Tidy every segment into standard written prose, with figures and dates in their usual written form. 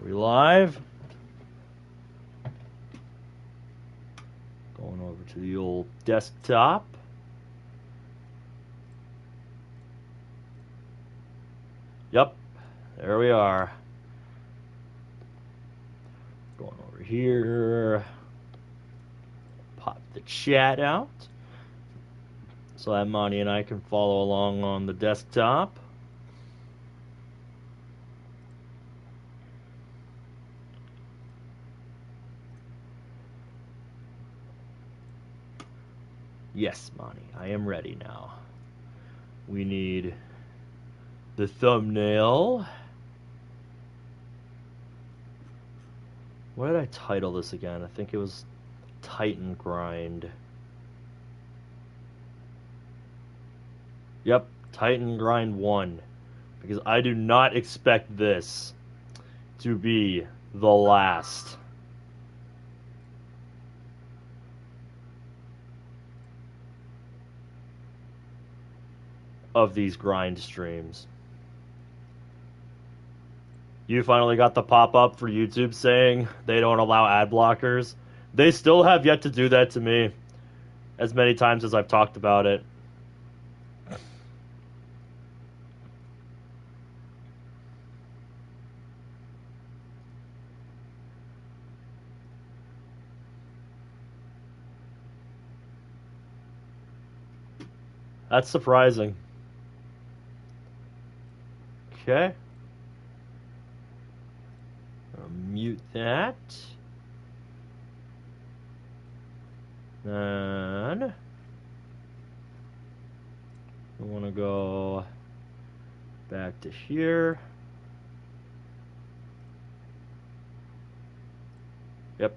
Are we live? Going over to the old desktop. Yep, there we are. Going over here. Pop the chat out so that Monty and I can follow along on the desktop. Yes, Monty, I am ready now. We need the thumbnail. What did I title this again? I think it was Titan Grind. Yep, Titan Grind 1. Because I do not expect this to be the last. Of these grind streams. You finally got the pop-up for YouTube saying they don't allow ad blockers. They still have yet to do that to me, as many times as I've talked about it. That's surprising. Okay. I'll mute that. And we want to go back to here. Yep.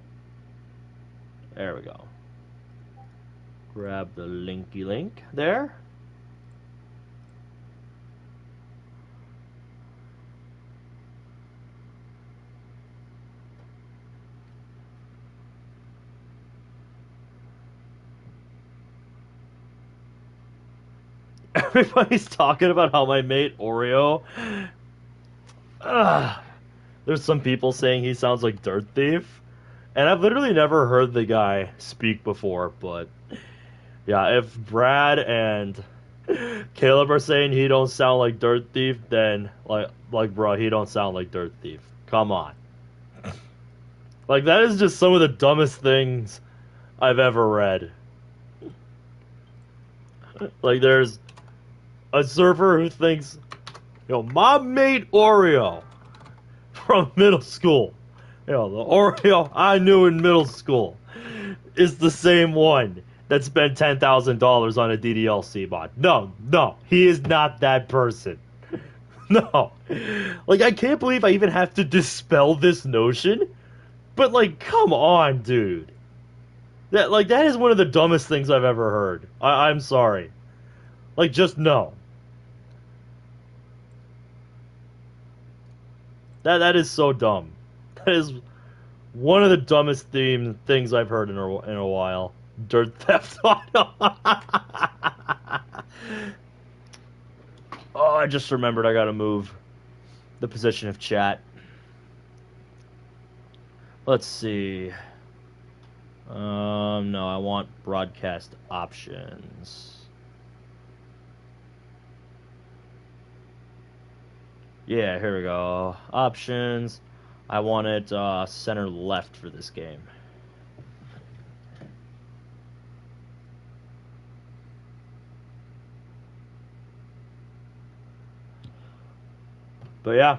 There we go. Grab the linky link there. Everybody's talking about how my mate Oreo. There's some people saying he sounds like Dirt Thief, and I've literally never heard the guy speak before. But yeah, if Brad and Caleb are saying he don't sound like Dirt Thief, then like bro, he don't sound like Dirt Thief. Come on, like that is just some of the dumbest things I've ever read. Like there's a surfer who thinks, my mate Oreo from middle school, the Oreo I knew in middle school, is the same one that spent $10,000 on a DDLC mod. No, he is not that person. No. Like, I can't believe I even have to dispel this notion, but, like, come on, dude. That is one of the dumbest things I've ever heard. I'm sorry. Like, just no. That is so dumb. That is one of the dumbest things I've heard in a while. Dirt theft auto. Oh, I just remembered I gotta move the position of chat. Let's see. No, I want broadcast options. Yeah, here we go. Options. I want it center left for this game. But yeah,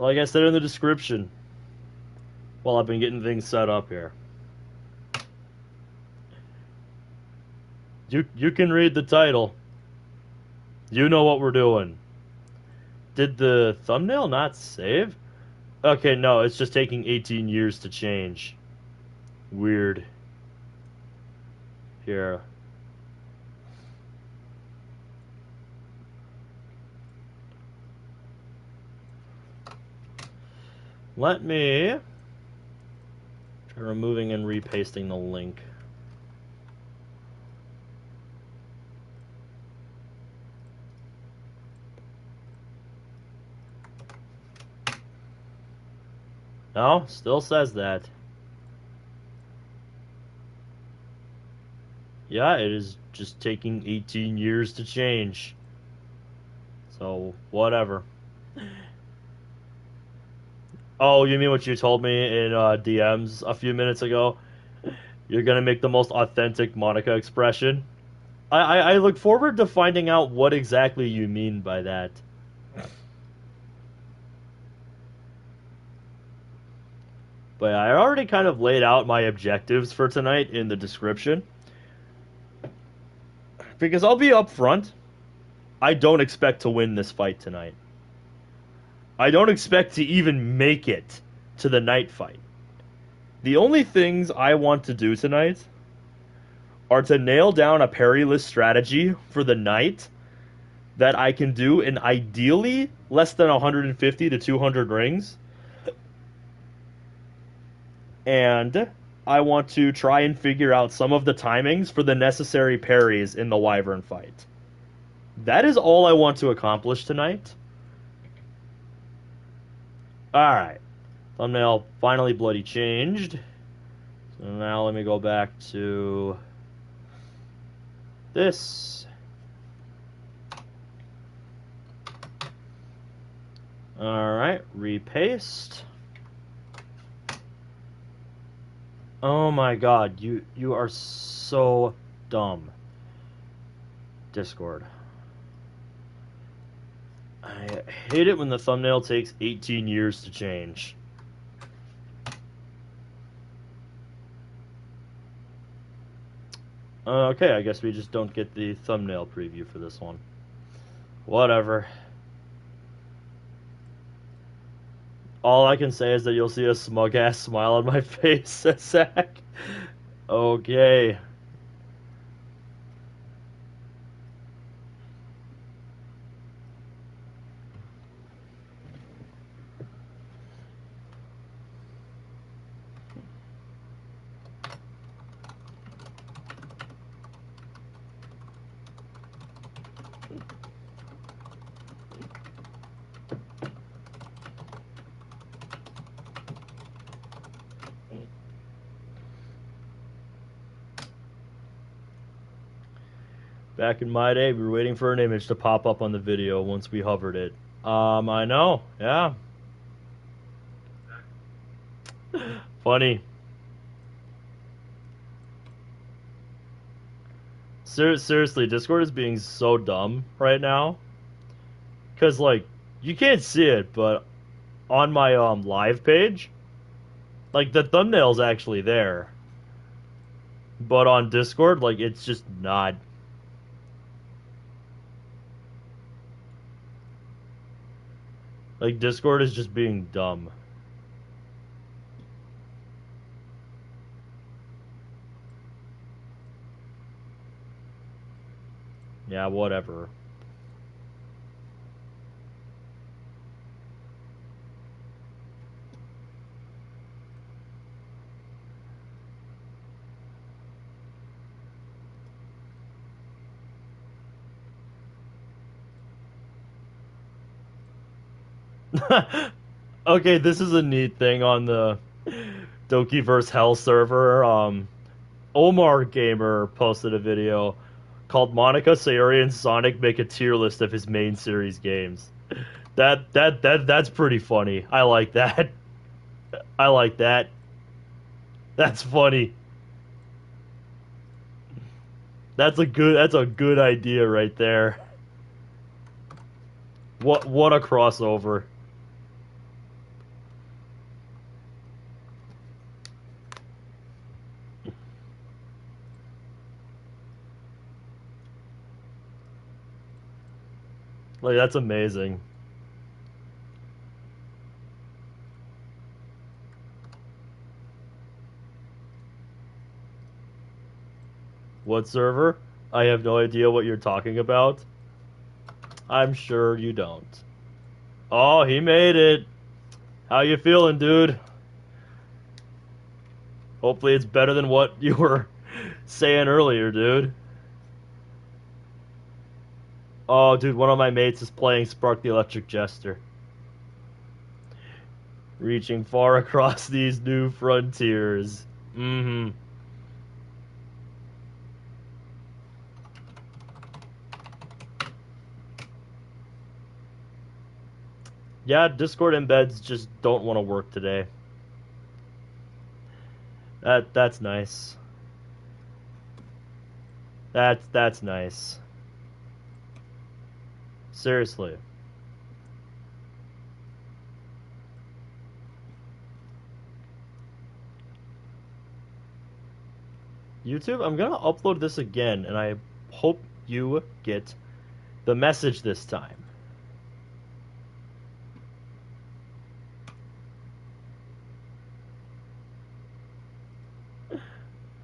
like I said in the description, while I've been getting things set up here, you can read the title. You know what we're doing. Did the thumbnail not save? Okay, no, it's just taking 18 years to change. Weird. Here. Let me try removing and repasting the link. No, still says that. Yeah, it is just taking 18 years to change. So, whatever. Oh, you mean what you told me in DMs a few minutes ago? You're gonna make the most authentic Monica expression? I look forward to finding out what exactly you mean by that. But I already kind of laid out my objectives for tonight in the description. Because I'll be upfront, I don't expect to win this fight tonight. I don't expect to even make it to the night fight. The only things I want to do tonight are to nail down a parry-less strategy for the night that I can do in ideally less than 150 to 200 rings. And I want to try and figure out some of the timings for the necessary parries in the Wyvern fight. That is all I want to accomplish tonight. Alright. Thumbnail finally bloody changed. So now let me go back to this. Alright, repaste. Oh my god, you are so dumb. Discord. I hate it when the thumbnail takes 18 years to change. Okay, I guess we just don't get the thumbnail preview for this one. Whatever. All I can say is that you'll see a smug-ass smile on my face, says Zach. Okay. Back in my day, we were waiting for an image to pop up on the video once we hovered it. I know, yeah. Funny. Seriously, Discord is being so dumb right now. Cause like, you can't see it, but on my live page, like the thumbnail's actually there. But on Discord, like it's just not. Like Discord is just being dumb. Yeah, whatever. Okay, this is a neat thing on the Doki vs Hell server. Omar Gamer posted a video called Monica, Sayori, and Sonic make a tier list of his main series games. That's pretty funny. I like that. I like that. That's funny. That's a good idea right there. What a crossover. Like that's amazing. What server? I have no idea what you're talking about. I'm sure you don't. Oh, he made it. How you feeling, dude? Hopefully it's better than what you were saying earlier, dude. Oh, dude, one of my mates is playing Spark the Electric Jester. Reaching far across these new frontiers. Mm-hmm. Yeah, Discord embeds just don't want to work today. That's nice. That's nice. Seriously. YouTube, I'm gonna upload this again, and I hope you get the message this time.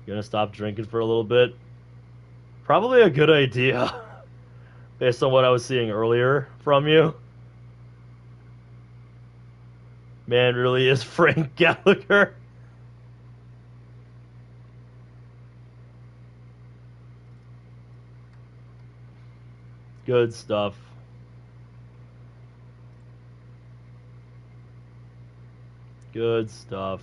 Gonna stop drinking for a little bit. Probably a good idea, based on what I was seeing earlier from you. Man really is Frank Gallagher. Good stuff. Good stuff.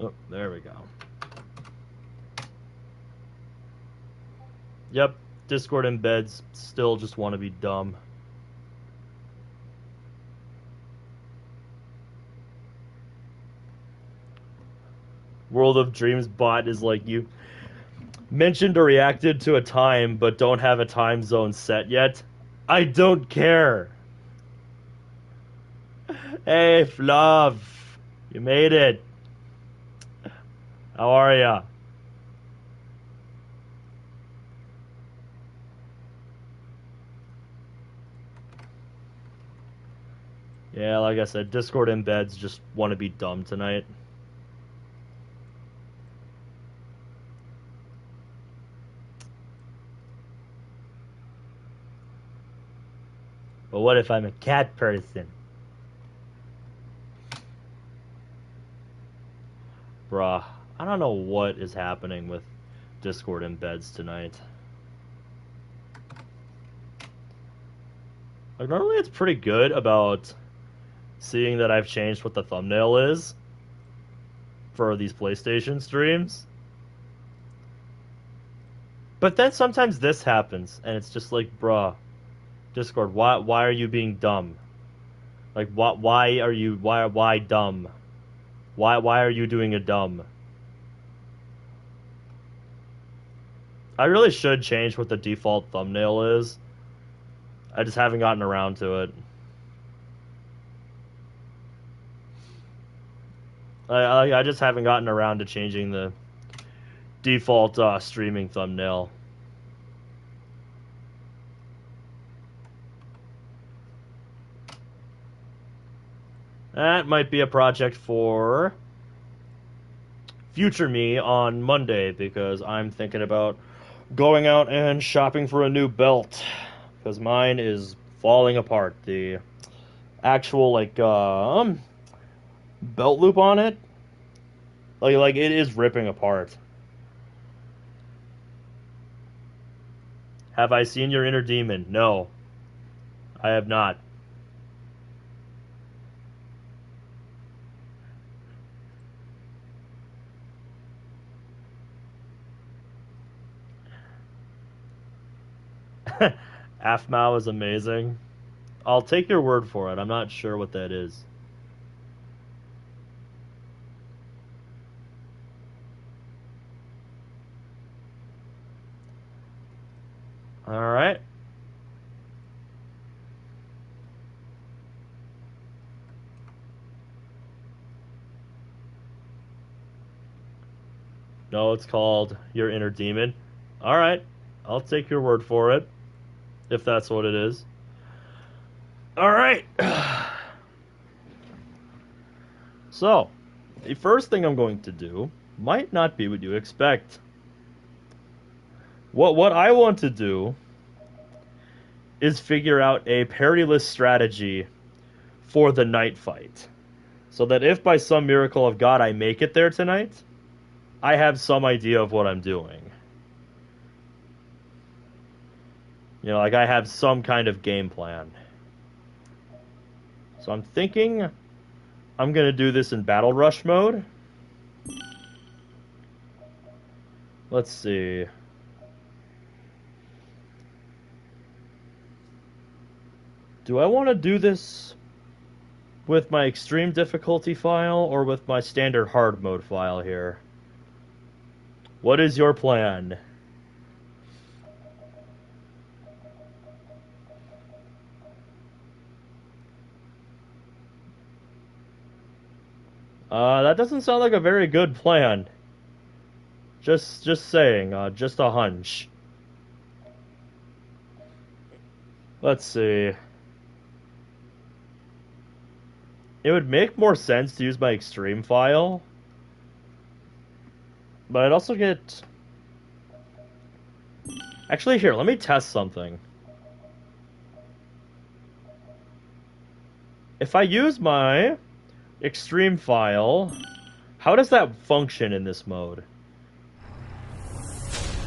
Oh, there we go. Yep, Discord embeds still just want to be dumb. World of Dreams bot is like, you mentioned or reacted to a time but don't have a time zone set yet. I don't care. Hey, Fluff. You made it. How are ya? Yeah, like I said, Discord embeds just want to be dumb tonight. But what if I'm a cat person? Bruh, I don't know what is happening with Discord embeds tonight. Like, normally it's pretty good about seeing that I've changed what the thumbnail is for these PlayStation streams. But then sometimes this happens, and it's just like, bruh, Discord, why are you being dumb? Like, why are you why dumb? Why are you doing a dumb? I really should change what the default thumbnail is. I just haven't gotten around to it. I just haven't gotten around to changing the default streaming thumbnail. That might be a project for future me on Monday, because I'm thinking about going out and shopping for a new belt, because mine is falling apart. The actual belt loop on it, like it is ripping apart. Have I seen your inner demon? No, I have not. Afmao is amazing. I'll take your word for it. I'm not sure what that is. All right. No, it's called Your Inner Demon. All right. I'll take your word for it, if that's what it is. All right. So, the first thing I'm going to do might not be what you expect. What I want to do is figure out a parry-less strategy for the night fight. So that if by some miracle of God I make it there tonight, I have some idea of what I'm doing. You know, like I have some kind of game plan. So I'm thinking I'm going to do this in Battle Rush mode. Let's see. Do I want to do this with my extreme difficulty file or with my standard hard mode file here? What is your plan? That doesn't sound like a very good plan. Just saying, just a hunch. Let's see. It would make more sense to use my extreme file. But I'd also get... Actually, here, let me test something. If I use my extreme file, how does that function in this mode?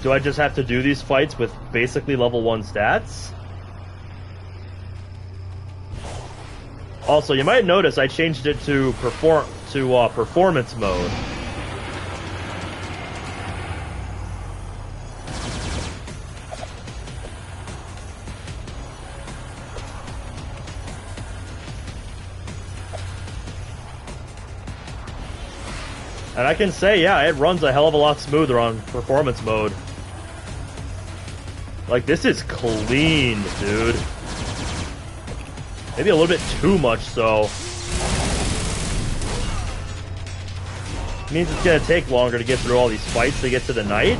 Do I just have to do these fights with basically level 1 stats? Also, you might notice I changed it to performance mode. And I can say, yeah, it runs a hell of a lot smoother on performance mode. Like, this is clean, dude. Maybe a little bit too much so. Means it's gonna take longer to get through all these fights to get to the night.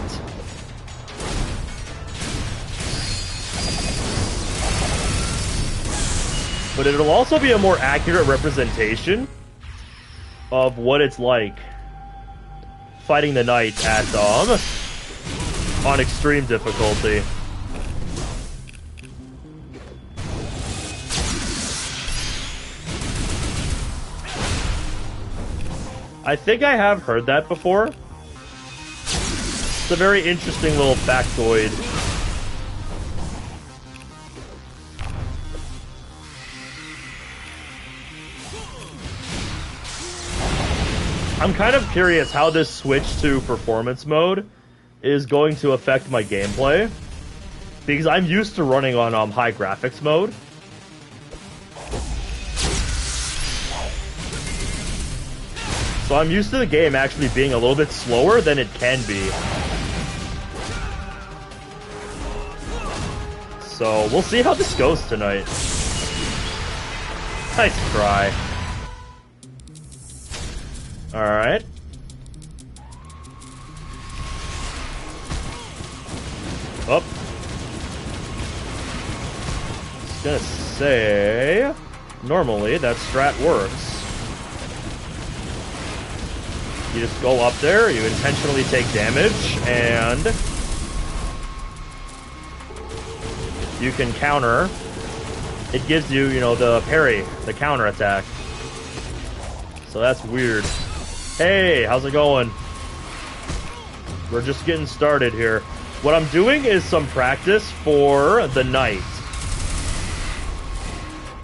But it'll also be a more accurate representation of what it's like fighting the night at on extreme difficulty. I think I have heard that before. It's a very interesting little factoid. I'm kind of curious how this switch to performance mode is going to affect my gameplay, because I'm used to running on high graphics mode. So I'm used to the game actually being a little bit slower than it can be. So we'll see how this goes tonight. Nice try. Alright. Up. Just gonna say, normally that strat works. You just go up there, you intentionally take damage, and you can counter. It gives you, you know, the parry, the counter attack. So that's weird. Hey, how's it going? We're just getting started here. What I'm doing is some practice for the night.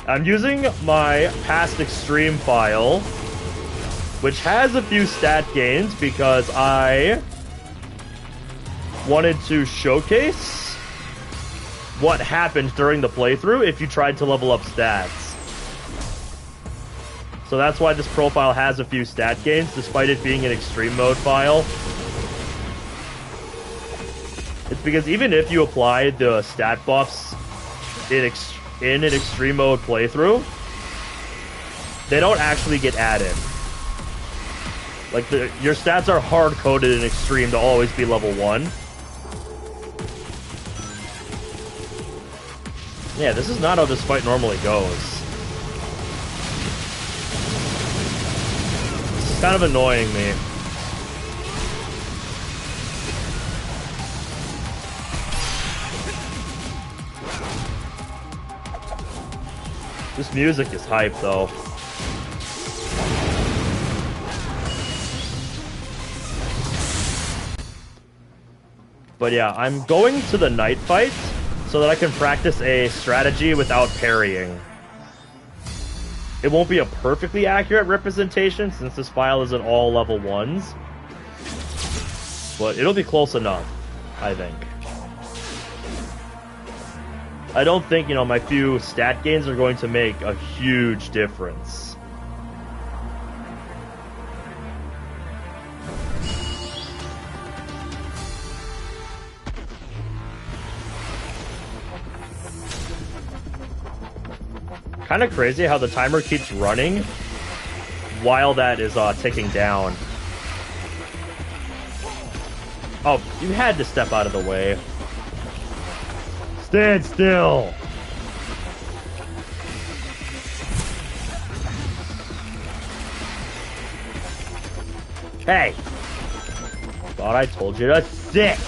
I'm using my past extreme file, which has a few stat gains because I wanted to showcase what happened during the playthrough if you tried to level up stats. So that's why this profile has a few stat gains, despite it being an extreme mode file. It's because even if you apply the stat buffs in an extreme mode playthrough, they don't actually get added. Like, your stats are hard-coded in extreme to always be level 1. Yeah, this is not how this fight normally goes. It's kind of annoying me. This music is hype, though. But yeah, I'm going to the night fight so that I can practice a strategy without parrying. It won't be a perfectly accurate representation since this file isn't all level 1s. But it'll be close enough, I think. I don't think, you know, my few stat gains are going to make a huge difference. Kind of crazy how the timer keeps running while that is ticking down. Oh, you had to step out of the way. Stand still! Hey! Thought I told you to sit!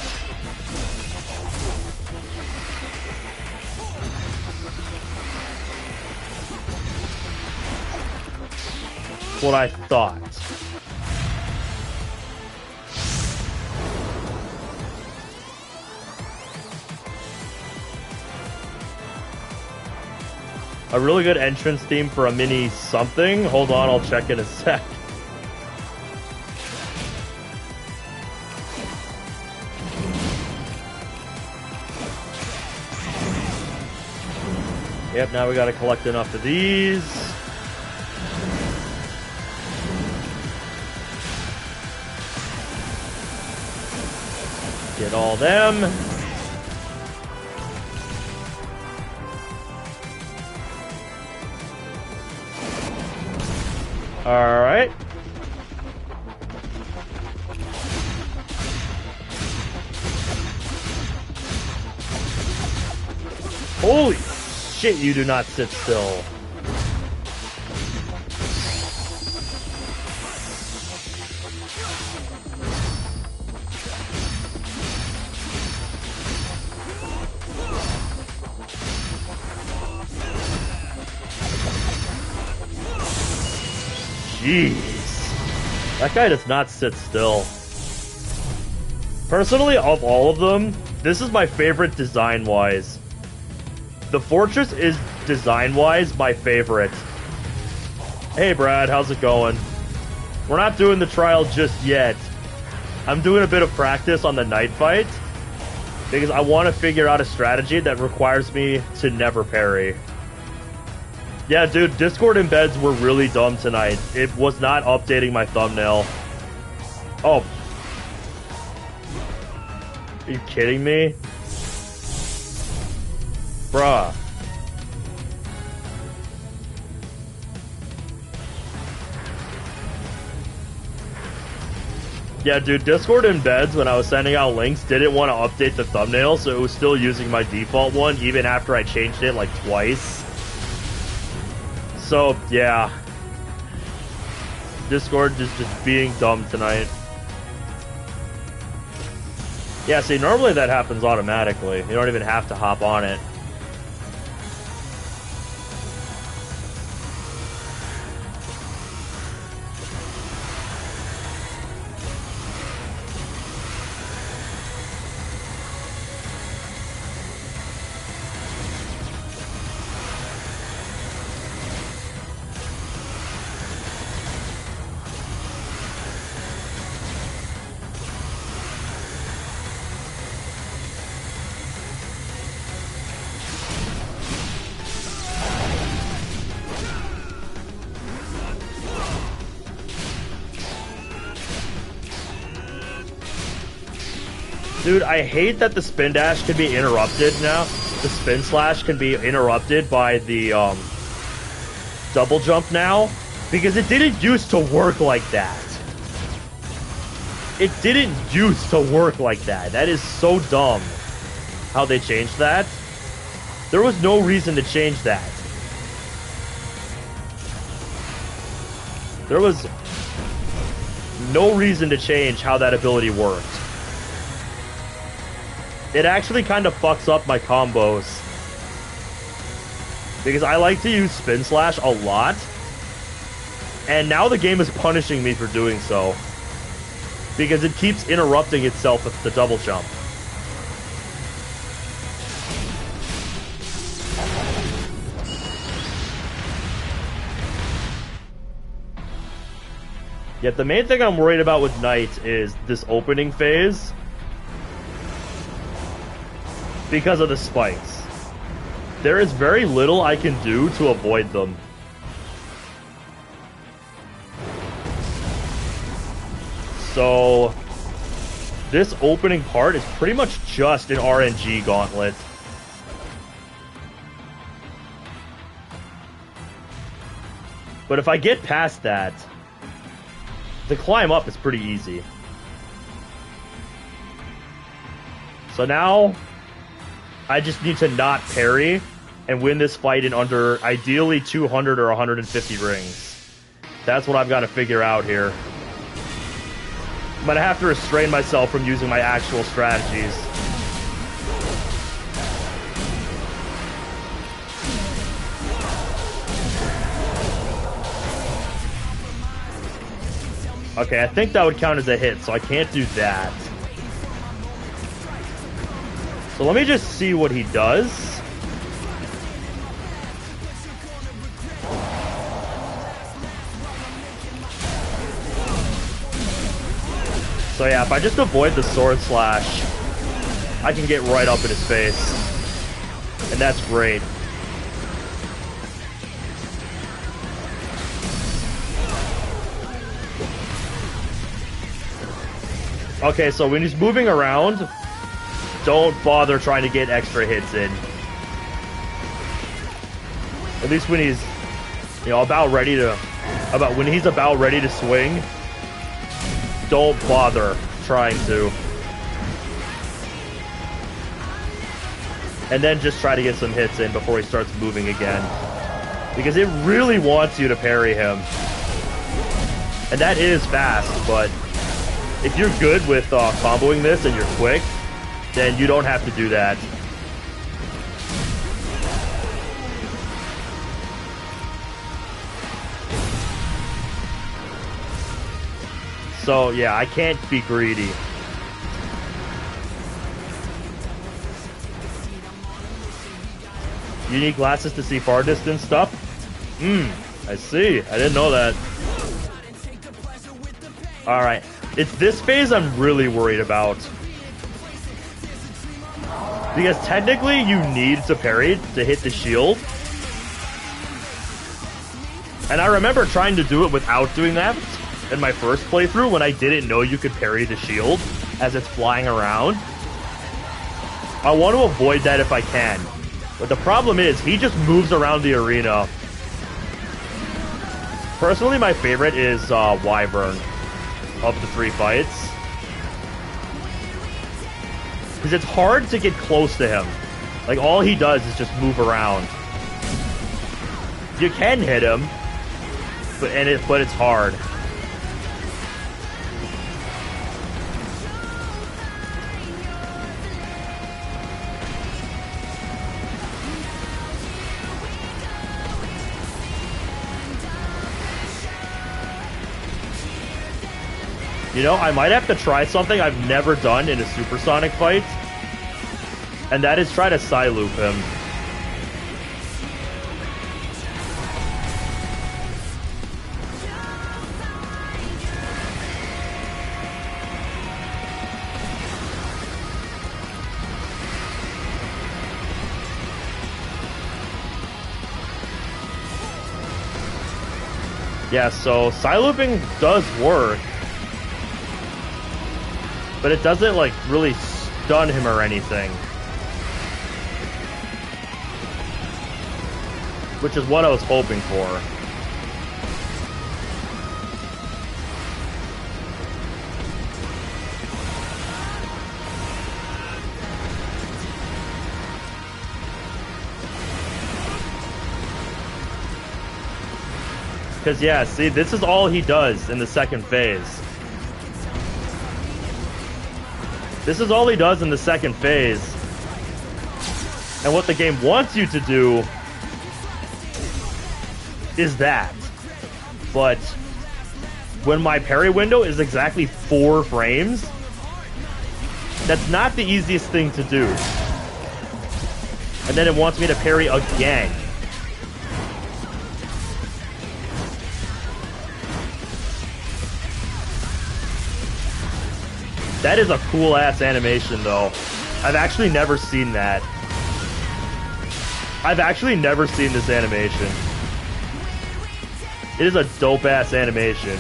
What I thought. A really good entrance theme for a mini something. Hold on, I'll check in a sec. Yep, now we gotta collect enough of these. Get all them. All right. Holy shit, you do not sit still. Jeez. That guy does not sit still. Personally, of all of them, this is my favorite design-wise. The Fortress is, design-wise, my favorite. Hey, Brad, how's it going? We're not doing the trial just yet. I'm doing a bit of practice on the night fight, because I want to figure out a strategy that requires me to never parry. Yeah, dude, Discord embeds were really dumb tonight. It was not updating my thumbnail. Oh. Are you kidding me? Bruh. Yeah, dude, Discord embeds, when I was sending out links, didn't want to update the thumbnail, so it was still using my default one, even after I changed it, like, twice. So, yeah. Discord is just being dumb tonight. Yeah, see, normally that happens automatically. You don't even have to hop on it. Dude, I hate that the spin dash can be interrupted now. The spin slash can be interrupted by the double jump now, because it didn't used to work like that. It didn't used to work like that. That is so dumb how they changed that. There was no reason to change that. no reason to change how that ability worked. It actually kind of fucks up my combos. Because I like to use Spin Slash a lot. And now the game is punishing me for doing so. Because it keeps interrupting itself with the double jump. Yet the main thing I'm worried about with Knight is this opening phase. Because of the spikes. There is very little I can do to avoid them. So, this opening part is pretty much just an RNG gauntlet. But if I get past that, the climb up is pretty easy. So now, I just need to not parry and win this fight in under, ideally, 200 or 150 rings. That's what I've got to figure out here. I'm gonna have to restrain myself from using my actual strategies. Okay, I think that would count as a hit, so I can't do that. So let me just see what he does. So yeah, if I just avoid the sword slash, I can get right up in his face. And that's great. Okay, so when he's moving around, don't bother trying to get extra hits in. At least when he's, you know, about ready to swing, don't bother trying to. And then just try to get some hits in before he starts moving again. Because it really wants you to parry him. And that is fast, but if you're good with comboing this and you're quick, then you don't have to do that. So, yeah, I can't be greedy. You need glasses to see far distance stuff? I see. I didn't know that. Alright. It's this phase I'm really worried about. Because technically you need to parry to hit the shield. And I remember trying to do it without doing that in my first playthrough when I didn't know you could parry the shield as it's flying around. I want to avoid that if I can. But the problem is, he just moves around the arena. Personally, my favorite is Wyvern of the three fights. Because it's hard to get close to him. Like, all he does is just move around. You can hit him, but it's hard. You know, I might have to try something I've never done in a supersonic fight. And that is try to side-loop him. Yeah, so side-looping does work. But it doesn't, like, really stun him or anything. Which is what I was hoping for. Because, yeah, see, this is all he does in the second phase. This is all he does in the second phase. And what the game wants you to do is that. But when my parry window is exactly 4 frames, that's not the easiest thing to do. And then it wants me to parry again. That is a cool-ass animation, though. I've actually never seen that. I've actually never seen this animation. It is a dope-ass animation.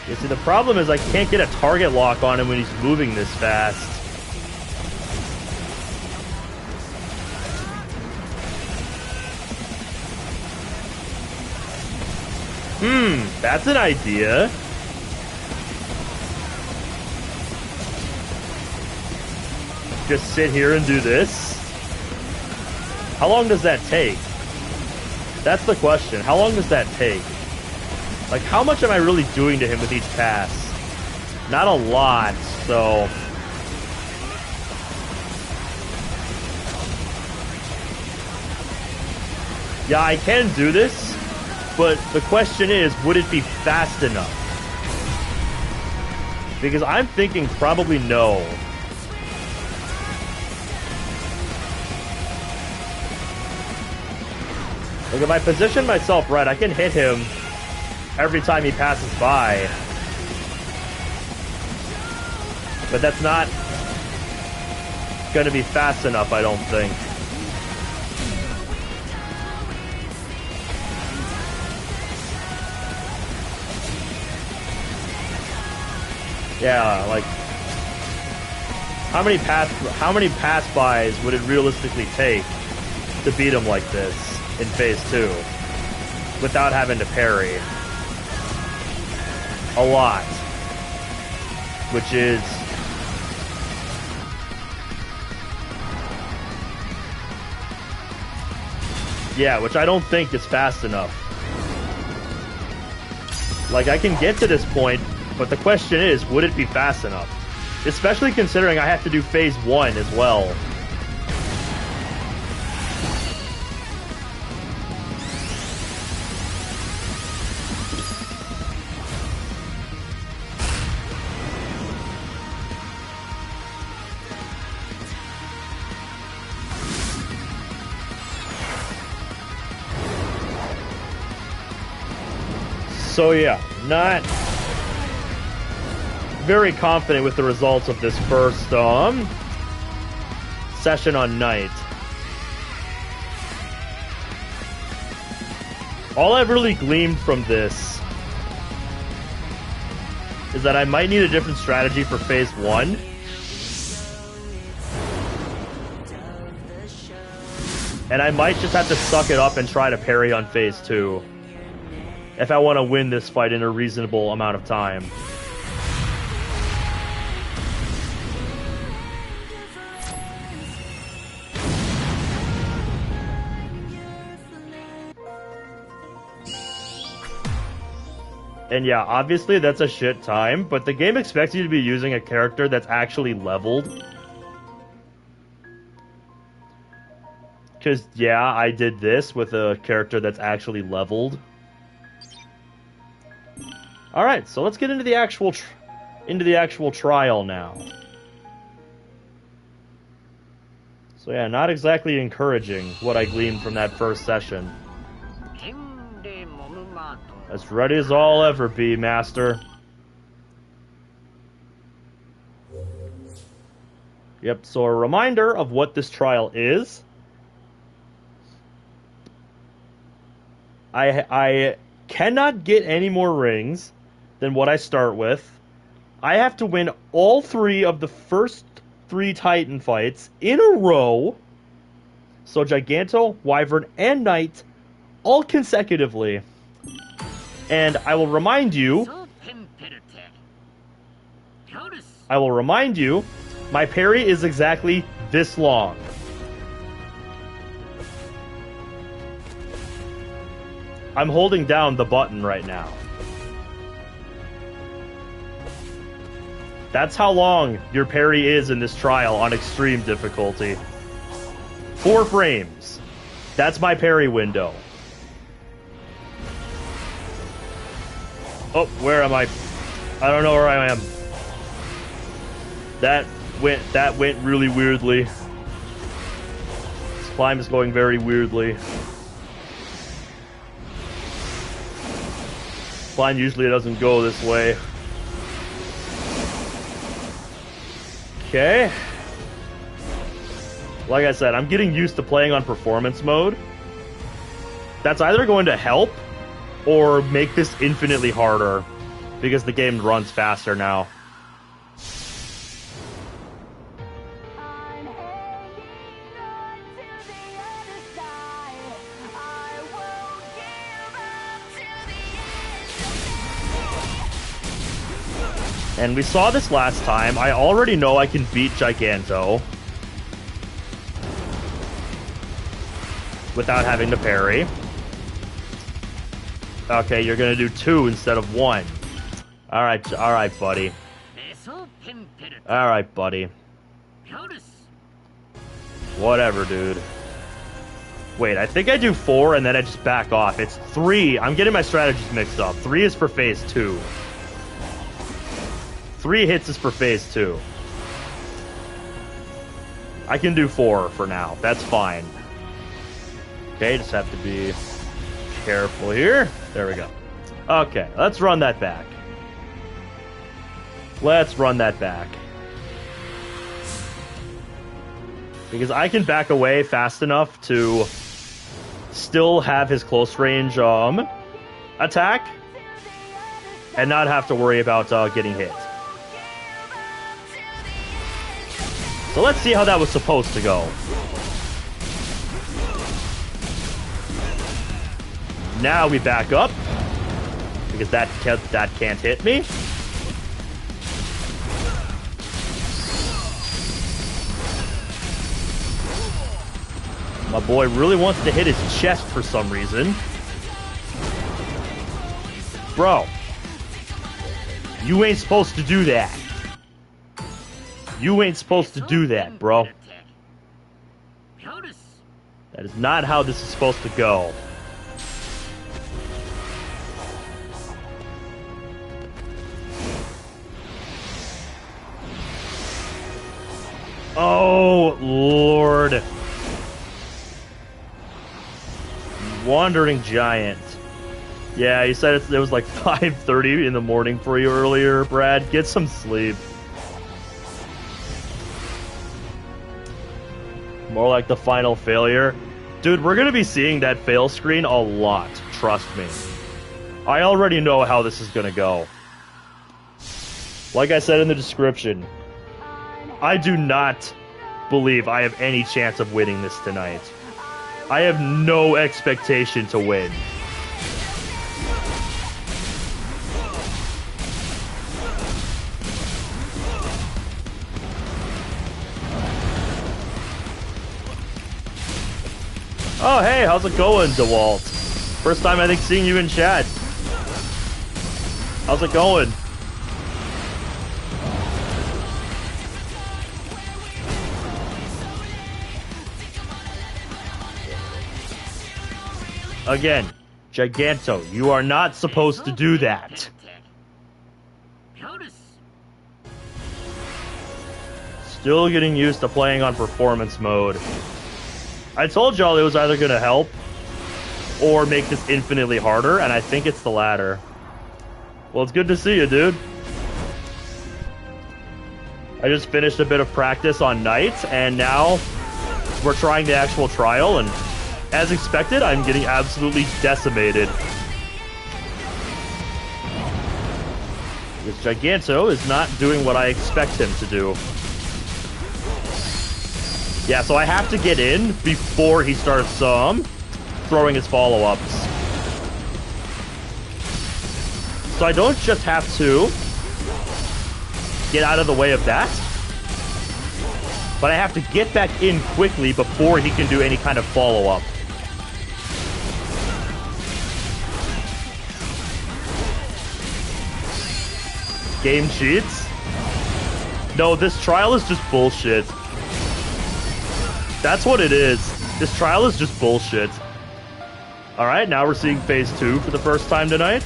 You see, the problem is I can't get a target lock on him when he's moving this fast. That's an idea. Just sit here and do this. How long does that take? That's the question. How long does that take? Like, how much am I really doing to him with each pass? Not a lot, so... Yeah, I can do this, but the question is, would it be fast enough? Because I'm thinking probably no. Like, if I position myself right, I can hit him every time he passes by. But that's not gonna be fast enough, I don't think. Yeah, like, how many pass bys would it realistically take to beat him like this in phase 2 without having to parry? A lot. Which is... yeah, which I don't think is fast enough. Like, I can get to this point, but the question is, would it be fast enough? Especially considering I have to do phase 1 as well. So yeah, not very confident with the results of this first session on night. All I've really gleaned from this is that I might need a different strategy for phase 1. And I might just have to suck it up and try to parry on phase 2. If I want to win this fight in a reasonable amount of time. And yeah, obviously that's a shit time, but the game expects you to be using a character that's actually leveled. Because, yeah, I did this with a character that's actually leveled. Alright, so let's get into the actual trial now. So yeah, not exactly encouraging what I gleaned from that first session. As ready as I'll ever be, Master. Yep, so a reminder of what this trial is. I cannot get any more rings than what I start with. I have to win all 3 of the first 3 Titan fights in a row. So Giganto, Wyvern, and Knight, all consecutively. And I will remind you, my parry is exactly this long. I'm holding down the button right now. That's how long your parry is in this trial on extreme difficulty. 4 frames. That's my parry window. Oh, where am I? I don't know where I am. That went really weirdly. This climb is going very weirdly. Climb usually doesn't go this way. Okay. Like I said, I'm getting used to playing on performance mode. That's either going to help or make this infinitely harder because the game runs faster now. And we saw this last time. I already know I can beat Giganto without having to parry. Okay, you're gonna do 2 instead of 1. Alright, buddy. Alright, buddy. Whatever, dude. Wait, I think I do 4 and then I just back off. It's 3. I'm getting my strategies mixed up. 3 is for phase 2. 3 hits is for phase 2. I can do 4 for now. That's fine. Okay, just have to be careful here. There we go. Okay, let's run that back. Let's run that back. Because I can back away fast enough to still have his close range attack and not have to worry about getting hit. So let's see how that was supposed to go. Now we back up, because that can't hit me. My boy really wants to hit his chest for some reason. Bro, you ain't supposed to do that. You ain't supposed to do that, bro. That is not how this is supposed to go. Oh, Lord. Wandering Giant. Yeah, you said it was like 5:30 in the morning for you earlier, Brad. Get some sleep. More like the final failure. Dude, we're gonna be seeing that fail screen a lot. Trust me. I already know how this is gonna go. Like I said in the description, I do not believe I have any chance of winning this tonight. I have no expectation to win. Oh, hey, how's it going, DeWalt? First time, I think, seeing you in chat. How's it going? Again, Giganto, you are not supposed to do that. Still getting used to playing on performance mode. I told y'all it was either going to help or make this infinitely harder, and I think it's the latter. Well, it's good to see you, dude. I just finished a bit of practice on Knight, and now we're trying the actual trial, and as expected, I'm getting absolutely decimated. This Giganto is not doing what I expect him to do. Yeah, so I have to get in before he starts throwing his follow-ups. So I don't just have to get out of the way of that, but I have to get back in quickly before he can do any kind of follow-up. Game cheats? No, this trial is just bullshit. That's what it is. This trial is just bullshit. Alright, now we're seeing phase 2 for the first time tonight.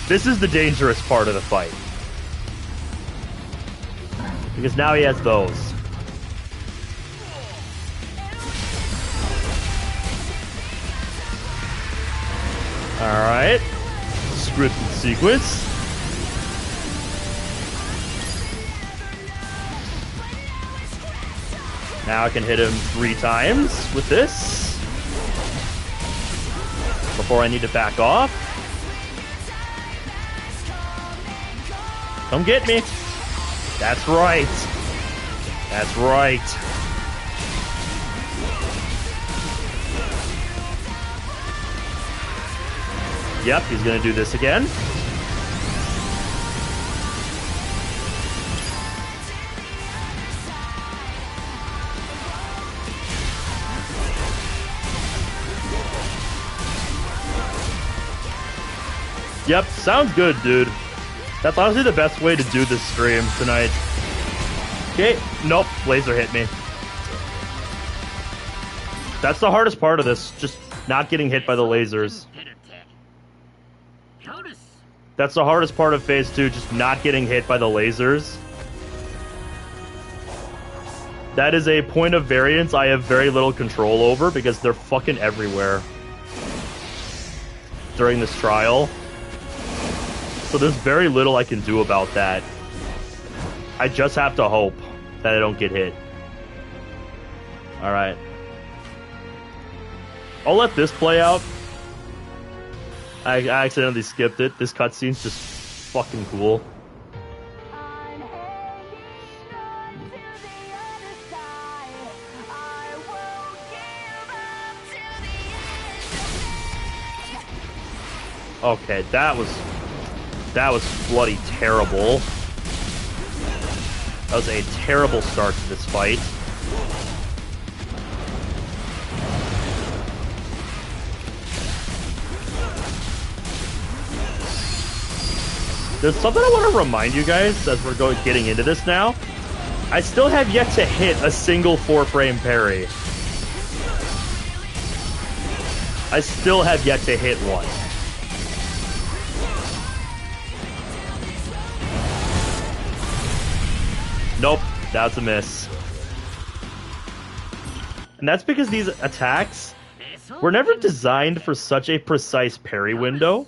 This is the dangerous part of the fight. Because now he has those. Alright. Scripted sequence. Now I can hit him 3 times with this. Before I need to back off. Come get me. That's right. That's right. Yep, he's gonna do this again. Yep, sounds good, dude. That's honestly the best way to do this stream tonight. Okay, nope, laser hit me. That's the hardest part of this, just not getting hit by the lasers. That's the hardest part of phase 2, just not getting hit by the lasers. That is a point of variance I have very little control over because they're fucking everywhere during this trial. So there's very little I can do about that. I just have to hope that I don't get hit. Alright. I'll let this play out. I accidentally skipped it. This cutscene's just fucking cool. Okay, that was bloody terrible. That was a terrible start to this fight. There's something I want to remind you guys as we're getting into this now. I still have yet to hit a single 4-frame parry. I still have yet to hit one. Nope, that's a miss. And that's because these attacks were never designed for such a precise parry window.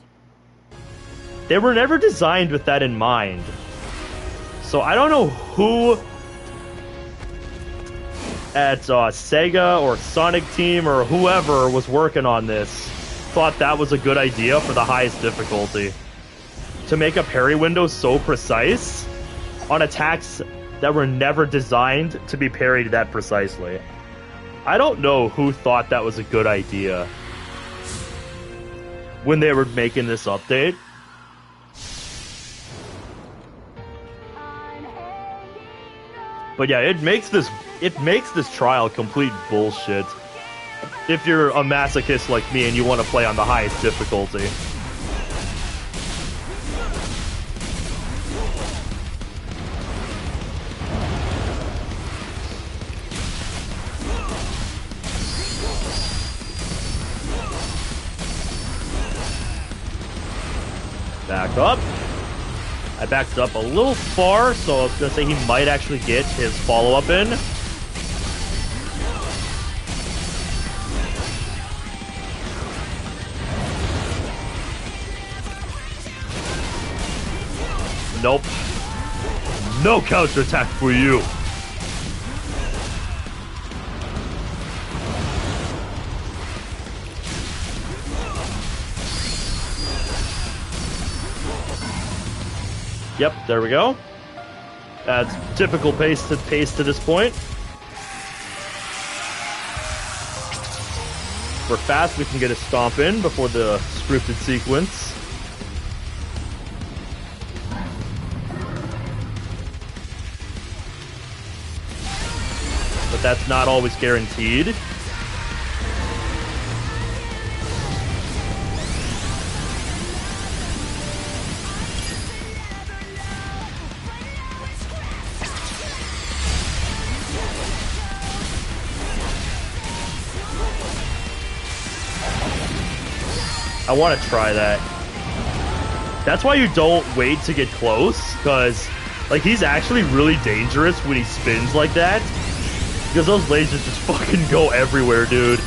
They were never designed with that in mind. So I don't know who at Sega or Sonic Team or whoever was working on this thought that was a good idea for the highest difficulty. To make a parry window so precise on attacks that were never designed to be parried that precisely. I don't know who thought that was a good idea when they were making this update. But yeah, it makes this trial complete bullshit if you're a masochist like me and you want to play on the highest difficulty. Back up. I backed up a little far, so I was going to say he might actually get his follow-up in. Nope. No counterattack for you. Yep, there we go. That's typical pace to this point. We're fast, we can get a stomp in before the scripted sequence. But that's not always guaranteed. I want to try that. That's why you don't wait to get close, because like he's actually really dangerous when he spins like that. Because those lasers just fucking go everywhere, dude.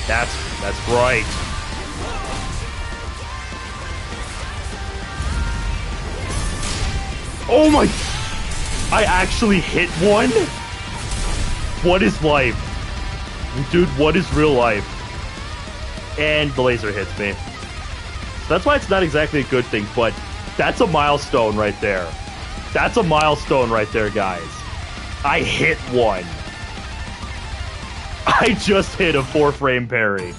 That's right. Oh my... I actually hit one? What is life? Dude, what is real life? And the laser hits me. So that's why it's not exactly a good thing, but that's a milestone right there. That's a milestone right there, guys. I hit one. I just hit a 4-frame parry.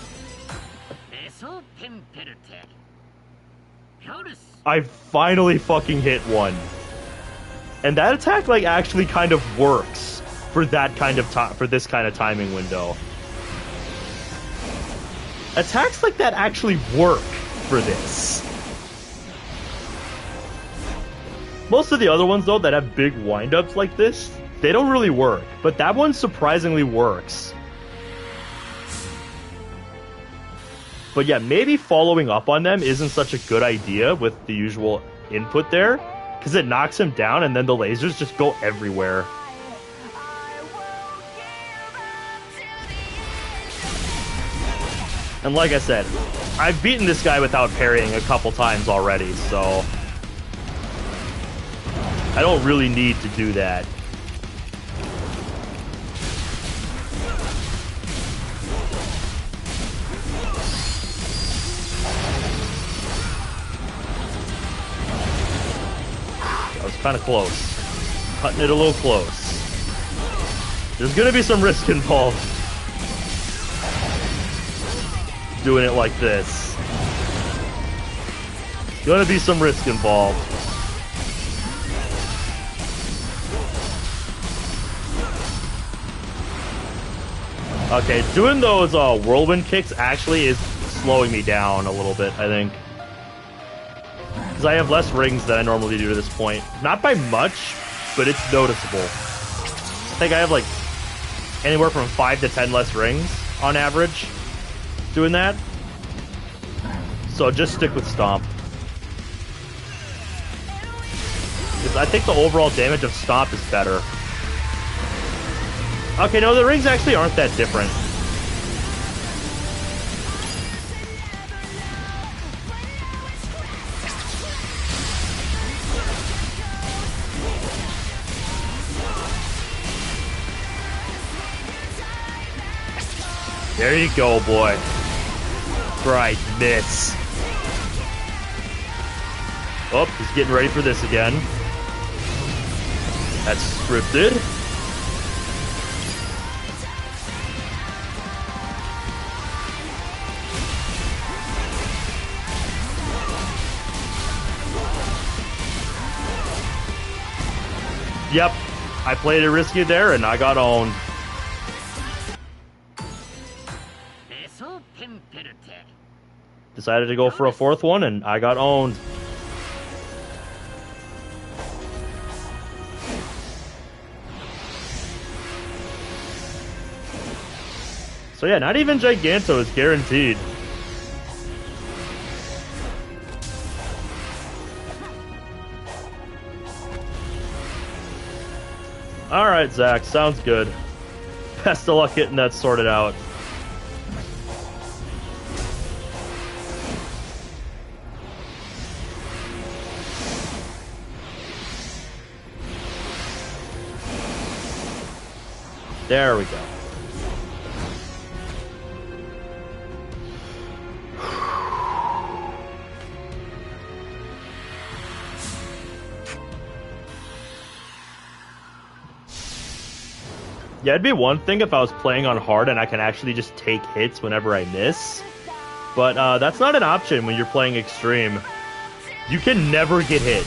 I finally fucking hit one. And that attack, like, actually kind of works for that kind of for this kind of timing window. Attacks like that actually work for this. Most of the other ones, though, that have big wind-ups like this, they don't really work. But that one surprisingly works. But yeah, maybe following up on them isn't such a good idea with the usual input there, because it knocks him down and then the lasers just go everywhere. And like I said, I've beaten this guy without parrying a couple times already, so I don't really need to do that. That was kind of close. Cutting it a little close. There's gonna be some risk involved doing it like this. Gonna be some risk involved. Okay, doing those whirlwind kicks actually is slowing me down a little bit, I think. Because I have less rings than I normally do to this point. Not by much, but it's noticeable. I think I have like anywhere from 5 to 10 less rings on average doing that. So just stick with Stomp. Because I think the overall damage of Stomp is better. Okay, no, the rings actually aren't that different. There you go, boy. Right, miss. Oh, he's getting ready for this again. That's scripted. Yep, I played it risky there and I got owned. Decided to go for a 4th one and I got owned. So yeah, not even Giganto is guaranteed. Alright, Zach, sounds good. Best of luck getting that sorted out. There we go. Yeah, it'd be one thing if I was playing on hard and I can actually just take hits whenever I miss. But that's not an option when you're playing extreme. You can never get hit.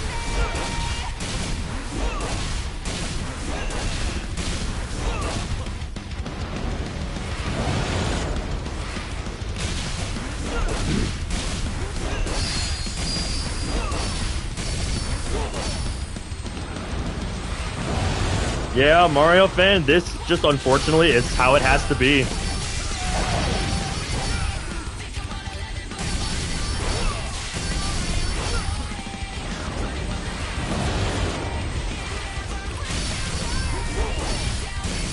Yeah, Mario fan, this just unfortunately is how it has to be.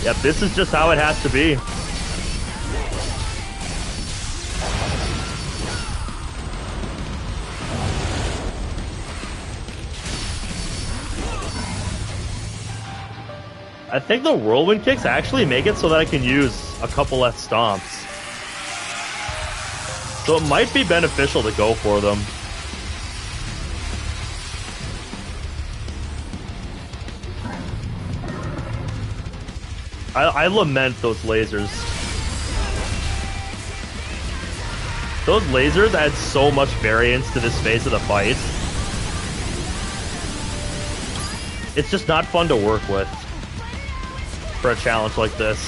Yep, this is just how it has to be. I think the whirlwind kicks actually make it so that I can use a couple less stomps. So it might be beneficial to go for them. I lament those lasers. Those lasers add so much variance to this phase of the fight. It's just not fun to work with for a challenge like this.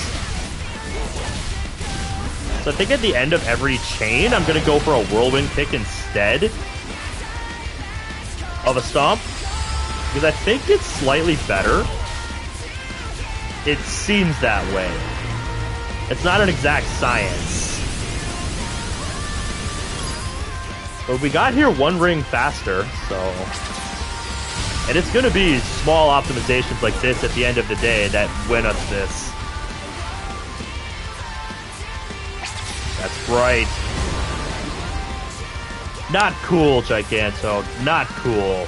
So I think at the end of every chain, I'm going to go for a whirlwind kick instead of a stomp, because I think it's slightly better. It seems that way. It's not an exact science. But we got here one ring faster, so... And it's going to be small optimizations like this at the end of the day that win us this. That's right. Not cool, Giganto. Not cool.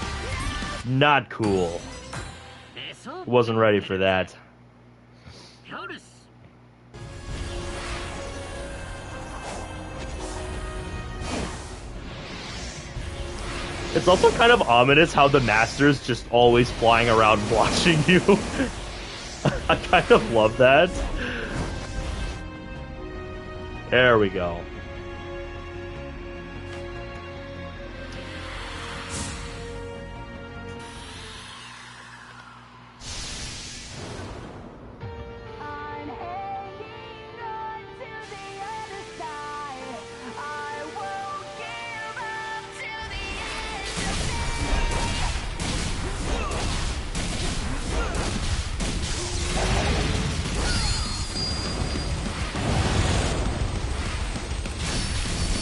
Not cool. Wasn't ready for that. It's also kind of ominous how the master's just always flying around watching you. I kind of love that. There we go.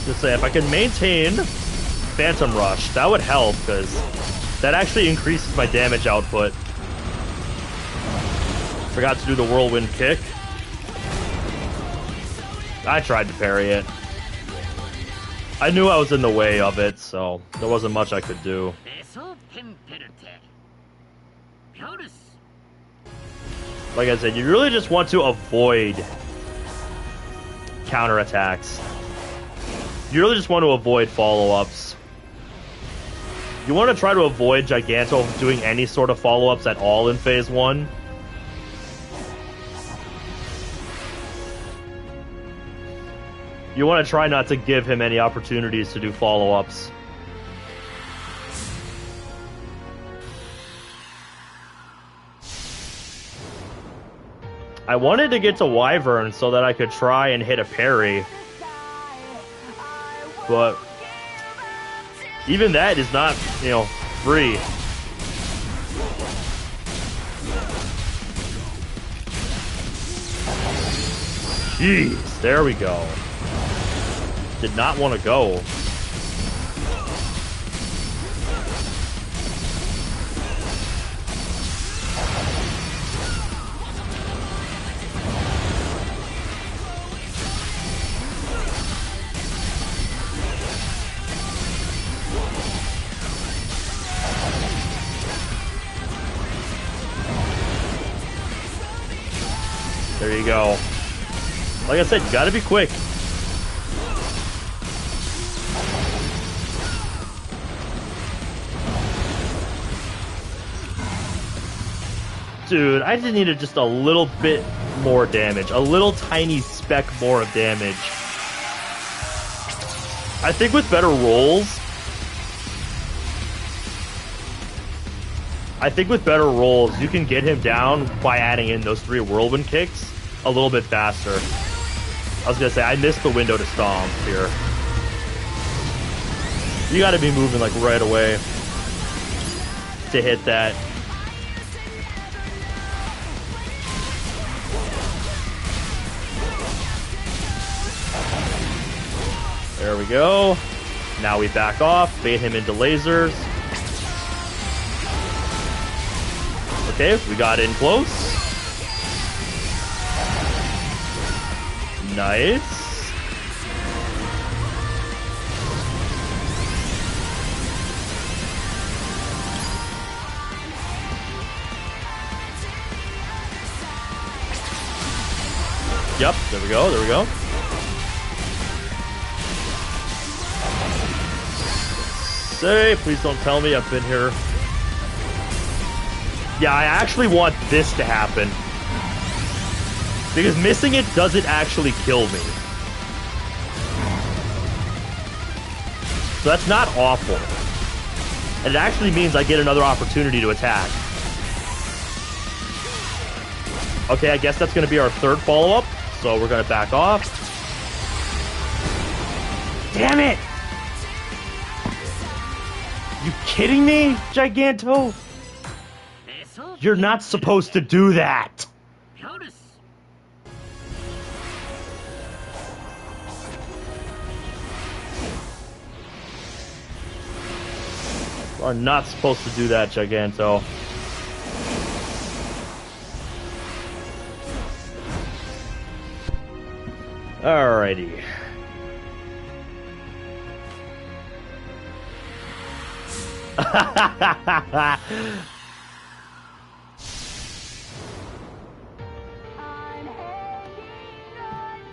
Just say, if I can maintain Phantom Rush, that would help, because that actually increases my damage output. Forgot to do the whirlwind kick. I tried to parry it. I knew I was in the way of it, so there wasn't much I could do. Like I said, you really just want to avoid counterattacks. You really just want to avoid follow-ups. You want to try to avoid Giganto doing any sort of follow-ups at all in Phase 1. You want to try not to give him any opportunities to do follow-ups. I wanted to get to Wyvern so that I could try and hit a parry. But even that is not, you know, free. Jeez, there we go. Did not want to go. There you go. Like I said, you gotta be quick. Dude, I just needed just a little bit more damage. A little tiny speck more of damage. I think with better rolls... you can get him down by adding in those 3 whirlwind kicks a little bit faster. I was gonna say, I missed the window to stomp here. You gotta be moving like right away to hit that. There we go. Now we back off, bait him into lasers. Okay, we got in close. Nice. Yep, there we go, there we go. Say, please don't tell me I've been here. Yeah, I actually want this to happen. Because missing it doesn't actually kill me. So that's not awful. And it actually means I get another opportunity to attack. Okay, I guess that's going to be our 3rd follow-up. So we're going to back off. Damn it! You kidding me, Giganto? You're not supposed to do that! You are not supposed to do that, Giganto. Alrighty.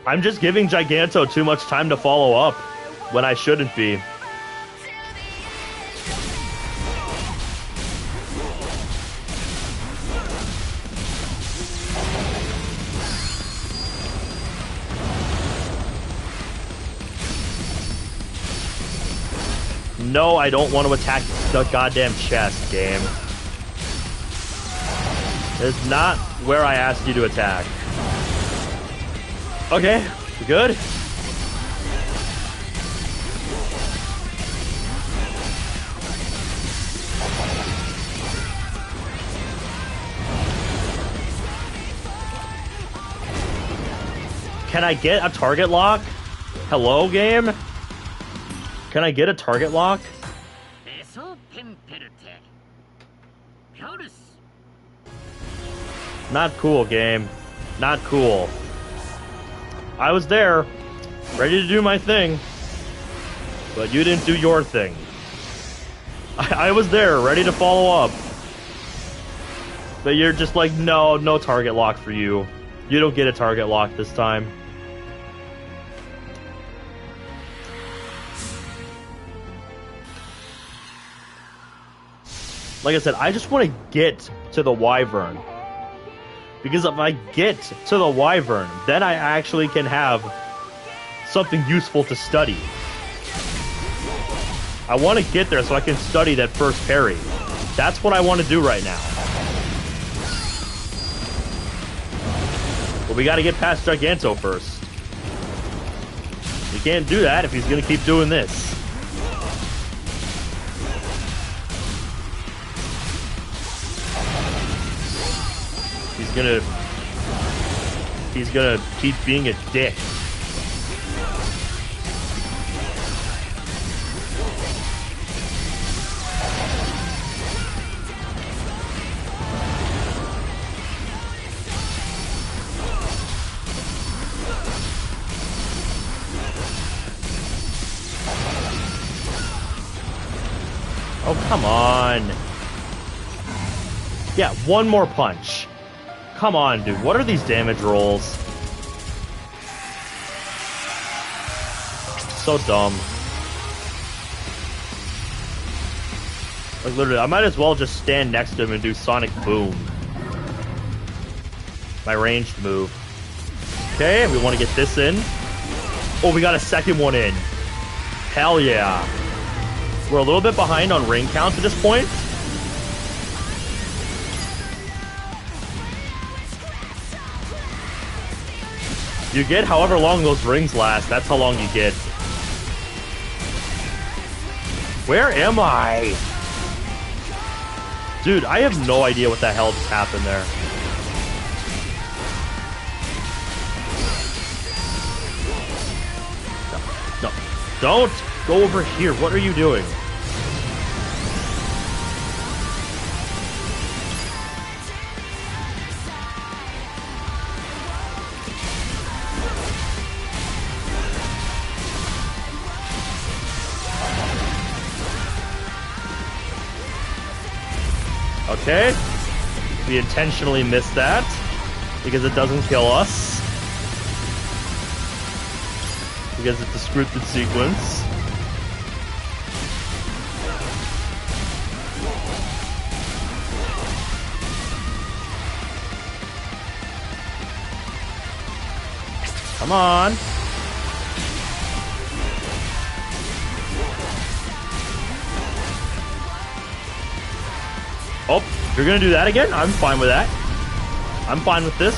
I'm just giving Giganto too much time to follow up when I shouldn't be. No, I don't want to attack the goddamn chest, game. It's not where I asked you to attack. Okay, you good? Can I get a target lock? Hello, game? Can I get a target lock? Not cool, game. Not cool. I was there, ready to do my thing, but you didn't do your thing. I was there, ready to follow up, but you're just like, no, no target lock for you. You don't get a target lock this time. Like I said, I just want to get to the Wyvern. Because if I get to the Wyvern, then I actually can have something useful to study. I want to get there so I can study that first parry. That's what I want to do right now. But we got to get past Giganto first. We can't do that if he's going to keep doing this. He's gonna keep being a dick. Oh, come on. Yeah, one more punch. Come on, dude. What are these damage rolls? So dumb. Like, literally, I might as well just stand next to him and do Sonic Boom. My ranged move. Okay, we want to get this in. Oh, we got a second one in. Hell yeah. We're a little bit behind on ring counts at this point. You get however long those rings last. That's how long you get. Where am I? Dude, I have no idea what the hell just happened there. No, don't go over here. What are you doing? Okay, we intentionally missed that because it doesn't kill us. Because it's a scripted sequence. Come on. Oh, you're gonna do that again? I'm fine with that. I'm fine with this.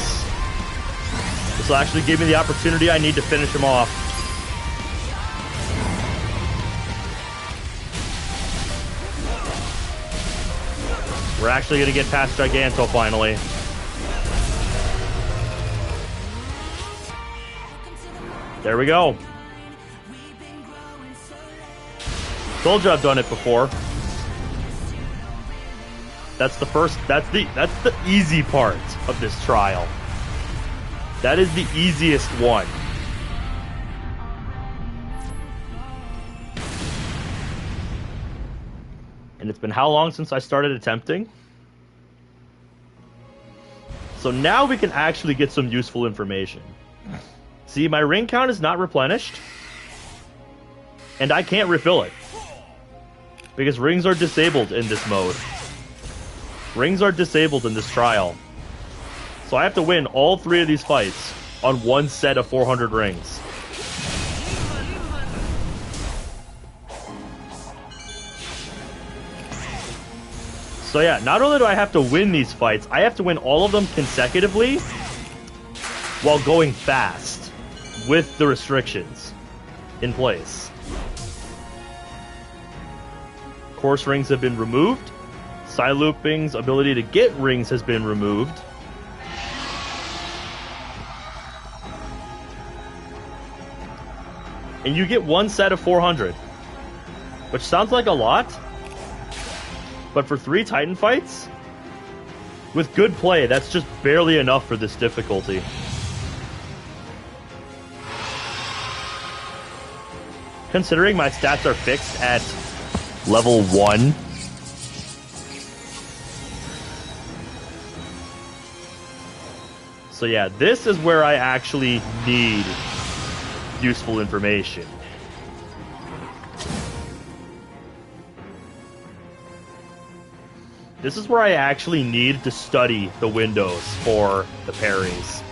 This will actually give me the opportunity I need to finish him off. We're actually gonna get past Giganto finally. There we go. Told you I've done it before. That's the easy part of this trial. That is the easiest one. And it's been how long since I started attempting? So now we can actually get some useful information. See, my ring count is not replenished. And I can't refill it. Because rings are disabled in this mode. Rings are disabled in this trial. So I have to win all 3 of these fights on one set of 400 rings. So yeah, not only do I have to win these fights, I have to win all of them consecutively while going fast with the restrictions in place. Course rings have been removed. Psylooping's ability to get rings has been removed. And you get one set of 400. Which sounds like a lot. But for 3 Titan fights, with good play, that's just barely enough for this difficulty. Considering my stats are fixed at level 1. So yeah, this is where I actually need useful information. This is where I actually need to study the windows for the parries.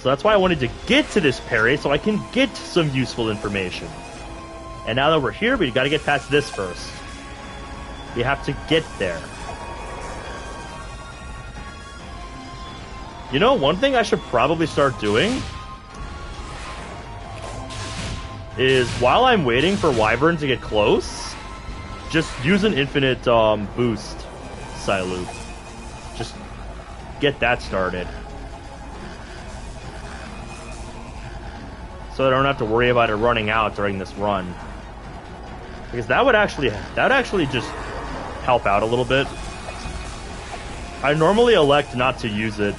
So that's why I wanted to get to this parry, so I can get some useful information. And now that we're here, we gotta get past this first. We have to get there. You know, one thing I should probably start doing is, while I'm waiting for Wyvern to get close, just use an infinite boost Psyloop. Just get that started. So I don't have to worry about it running out during this run. Because that would actually just help out a little bit. I normally elect not to use it.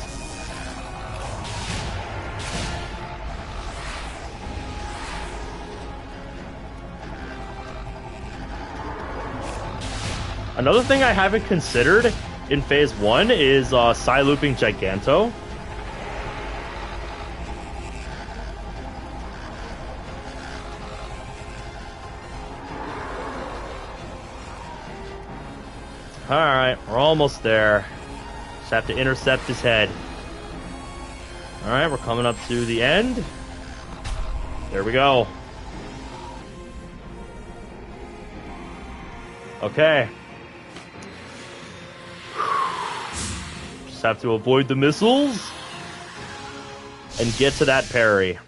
Another thing I haven't considered in phase 1 is side looping Giganto. Alright, we're almost there. Just have to intercept his head. Alright, we're coming up to the end. There we go. Okay. Just have to avoid the missiles and get to that parry.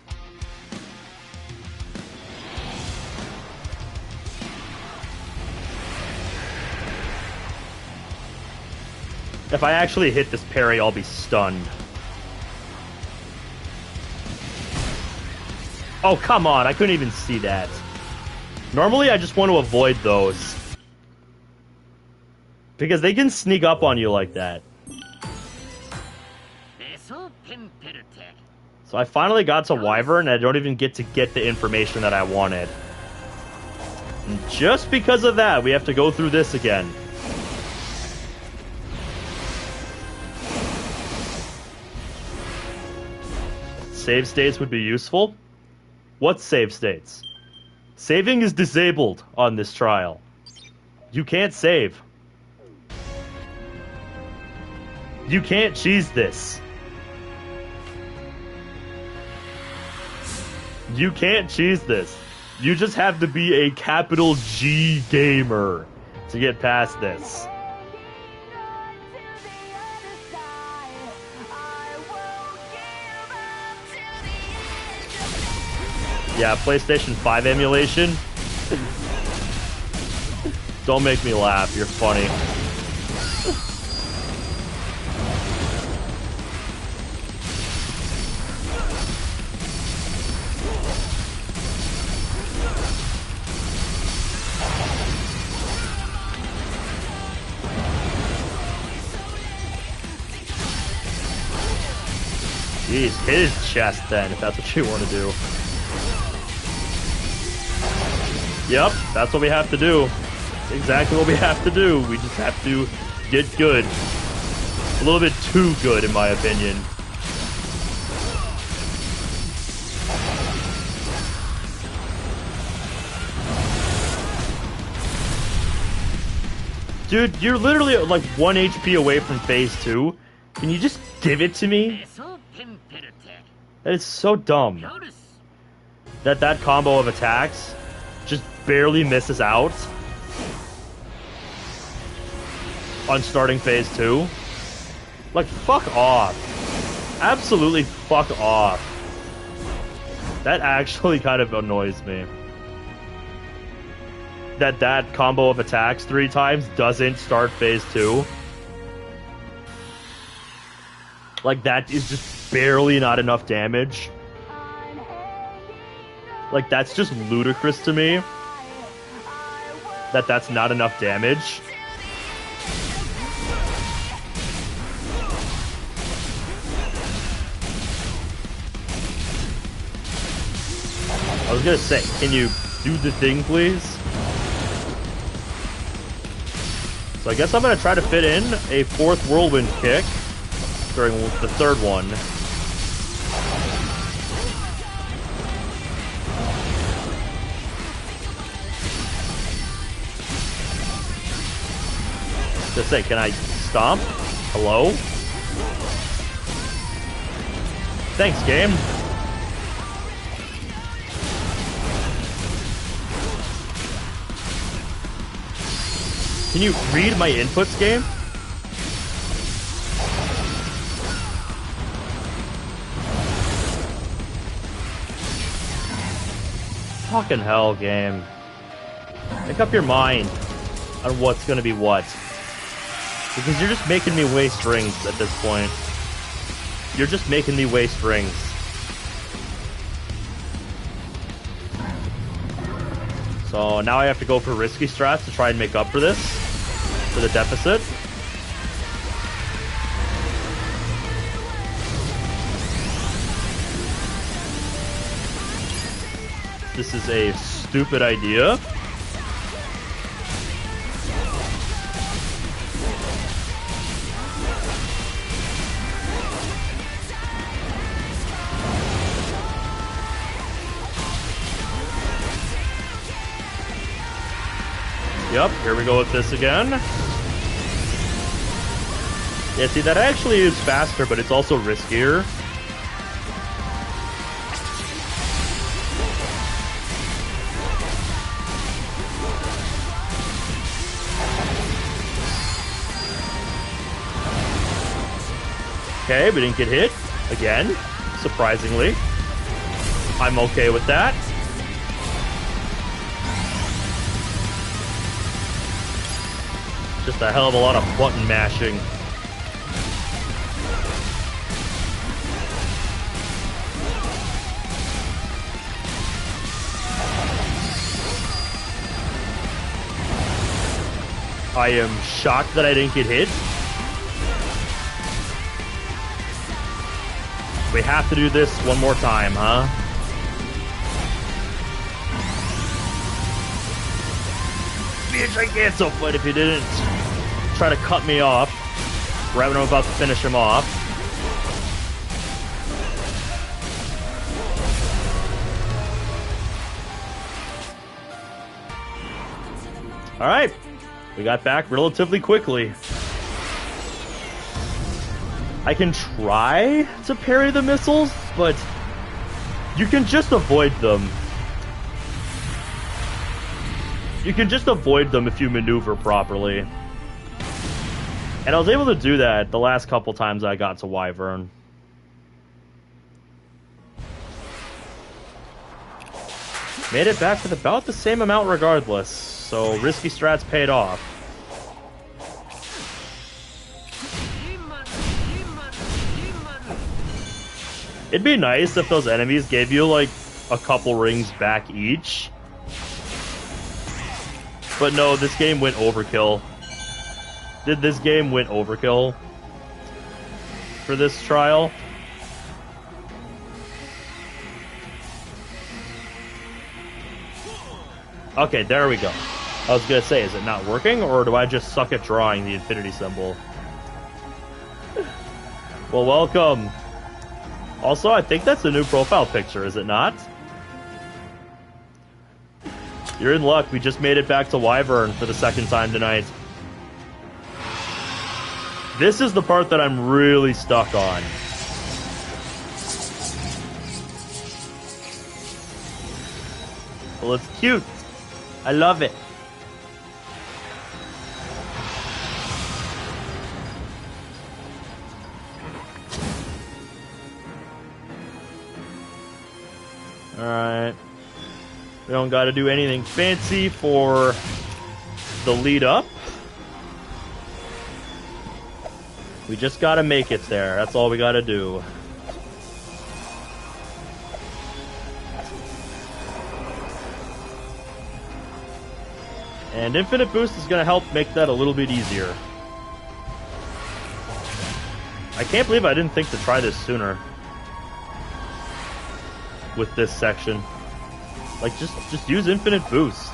If I actually hit this parry, I'll be stunned. Oh, come on. I couldn't even see that. Normally, I just want to avoid those. Because they can sneak up on you like that. So I finally got to Wyvern, and I don't even get the information that I wanted. And just because of that, we have to go through this again. Save states would be useful. What save states? Saving is disabled on this trial. You can't save. You can't cheese this. You can't cheese this. You just have to be a capital G gamer to get past this. Yeah, PlayStation 5 emulation. Don't make me laugh, you're funny. Jeez, hit his chest then, if that's what you want to do. Yep, that's what we have to do. Exactly what we have to do. We just have to get good. A little bit too good, in my opinion. Dude, you're literally like 1 HP away from phase 2. Can you just give it to me? That is so dumb. That combo of attacks just barely misses out on starting phase 2. Like, fuck off. Absolutely fuck off. That actually kind of annoys me. That combo of attacks 3 times doesn't start phase 2. Like, that is just barely not enough damage. Like, that's just ludicrous to me. That's not enough damage. I was gonna say, can you do the thing, please? So I guess I'm gonna try to fit in a 4th whirlwind kick during the 3rd one. Just say, can I stomp? Hello? Thanks, game. Can you read my inputs, game? Fucking hell, game. Make up your mind on what's gonna be what. Because you're just making me waste rings at this point. You're just making me waste rings. So now I have to go for risky strats to try and make up for this. For the deficit. This is a stupid idea. Yep, here we go with this again. Yeah, see, that actually is faster, but it's also riskier. Okay, we didn't get hit. Again, surprisingly. I'm okay with that. Just a hell of a lot of button mashing. I am shocked that I didn't get hit. We have to do this one more time, huh? Be a giganto fight if you didn't try to cut me off right when I'm about to finish him off. Alright, we got back relatively quickly. I can try to parry the missiles, but you can just avoid them. You can just avoid them if you maneuver properly. And I was able to do that the last couple times I got to Wyvern. Made it back with about the same amount regardless, so risky strats paid off. It'd be nice if those enemies gave you like a couple rings back each. But no, this game went overkill. This game went overkill for this trial. Okay, there we go. I was gonna say, is it not working, or do I just suck at drawing the infinity symbol? Well, welcome. Also, I think that's a new profile picture, is it not? You're in luck. We just made it back to Wyvern for the second time tonight. This is the part that I'm really stuck on. Well, it's cute. I love it. Alright. We don't gotta do anything fancy for the lead up. We just gotta make it there. That's all we gotta do. And Infinite Boost is gonna help make that a little bit easier. I can't believe I didn't think to try this sooner. With this section. Like, just use Infinite Boost.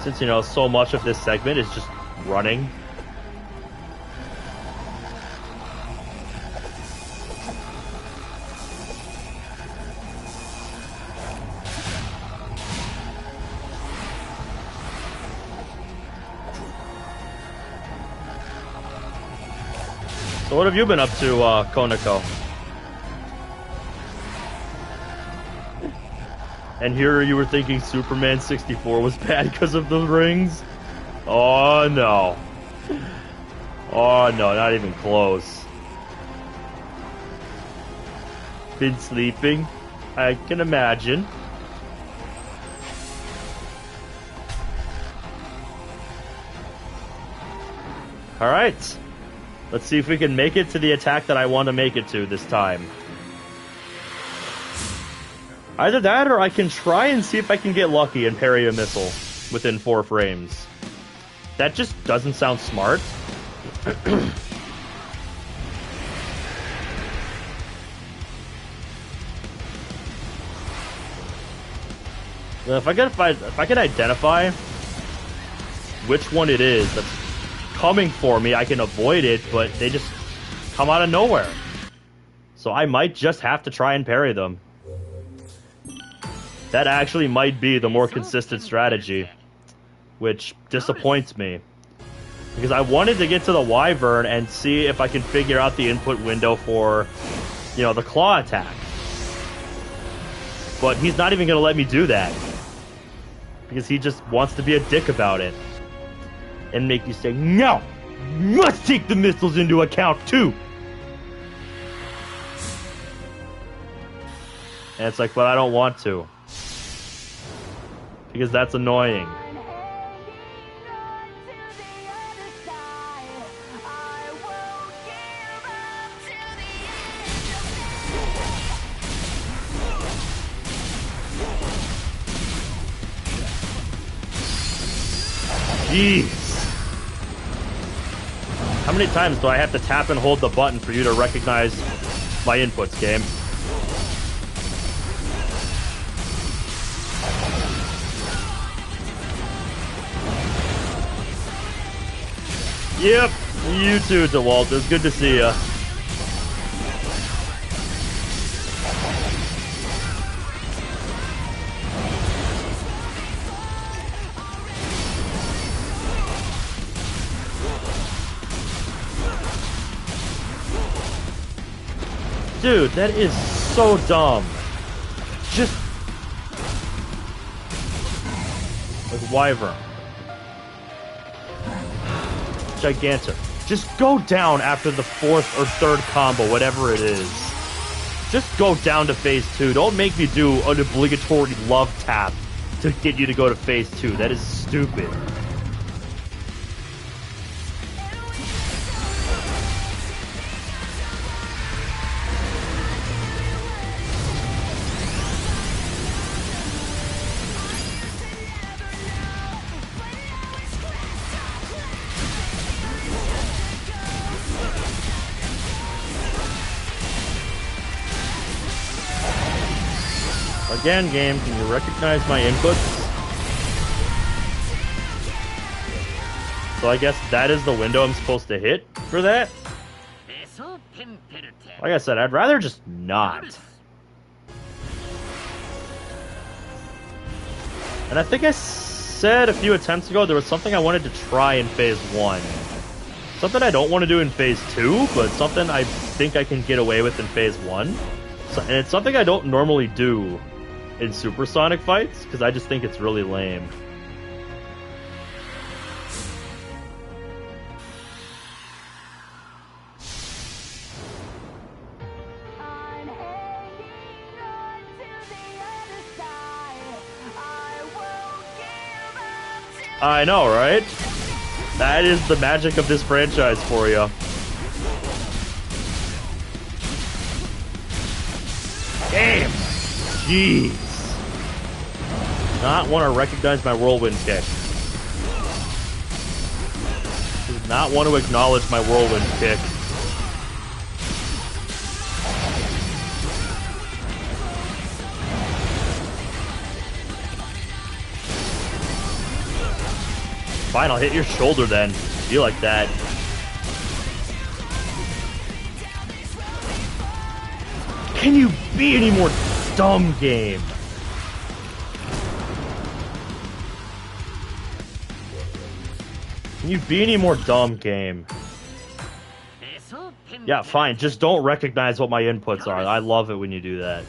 Since, you know, so much of this segment is just running. So what have you been up to, Konako? And here you were thinking Superman 64 was bad because of the rings? Oh no. Oh no, not even close. Been sleeping? I can imagine. Alright. Let's see if we can make it to the attack that I want to make it to this time. Either that, or I can try and see if I can get lucky and parry a missile within 4 frames. That just doesn't sound smart. If I can identify which one it is that's coming for me, I can avoid it, but they just come out of nowhere. So I might just have to try and parry them. That actually might be the more consistent strategy, which disappoints me. Because I wanted to get to the Wyvern and see if I can figure out the input window for, you know, the claw attack. But he's not even going to let me do that. Because he just wants to be a dick about it. And make you say, no! You must take the missiles into account, too! And it's like, but I don't want to. Because that's annoying. Jeez. How many times do I have to tap and hold the button for you to recognize my inputs, game? Yep, you too, DeWalt. It's good to see ya. Dude, that is so dumb. Just... like Wyvern. Gigantic. Just go down after the fourth or third combo, whatever it is. Just go down to phase 2. Don't make me do an obligatory love tap to get you to go to phase 2. That is stupid. Again, game, can you recognize my inputs? So I guess that is the window I'm supposed to hit for that? Like I said, I'd rather just not. And I think I said a few attempts ago there was something I wanted to try in phase 1. Something I don't want to do in phase 2, but something I think I can get away with in phase 1. So, and it's something I don't normally do in supersonic fights, because I just think it's really lame. I know, right? That is the magic of this franchise for you. Damn! Jeez. Not want to recognize my whirlwind kick. Does not want to acknowledge my whirlwind kick. Fine, I'll hit your shoulder then. You like that. Can you be any more dumb, game? Can you be any more dumb, game? Yeah, fine. Just don't recognize what my inputs are. I love it when you do that.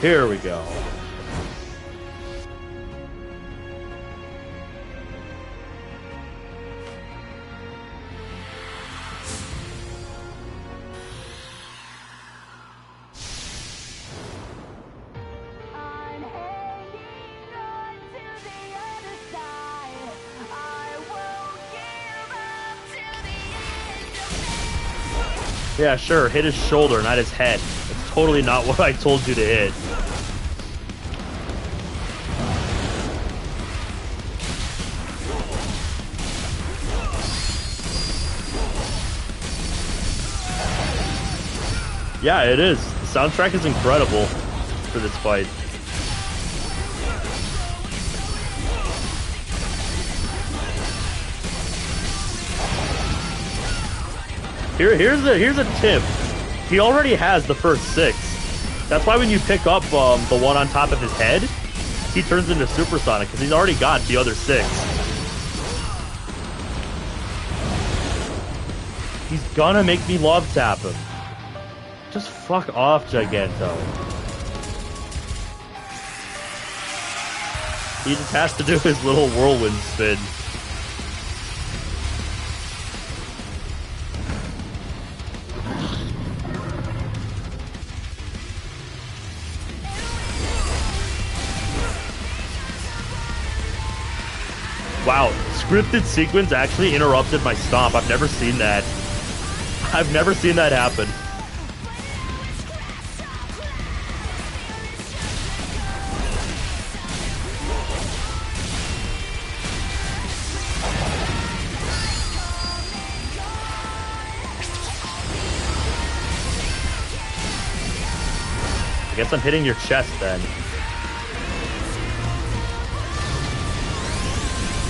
Here we go. Yeah, sure, hit his shoulder, not his head. That's totally not what I told you to hit. Yeah, it is. The soundtrack is incredible for this fight. Here's a tip. He already has the first 6. That's why when you pick up the one on top of his head, he turns into Supersonic, because he's already got the other 6. He's gonna make me love tap him. Just fuck off, Giganto. He just has to do his little whirlwind spin. Wow, scripted sequence actually interrupted my stomp. I've never seen that. I've never seen that happen. I guess I'm hitting your chest then.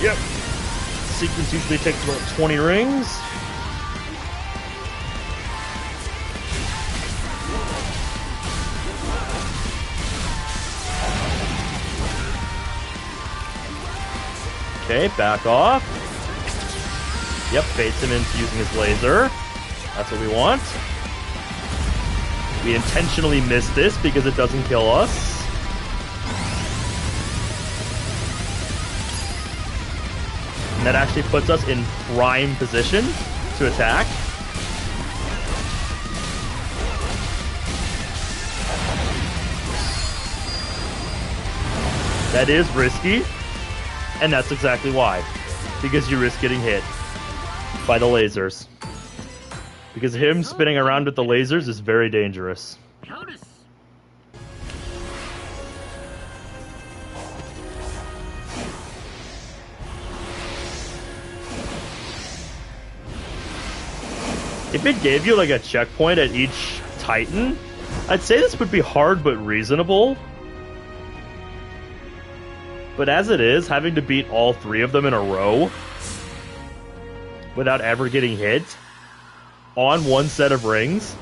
Yep. Sequence usually takes about 20 rings. Okay, back off. Yep, baits him into using his laser. That's what we want. We intentionally missed this because it doesn't kill us. And that actually puts us in prime position to attack. That is risky, and that's exactly why. Because you risk getting hit by the lasers. Because him spinning around with the lasers is very dangerous. If it gave you like a checkpoint at each Titan, I'd say this would be hard but reasonable. But as it is, having to beat all 3 of them in a row without ever getting hit on one set of rings.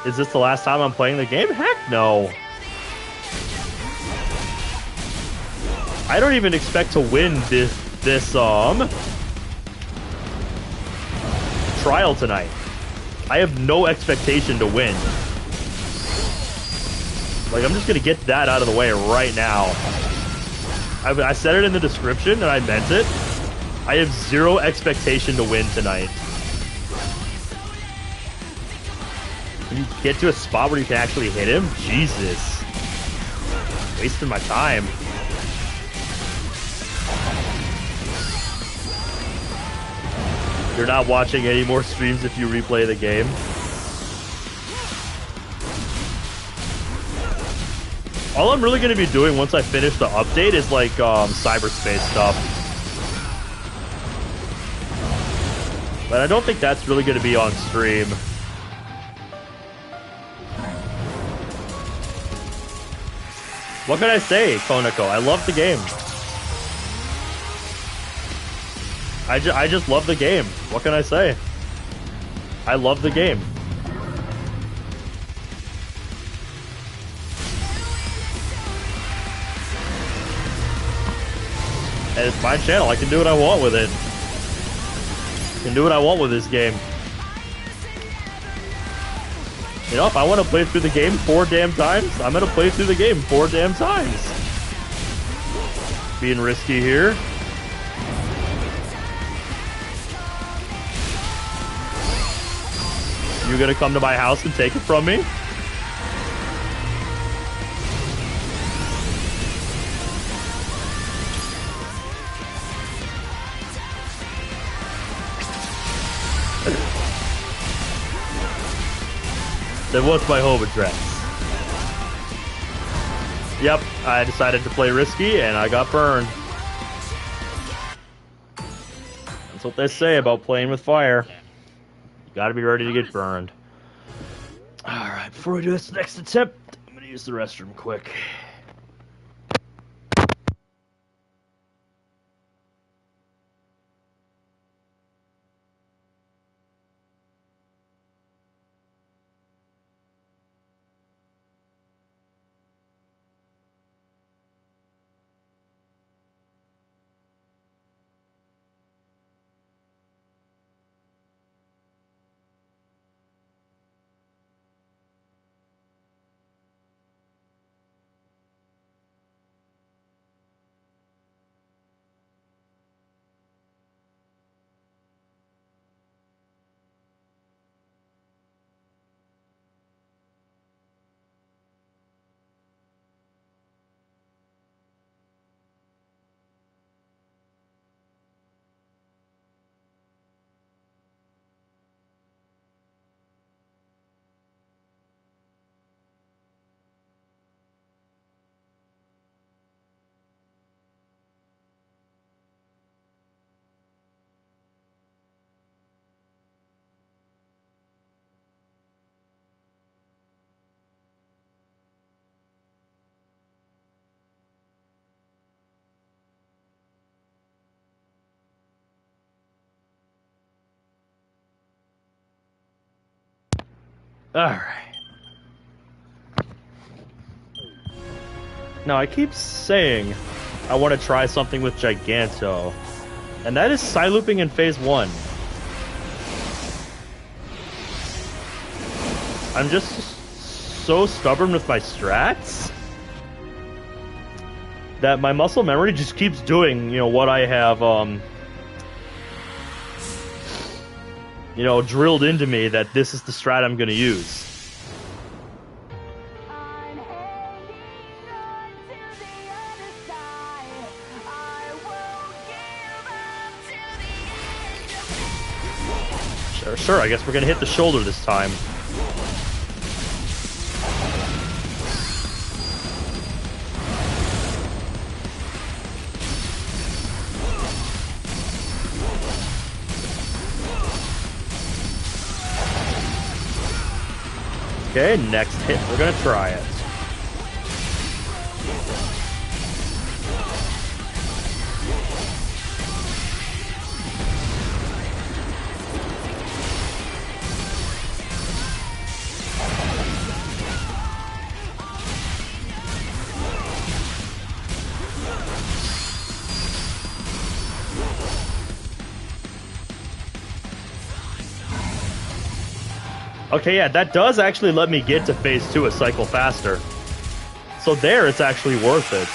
Is this the last time I'm playing the game? Heck no. I don't even expect to win this trial tonight. I have no expectation to win. Like, I'm just gonna get that out of the way right now. I said it in the description, and I meant it. I have zero expectation to win tonight. Can you get to a spot where you can actually hit him? Jesus. Wasting my time. You're not watching any more streams if you replay the game. All I'm really going to be doing once I finish the update is like cyberspace stuff. But I don't think that's really going to be on stream. What can I say, Konako? I love the game. I just love the game. What can I say? I love the game. And it's my channel. I can do what I want with it. I can do what I want with this game. You know, if I want to play through the game 4 damn times, I'm going to play through the game 4 damn times. Being risky here. You gonna come to my house and take it from me? Then what's my home address? Yep, I decided to play risky and I got burned. That's what they say about playing with fire. Gotta be ready to get burned. Alright, before we do this next attempt, I'm gonna use the restroom quick. Alright. Now, I keep saying I want to try something with Giganto, and that is side-looping in Phase 1. I'm just so stubborn with my strats that my muscle memory just keeps doing, you know, what I have, you know, drilled into me that this is the strat I'm going to use. Sure, I guess we're gonna hit the shoulder this time. Okay, next hit, we're gonna try it. Okay, yeah, that does actually let me get to Phase 2 a cycle faster. So there, it's actually worth it.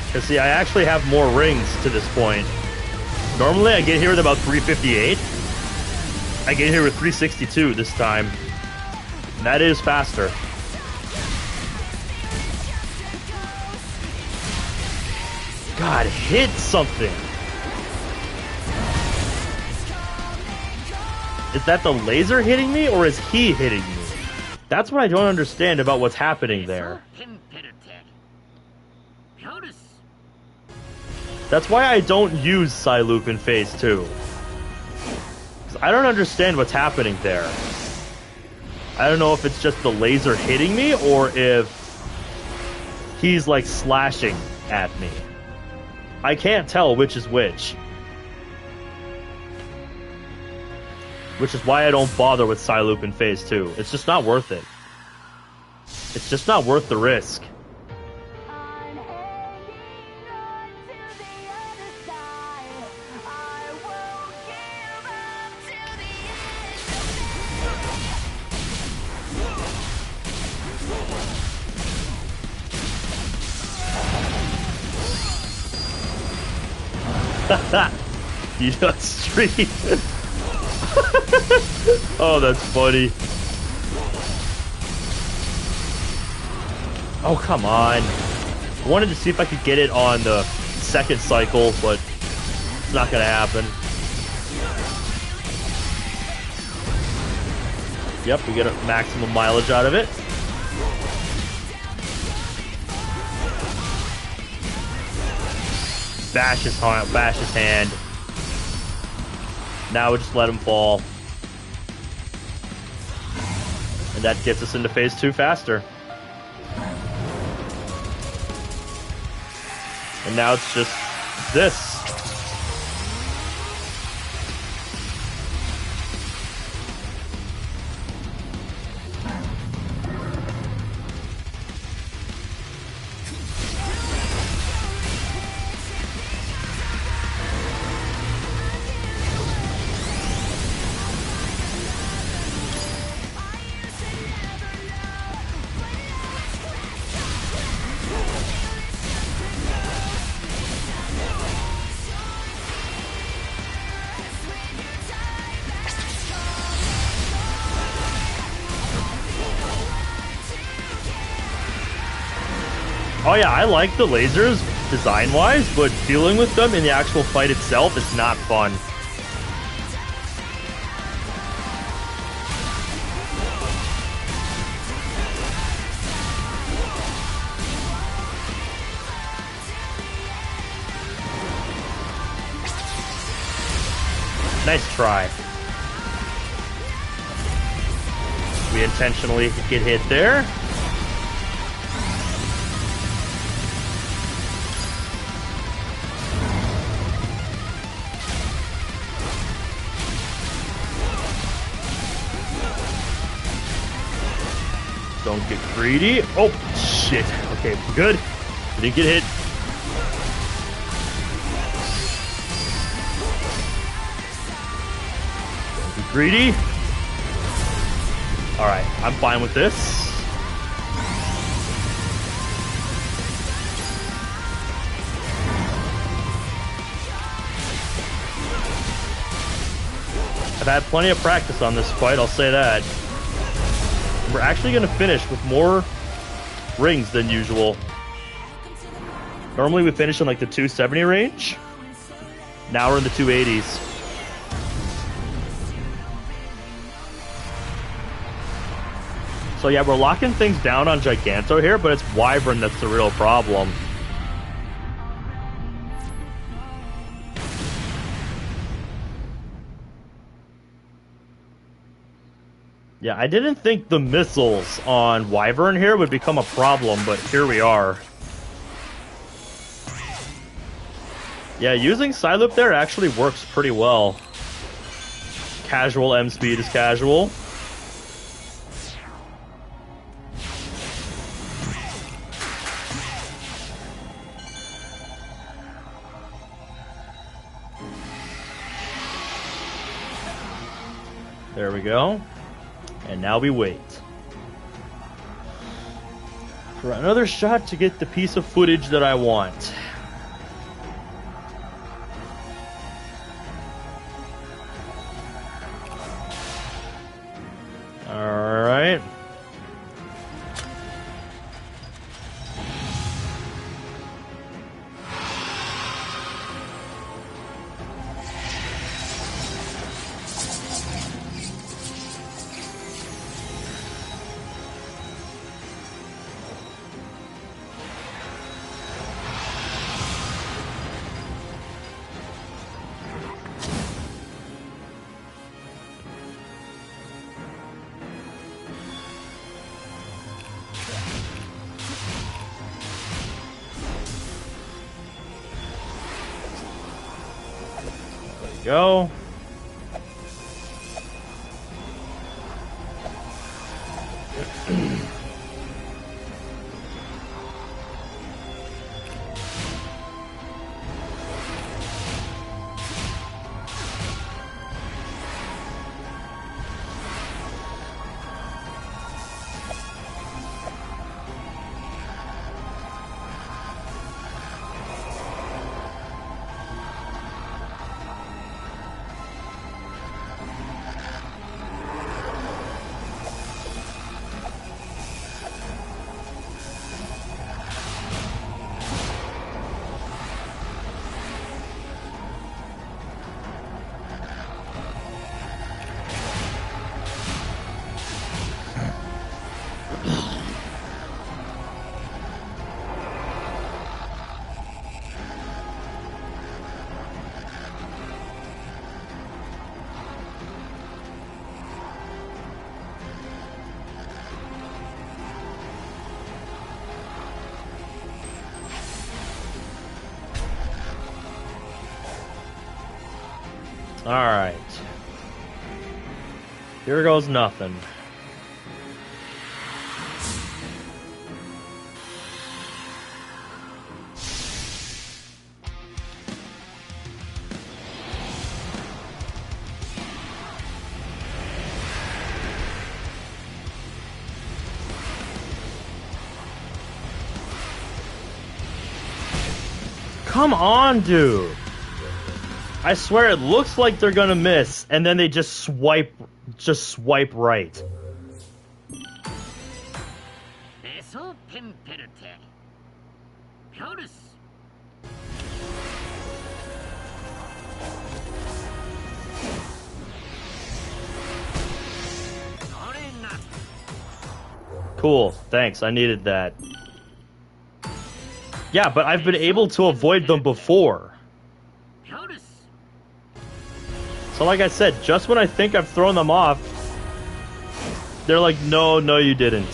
Because, see, I actually have more rings to this point. Normally, I get here with about 358. I get here with 362 this time. And that is faster. God, hit something! Is that the laser hitting me, or is he hitting me? That's what I don't understand about what's happening there. That's why I don't use Psyloop in Phase 2. 'Cause I don't understand what's happening there. I don't know if it's just the laser hitting me, or if he's, like, slashing at me. I can't tell which is which. Which is why I don't bother with Psyloop in Phase 2. It's just not worth it. It's just not worth the risk. You know, street. Oh, that's funny. Oh, come on. I wanted to see if I could get it on the second cycle, but it's not gonna happen. Yep, we get a maximum mileage out of it. Bash his hand. Now we just let him fall. And that gets us into Phase 2 faster. And now it's just this. Oh yeah, I like the lasers design-wise, but dealing with them in the actual fight itself is not fun. Nice try. We intentionally get hit there. Don't get greedy. Oh, shit. Okay, good. Didn't get hit. Don't get greedy. Alright, I'm fine with this. I've had plenty of practice on this fight, I'll say that. We're actually going to finish with more rings than usual. Normally we finish in like the 270 range. Now we're in the 280s. So yeah, we're locking things down on Giganto here, but it's Wyvern that's the real problem. Yeah, I didn't think the missiles on Wyvern here would become a problem, but here we are. Yeah, using Psyloop there actually works pretty well. Casual M speed is casual. There we go. And now we wait for another shot to get the piece of footage that I want. All right. Go. All right. Here goes nothing. Come on, dude. I swear it looks like they're gonna miss, and then they just swipe right. Cool, thanks, I needed that. Yeah, but I've been able to avoid them before. So like I said, just when I think I've thrown them off, They're like, no, no, you didn't.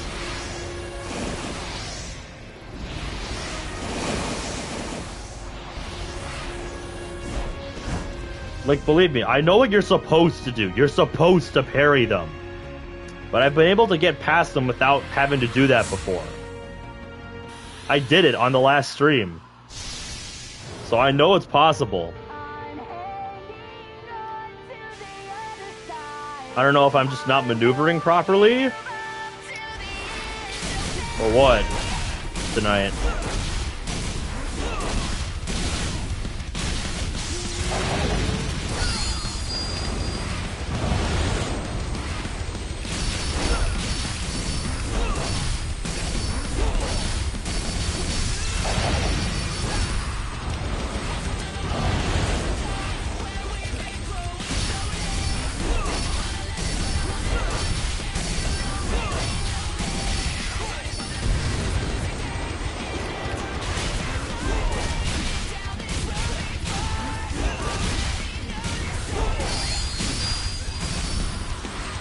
Like, believe me, I know what you're supposed to do. You're supposed to parry them. But I've been able to get past them without having to do that before. I did it on the last stream. So I know it's possible. I don't know if I'm just not maneuvering properly. Or what tonight.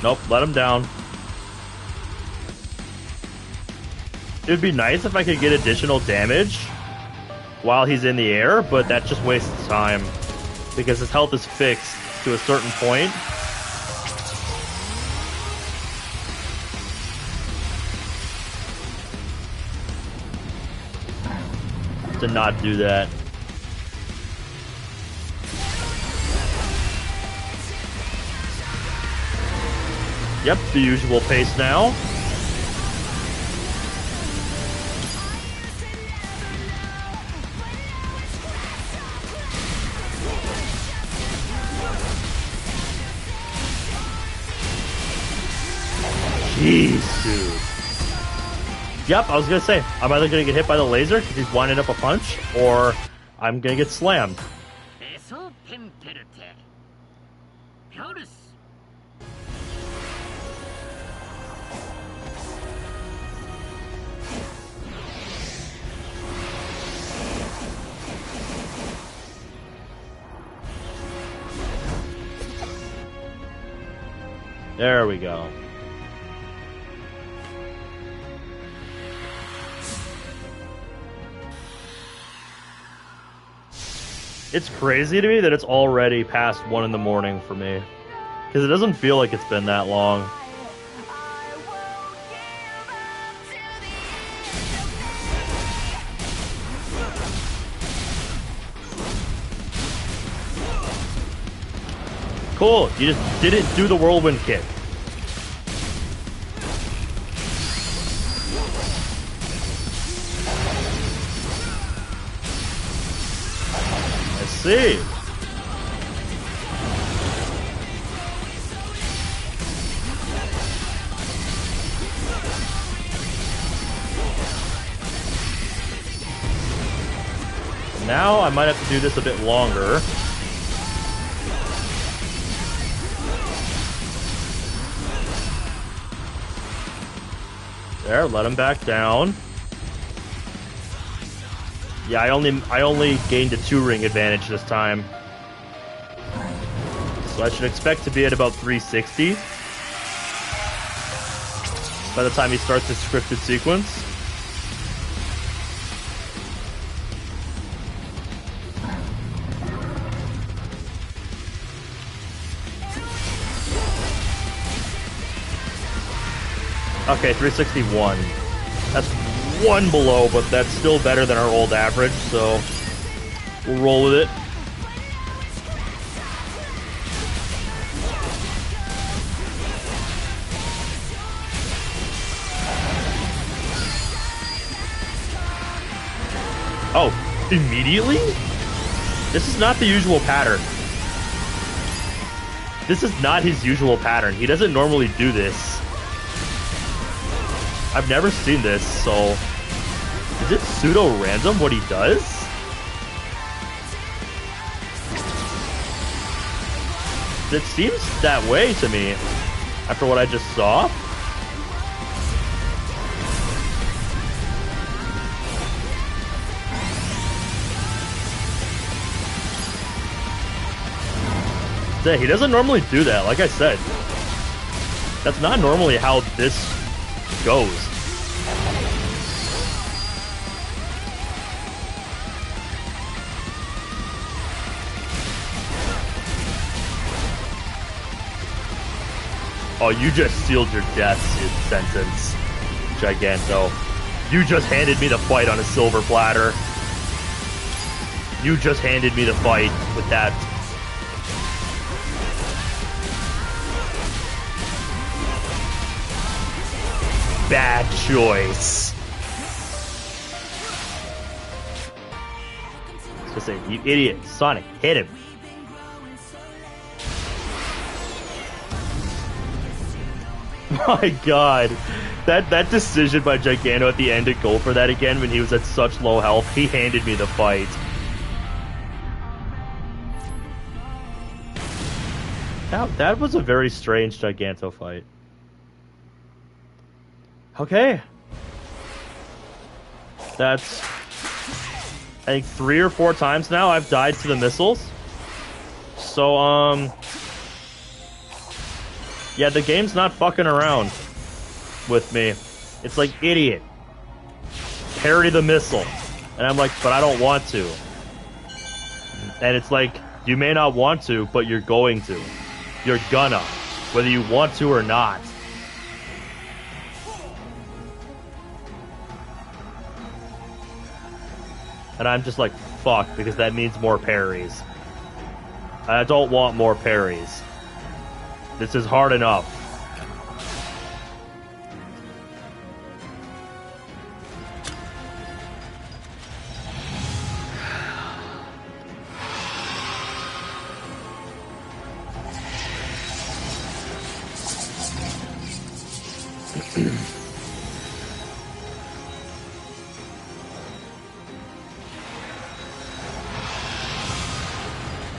Nope, let him down. It would be nice if I could get additional damage while he's in the air, but that just wastes time. Because his health is fixed to a certain point. To not do that. Yep, the usual pace now. Jeez, dude. Yep, I was gonna say, I'm either gonna get hit by the laser because he's winding up a punch, or I'm gonna get slammed. There we go. It's crazy to me that it's already past 1 in the morning for me. Because it doesn't feel like it's been that long. Cool, you just didn't do the whirlwind kick. I see. Now I might have to do this a bit longer. There, let him back down. Yeah, I only gained a 2-ring advantage this time. So I should expect to be at about 360 by the time he starts his scripted sequence. Okay, 361. That's 1 below, but that's still better than our old average, so we'll roll with it. Oh, immediately? This is not the usual pattern. This is not his usual pattern. He doesn't normally do this. I've never seen this, so... Is it pseudo-random what he does? It seems that way to me, after what I just saw. Yeah, he doesn't normally do that, like I said. That's not normally how this goes. Oh, you just sealed your death sentence, Giganto. You just handed me the fight on a silver platter. You just handed me the fight with that. Bad choice. Just say, you idiot. Sonic, hit him. My god. That decision by Giganto at the end to go for that again when he was at such low health, he handed me the fight. That was a very strange Giganto fight. Okay. That's, I think 3 or 4 times now I've died to the missiles. So, yeah, the game's not fucking around with me. It's like, idiot. Parry the missile. And I'm like, but I don't want to. And it's like, you may not want to, but you're going to. You're gonna. Whether you want to or not. And I'm just like, fuck, because that means more parries. I don't want more parries. This is hard enough.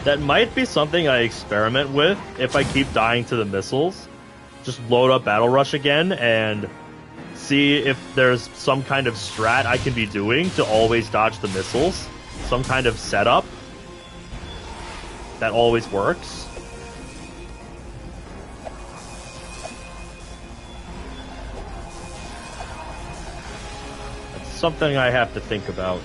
That might be something I experiment with if I keep dying to the missiles. Just load up Battle Rush again and see if there's some kind of strat I can be doing to always dodge the missiles. Some kind of setup that always works. That's something I have to think about.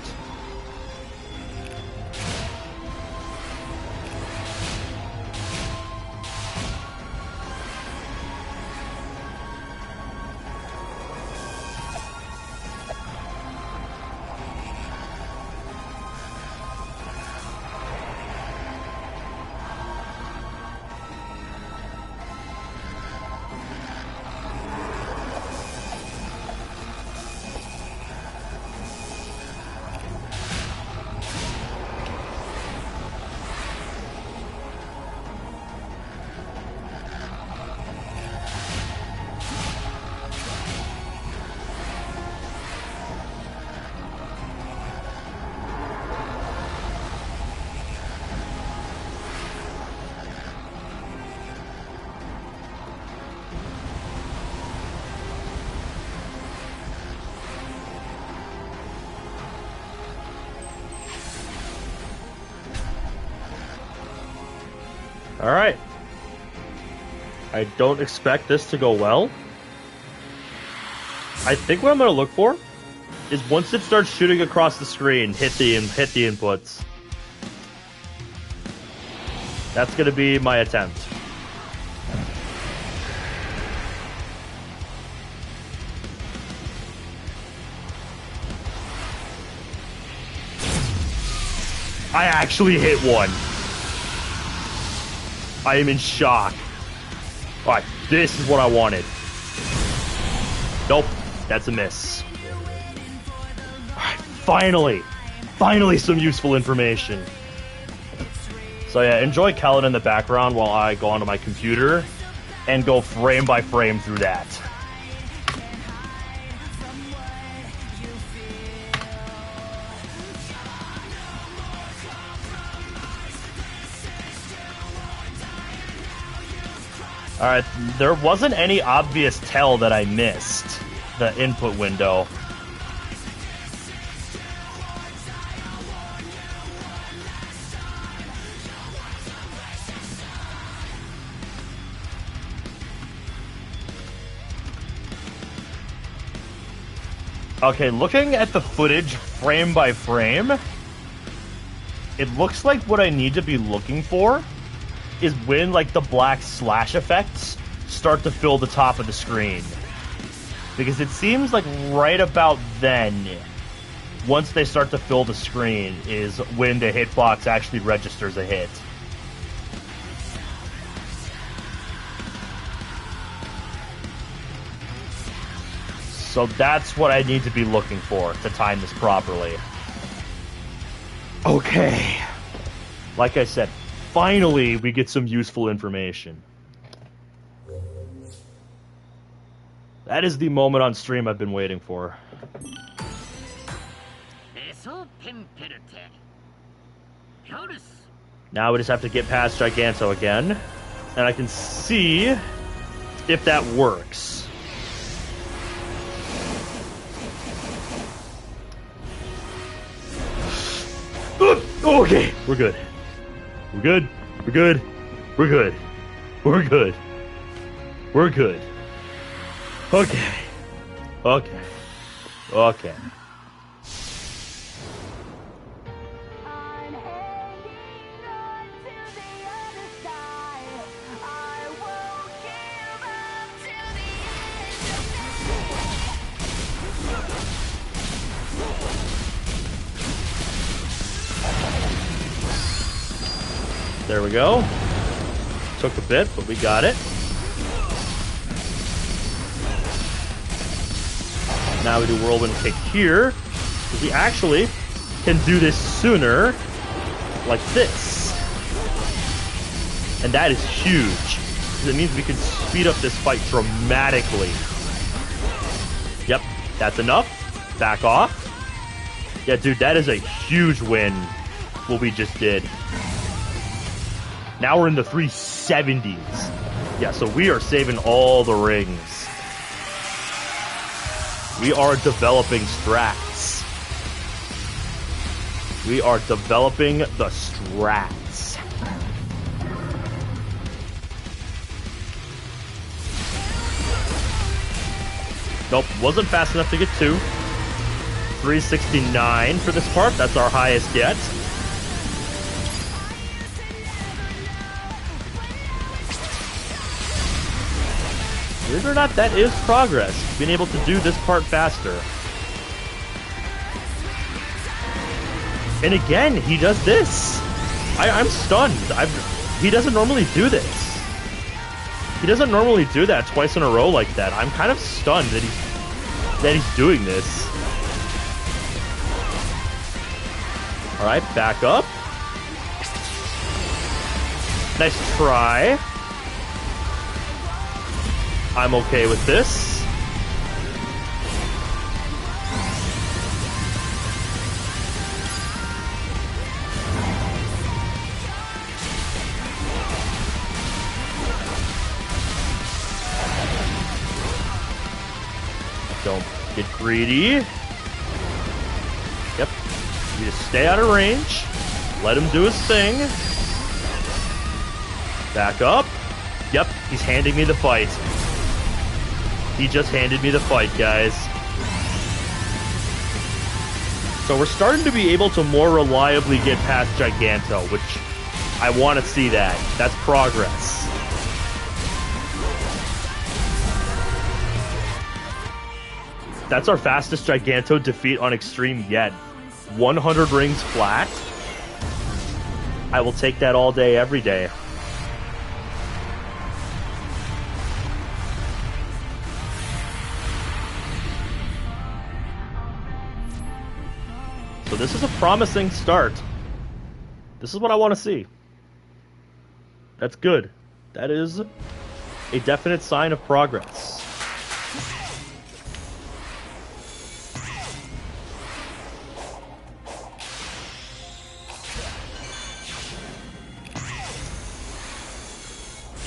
Alright. I don't expect this to go well. I think what I'm going to look for is once it starts shooting across the screen, hit the inputs. That's going to be my attempt. I actually hit one. I am in shock. Alright, this is what I wanted. Nope, that's a miss. Alright, finally! Finally some useful information. So yeah, enjoy Kellen in the background while I go onto my computer and go frame by frame through that. Alright, there wasn't any obvious tell that I missed the input window. Okay, looking at the footage frame by frame, it looks like what I need to be looking for is when, like, the black slash effects start to fill the top of the screen. Because it seems like right about then, once they start to fill the screen, is when the hitbox actually registers a hit. So that's what I need to be looking for to time this properly. Okay. Like I said, finally we get some useful information. That is the moment on stream I've been waiting for. Now we just have to get past Giganto again, and I can see if that works. Okay, we're good. We're good. We're good. We're good. We're good. We're good. Okay. Okay. Okay. There we go. Took a bit, but we got it. Now we do whirlwind kick here, because we actually can do this sooner, like this. And that is huge, because it means we can speed up this fight dramatically. Yep, that's enough. Back off. Yeah, dude, that is a huge win, what we just did. Now we're in the 370s. Yeah, so we are saving all the rings. We are developing strats. We are developing the strats. Nope, wasn't fast enough to get 2. 369 for this part. That's our highest yet. Believe it or not, that is progress. Being able to do this part faster. And again, he does this. I'm stunned. He doesn't normally do this. He doesn't normally do that twice in a row like that. I'm kind of stunned that he's doing this. Alright, back up. Nice try. I'm okay with this. Don't get greedy. Yep. You just stay out of range. Let him do his thing. Back up. Yep, he's handing me the fight. He just handed me the fight, guys. So we're starting to be able to more reliably get past Giganto, which I want to see that. That's progress. That's our fastest Giganto defeat on Extreme yet. 100 rings flat. I will take that all day, every day. So this is a promising start. This is what I want to see. That's good. That is a definite sign of progress.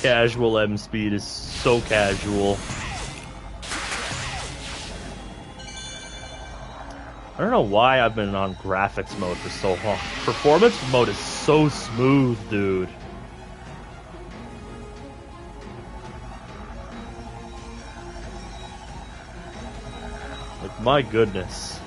Casual M speed is so casual. I don't know why I've been on graphics mode for so long. Performance mode is so smooth, dude. Like, my goodness.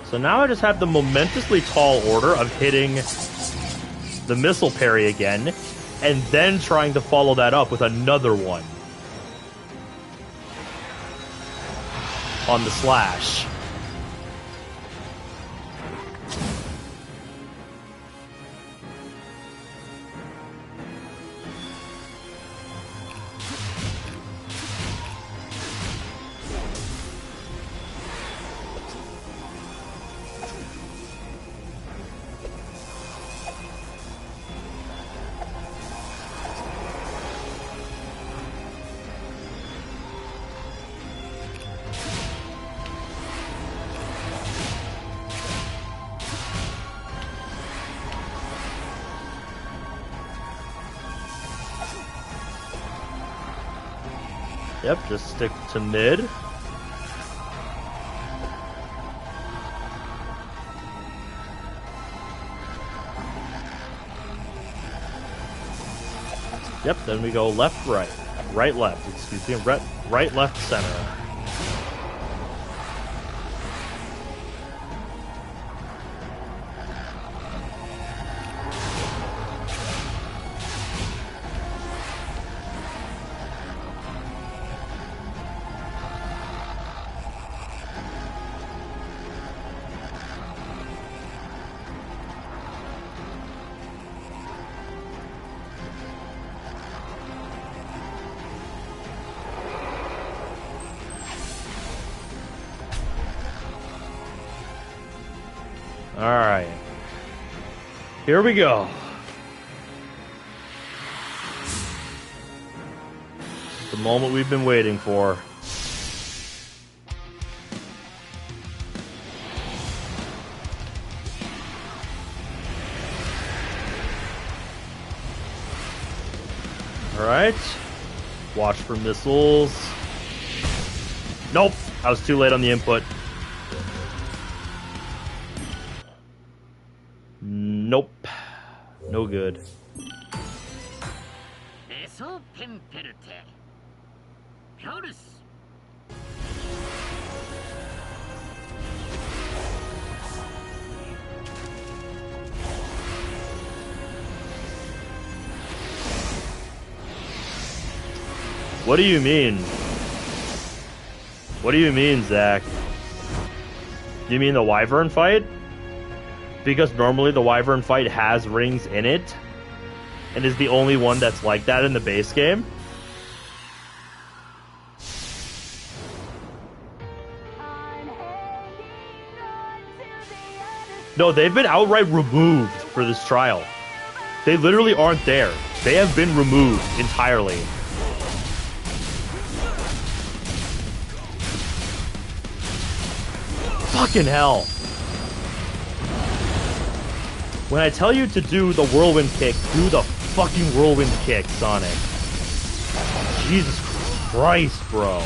So now I just have the momentously tall order of hitting the missile parry again, and then trying to follow that up with another one on the slash. Yep, just stick to mid. Yep, then we go left, right. Right, left, excuse me. Right, left, center. Alright. Here we go. The moment we've been waiting for. Alright. Watch for missiles. Nope! I was too late on the input. Nope. No good. What do you mean? What do you mean, Zach? You mean the Wyvern fight? Because normally the Wyvern fight has rings in it, and is the only one that's like that in the base game. No, they've been outright removed for this trial. They literally aren't there. They have been removed entirely. Fucking hell. When I tell you to do the whirlwind kick, do the fucking whirlwind kick, Sonic. Jesus Christ, bro.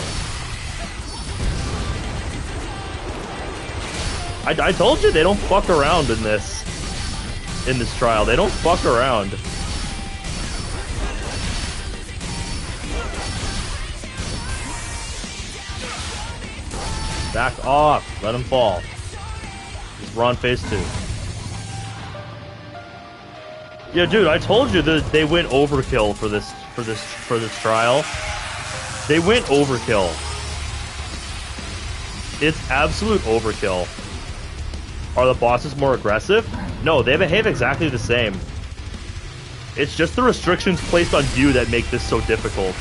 I told you they don't fuck around in this trial. They don't fuck around. Back off. Let him fall. We're on phase 2. Yeah, dude, I told you that they went overkill for this trial. They went overkill. It's absolute overkill. Are the bosses more aggressive? No, they behave exactly the same. It's just the restrictions placed on you that make this so difficult.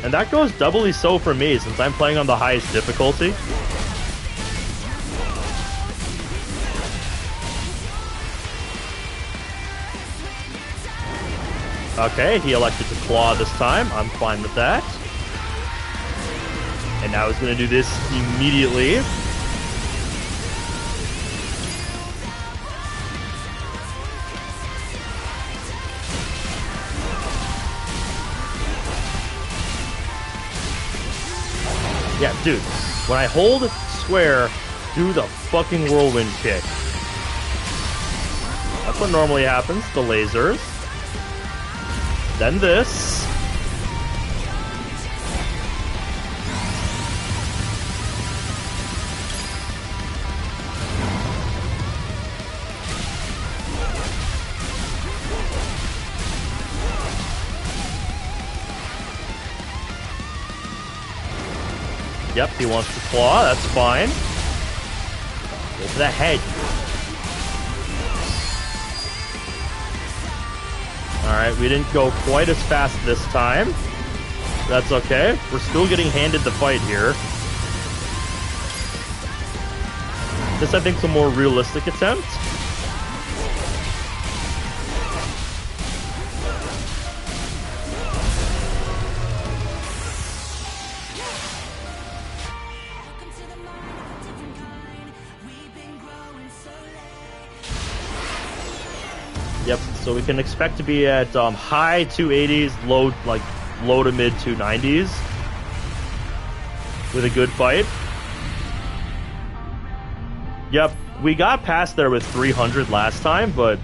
And that goes doubly so for me, since I'm playing on the highest difficulty. Okay, he elected to claw this time. I'm fine with that. And now he's going to do this immediately. Yeah, dude. When I hold square, do the fucking whirlwind kick. That's what normally happens. The lasers. Then this. Yep, he wants to claw. That's fine. Go for the head. Alright, we didn't go quite as fast this time. That's okay. We're still getting handed the fight here. This, I think, is a more realistic attempt. Yep, so we can expect to be at high 280s, low to mid 290s with a good fight. Yep, we got past there with 300 last time, but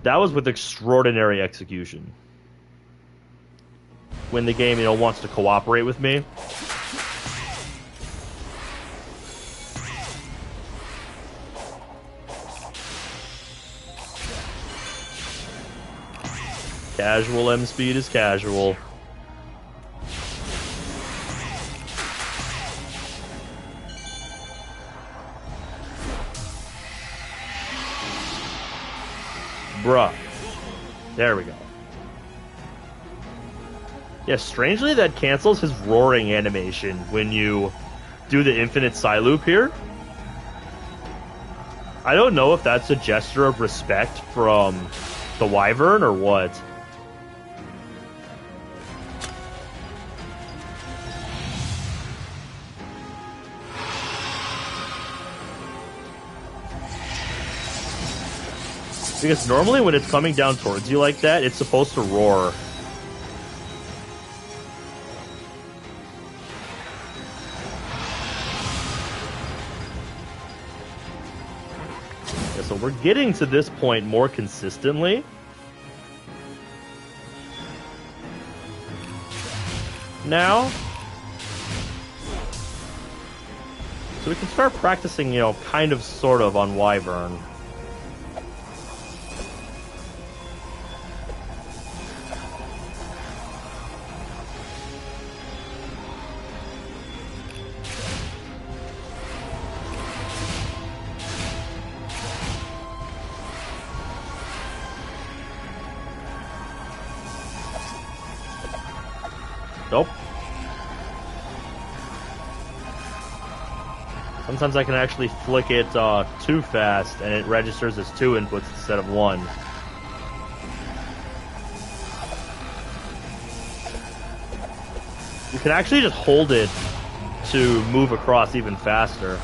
that was with extraordinary execution. When the game, wants to cooperate with me. Casual M speed is casual. Bruh. There we go. Yeah, strangely that cancels his roaring animation when you do the infinite side loop here. I don't know if that's a gesture of respect from the Wyvern or what. Because normally when it's coming down towards you like that, it's supposed to roar. Yeah, so we're getting to this point more consistently. Now. So we can start practicing, kind of, sort of on Wyvern. Nope. Sometimes I can actually flick it too fast, and it registers as 2 inputs instead of 1. You can actually just hold it to move across even faster.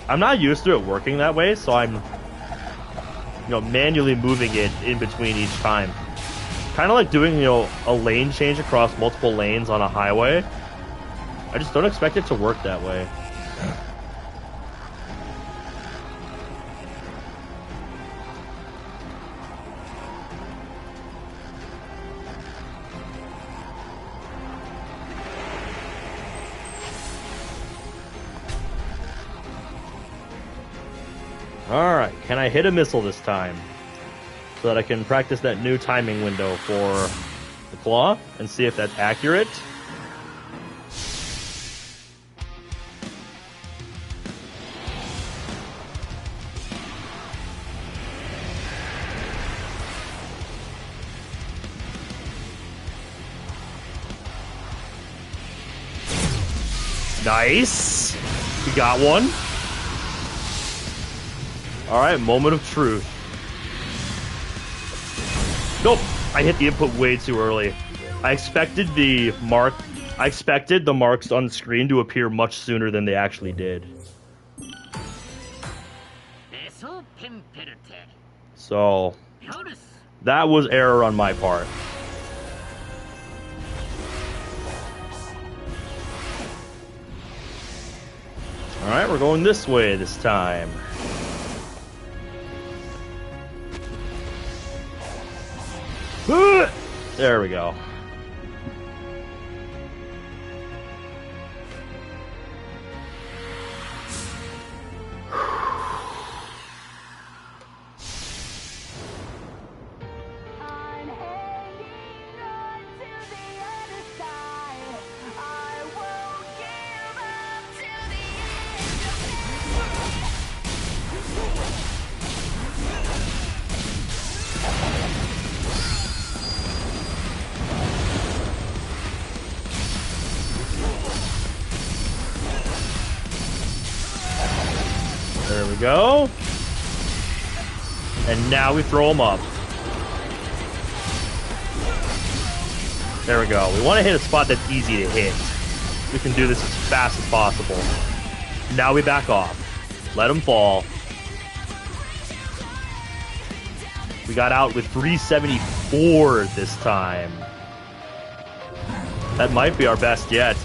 I'm not used to it working that way, so I'm, manually moving it in between each time. Kind of like doing, a lane change across multiple lanes on a highway. I just don't expect it to work that way. Alright, can I hit a missile this time? So that I can practice that new timing window for the claw and see if that's accurate. Nice! We got one. Alright, moment of truth. Nope, I hit the input way too early. I expected the marks on the screen to appear much sooner than they actually did. So, that was error on my part. Alright, we're going this way this time. There we go. There we go. And now we throw them up. There we go. We want to hit a spot that's easy to hit. We can do this as fast as possible. Now we back off. Let them fall. We got out with 374 this time. That might be our best yet.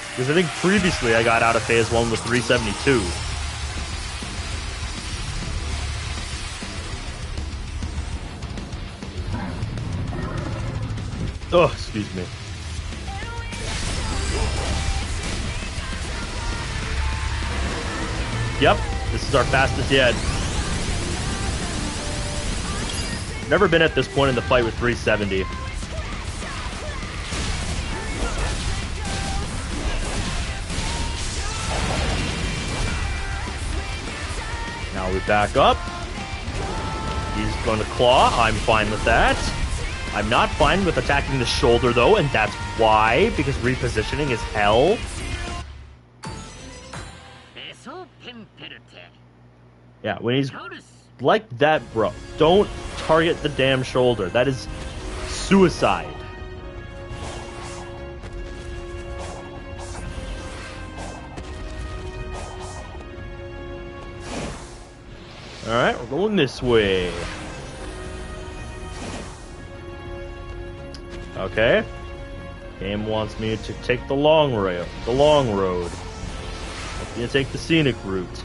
Because I think previously I got out of phase 1 with 372. Oh, excuse me. Yep, this is our fastest yet. Never been at this point in the fight with 370. Now we back up. He's going to claw. I'm fine with that. I'm not fine with attacking the shoulder, though, and that's why, because repositioning is hell. Yeah, when he's like that, bro, don't target the damn shoulder. That is suicide. Alright, we're going this way. Okay. Game wants me to take the long road. I'm gonna take the scenic route.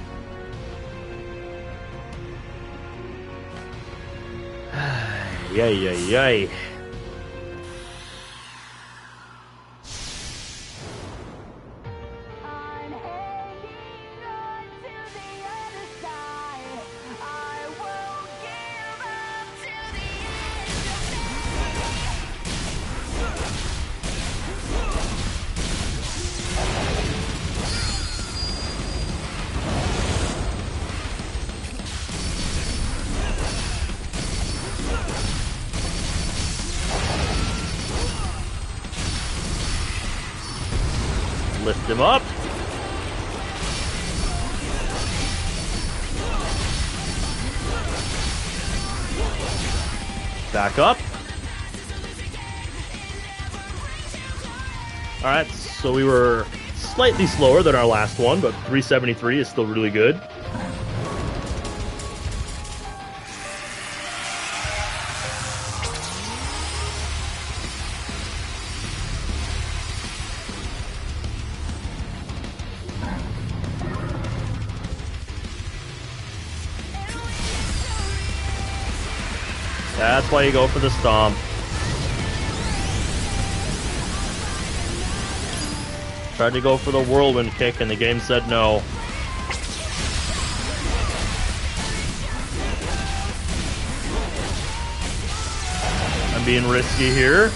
Yay, yay, yay. Lift him up. Back up. Alright, so we were slightly slower than our last one, but 373 is still really good. That's why you go for the stomp. Tried to go for the whirlwind kick and the game said no. I'm being risky here.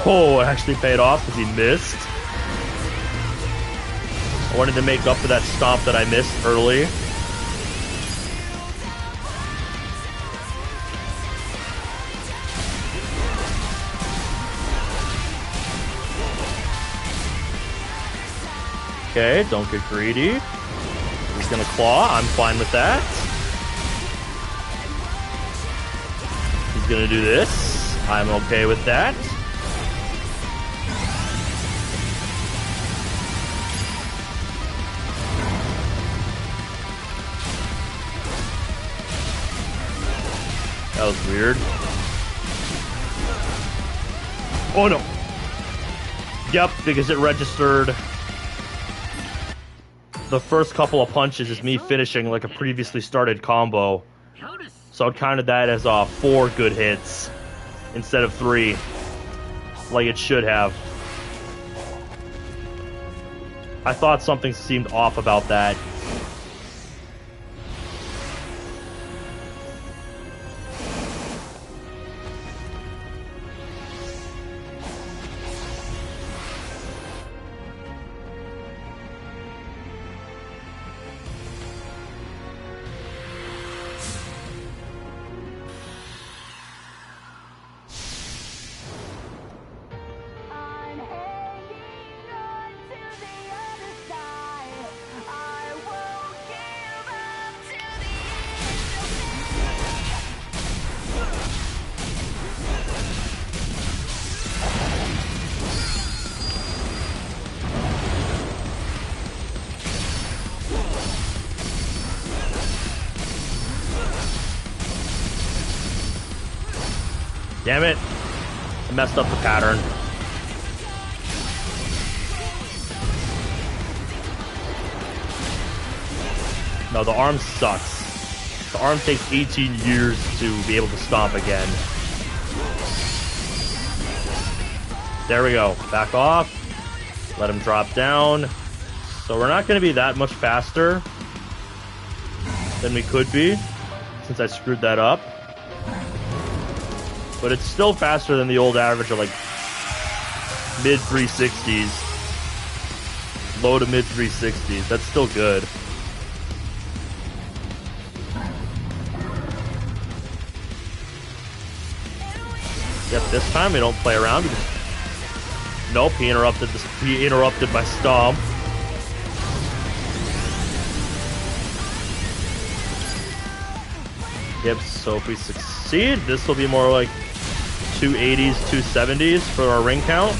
Oh, it actually paid off because he missed. I wanted to make up for that stomp that I missed early. Okay, don't get greedy. He's gonna claw. I'm fine with that. He's gonna do this. I'm okay with that. That was weird. Oh no. Yep, because it registered the first couple of punches as me finishing like a previously started combo. So it counted that as 4 good hits instead of 3, like it should have. I thought something seemed off about that. Damn it. I messed up the pattern. No, the arm sucks. The arm takes 18 years to be able to stomp again. There we go. Back off. Let him drop down. So we're not going to be that much faster than we could be, since I screwed that up. But it's still faster than the old average of like mid 360s. Low to mid 360s. That's still good. Yep, this time we don't play around. Nope, he interrupted my stomp. Yep, so if we succeed, this will be more like 280s, 270s for our ring count.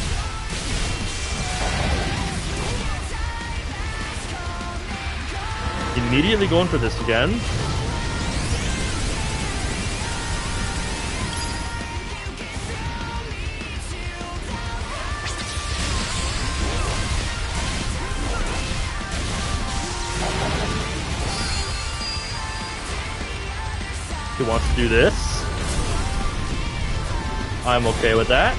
Immediately going for this again. He wants to do this. I'm okay with that.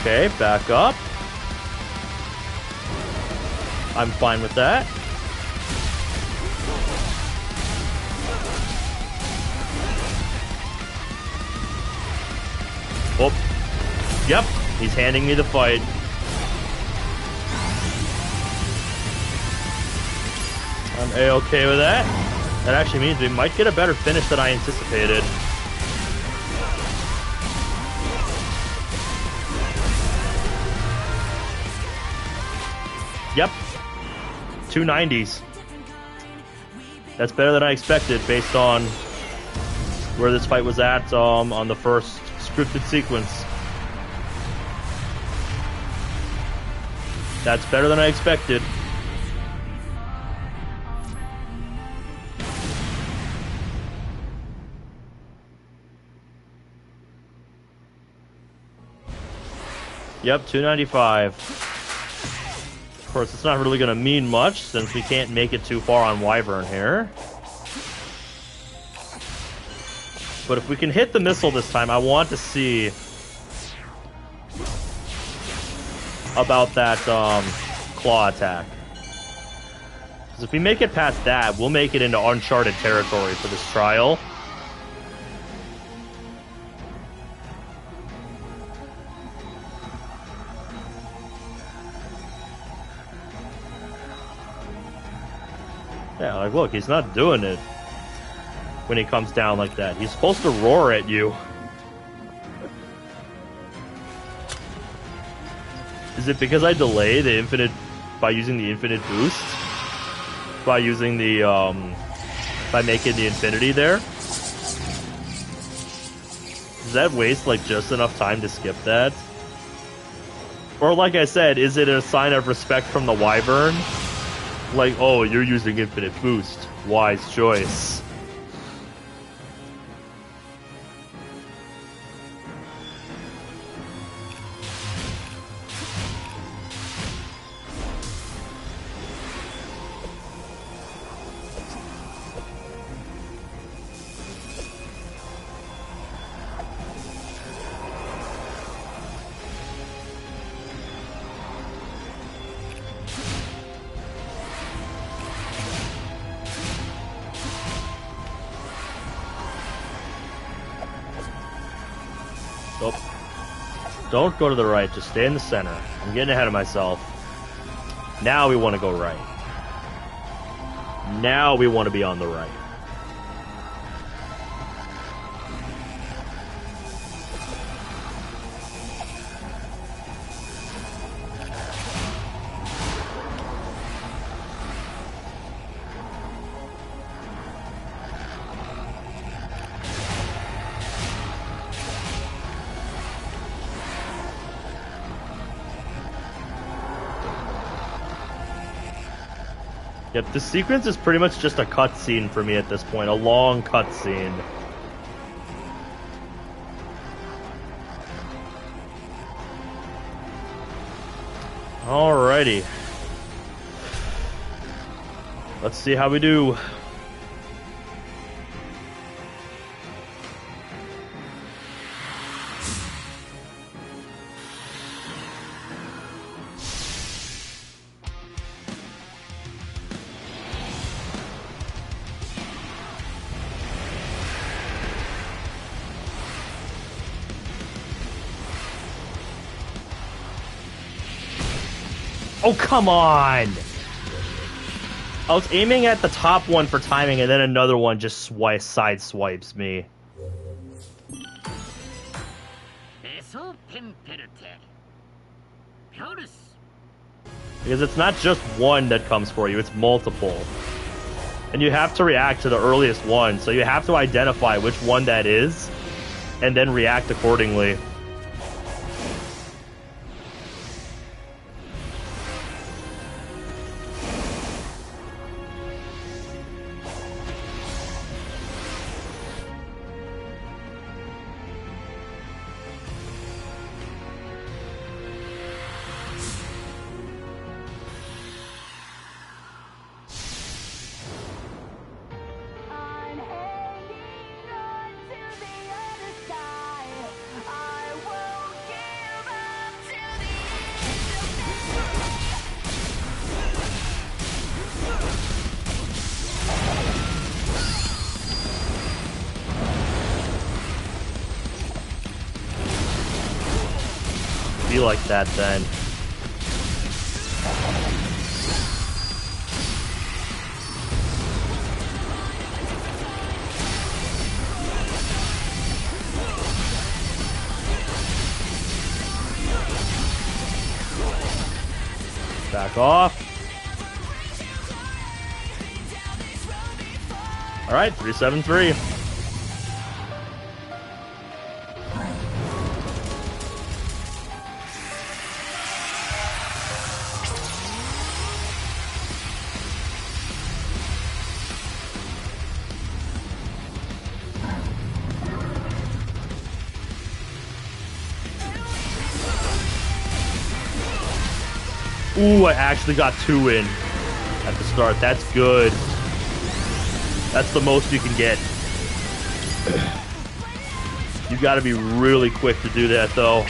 Okay, back up. I'm fine with that. Oh, yep, he's handing me the fight. I'm A-okay with that. That actually means we might get a better finish than I anticipated. Yep, 290s. That's better than I expected based on where this fight was at on the first scripted sequence. That's better than I expected. Yep, 295. Of course, it's not really going to mean much since we can't make it too far on Wyvern here. But if we can hit the missile this time, I want to see about that claw attack. Because if we make it past that, we'll make it into uncharted territory for this trial. Yeah, like, look, he's not doing it when he comes down like that. He's supposed to roar at you. Is it because I delay the infinite by using the infinite boost? By using the, by making the infinity there? Does that waste, like, just enough time to skip that? Or, like I said, is it a sign of respect from the Wyvern Like, oh, you're using infinite boost. Wise choice. Nope. Don't go to the right, just stay in the center. I'm getting ahead of myself. Now we want to go right. Now we want to be on the right. Yep, this sequence is pretty much just a cutscene for me at this point. A long cutscene. Alrighty. Let's see how we do. Oh, come on! I was aiming at the top one for timing, and then another one just side swipes me. Because it's not just one that comes for you, it's multiple. And you have to react to the earliest one, so you have to identify which one that is, and then react accordingly. Be like that then. Back off. All right, 373. Ooh, I actually got 2 in at the start. That's good. That's the most you can get. You gotta be really quick to do that, though.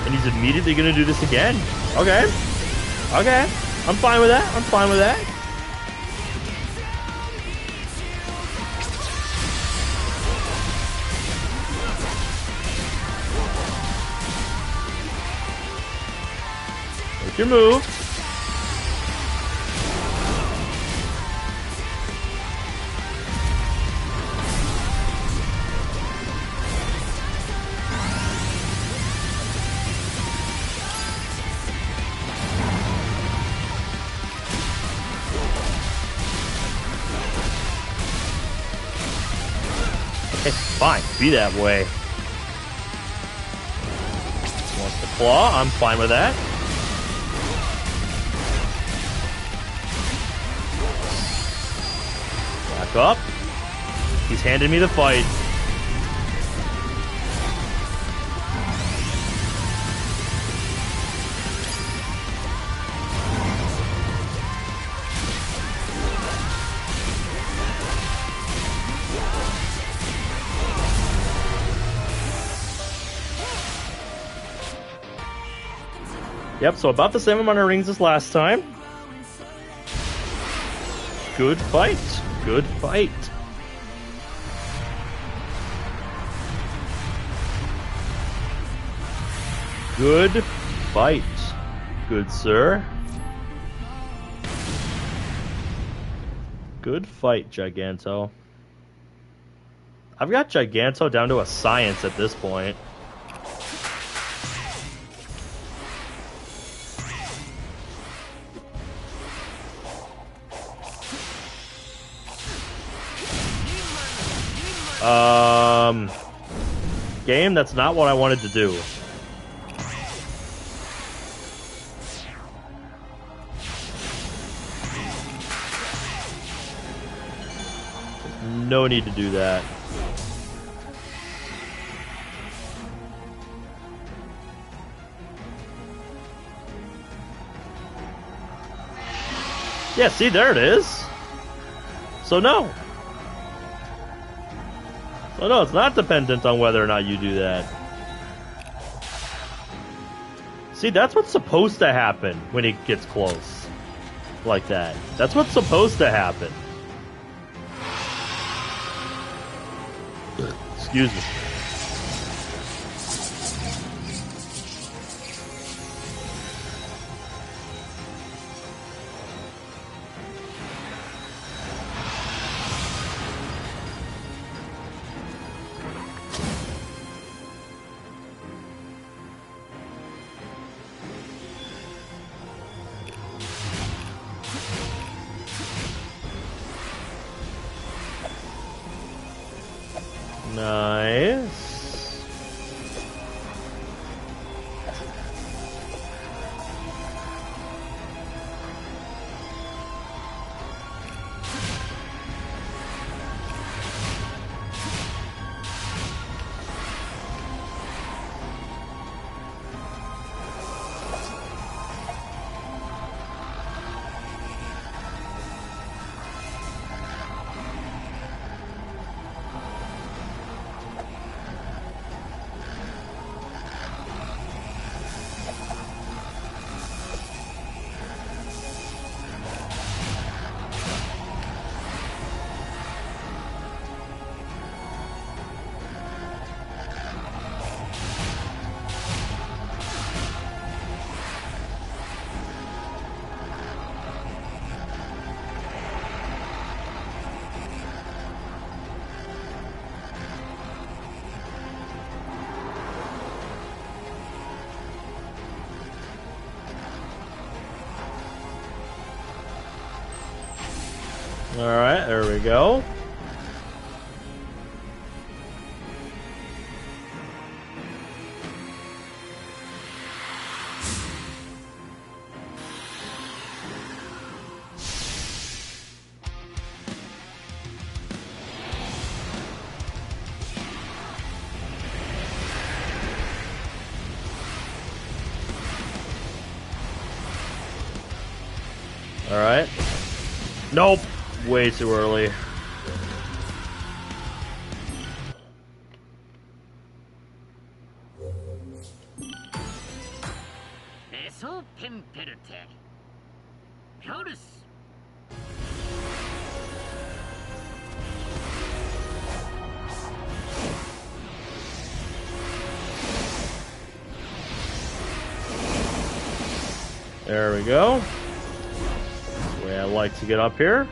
And he's immediately gonna do this again. Okay. Okay. I'm fine with that. I'm fine with that. Your move. Okay, fine. Be that way. claw. I'm fine with that. Back up. He's handing me the fight. Yep, so about the same amount of rings as last time. Good fight. Good fight. Good fight. Good sir. Good fight, Giganto. I've got Giganto down to a science at this point. Game, that's not what I wanted to do. No need to do that. Yeah, see, there it is. So no. So no, it's not dependent on whether or not you do that. See, that's what's supposed to happen when he gets close. Like that. That's what's supposed to happen. Excuse me. Nice. Alright, there we go. Alright. Nope. Way too early. There we go. That's the way I like to get up here.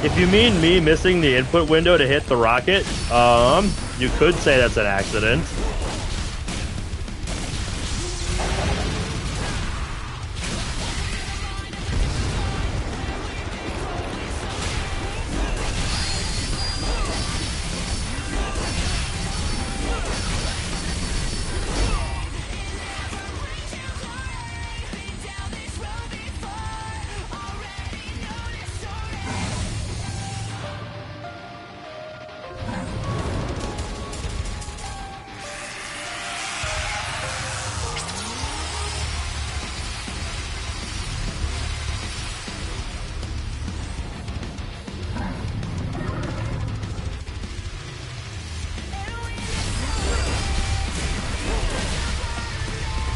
If you mean me missing the input window to hit the rocket, you could say that's an accident.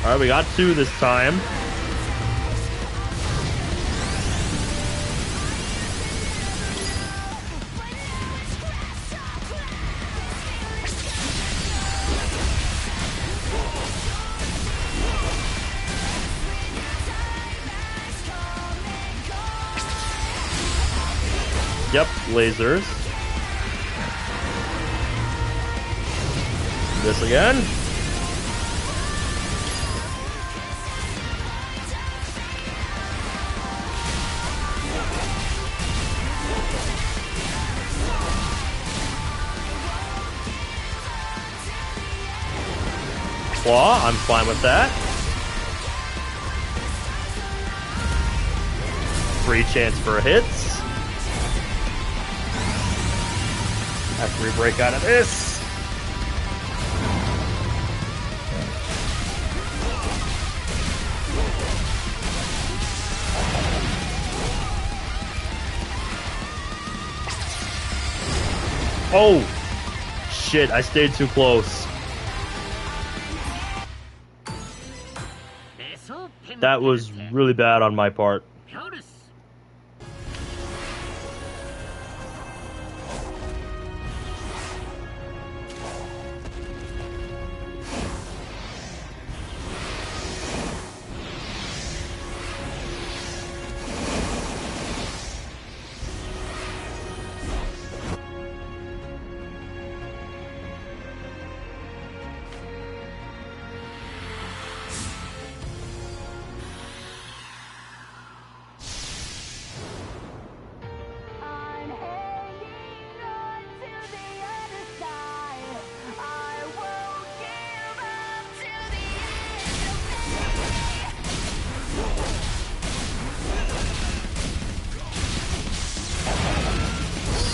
Alright, we got 2 this time. Yep, lasers. This again. Claw, I'm fine with that. Free chance for hits. After we break out of this. Oh! Shit, I stayed too close. That was really bad on my part.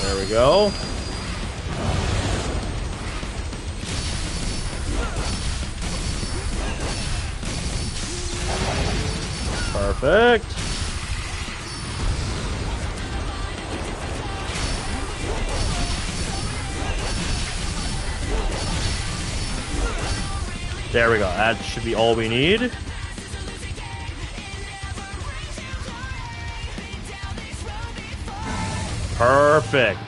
There we go. Perfect. There we go. That should be all we need. Perfect.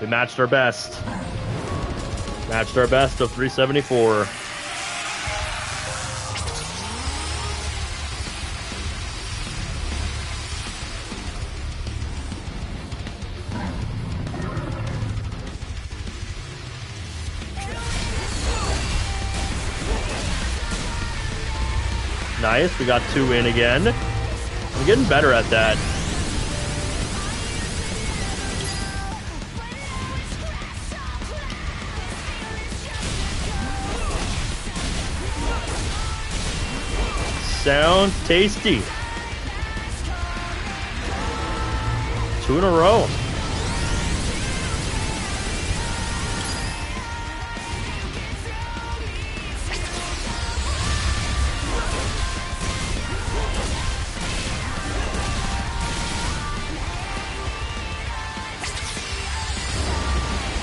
We matched our best. Matched our best of 374. Nice, we got 2 in again. I'm getting better at that. Sounds tasty. 2 in a row.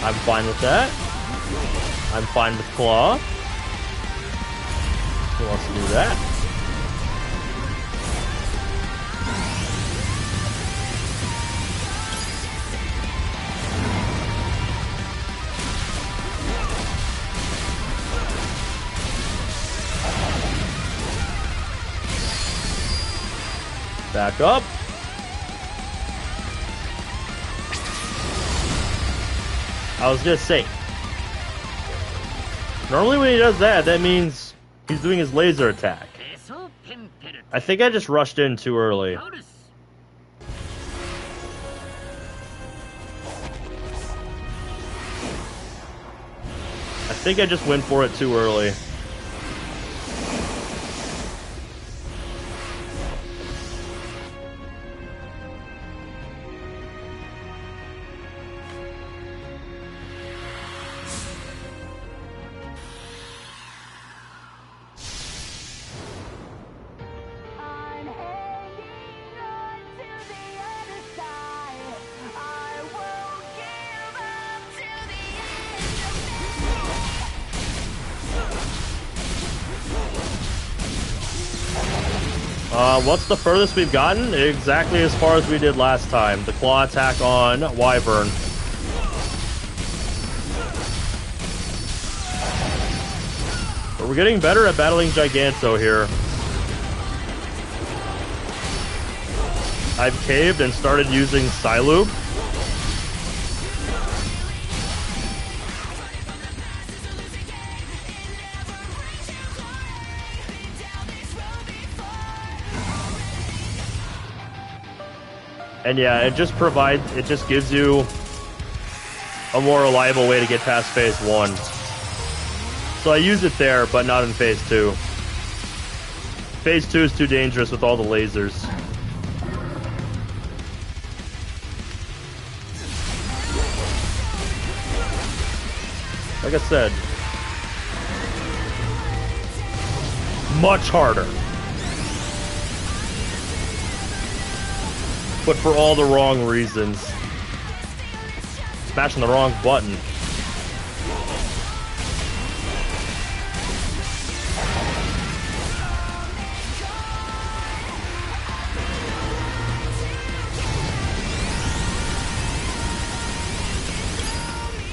I'm fine with that. I'm fine with claw. Who wants to do that? Back up. I was gonna say. Normally when he does that, that means he's doing his laser attack. I think I just rushed in too early. I think I just went for it too early. What's the furthest we've gotten? Exactly as far as we did last time. The claw attack on Wyvern. But we're getting better at battling Giganto here. I've caved and started using Psylube. And yeah, it just gives you a more reliable way to get past phase 1. So I use it there, but not in phase 2. Phase 2 is too dangerous with all the lasers. Like I said, much harder. But for all the wrong reasons. Smashing the wrong button.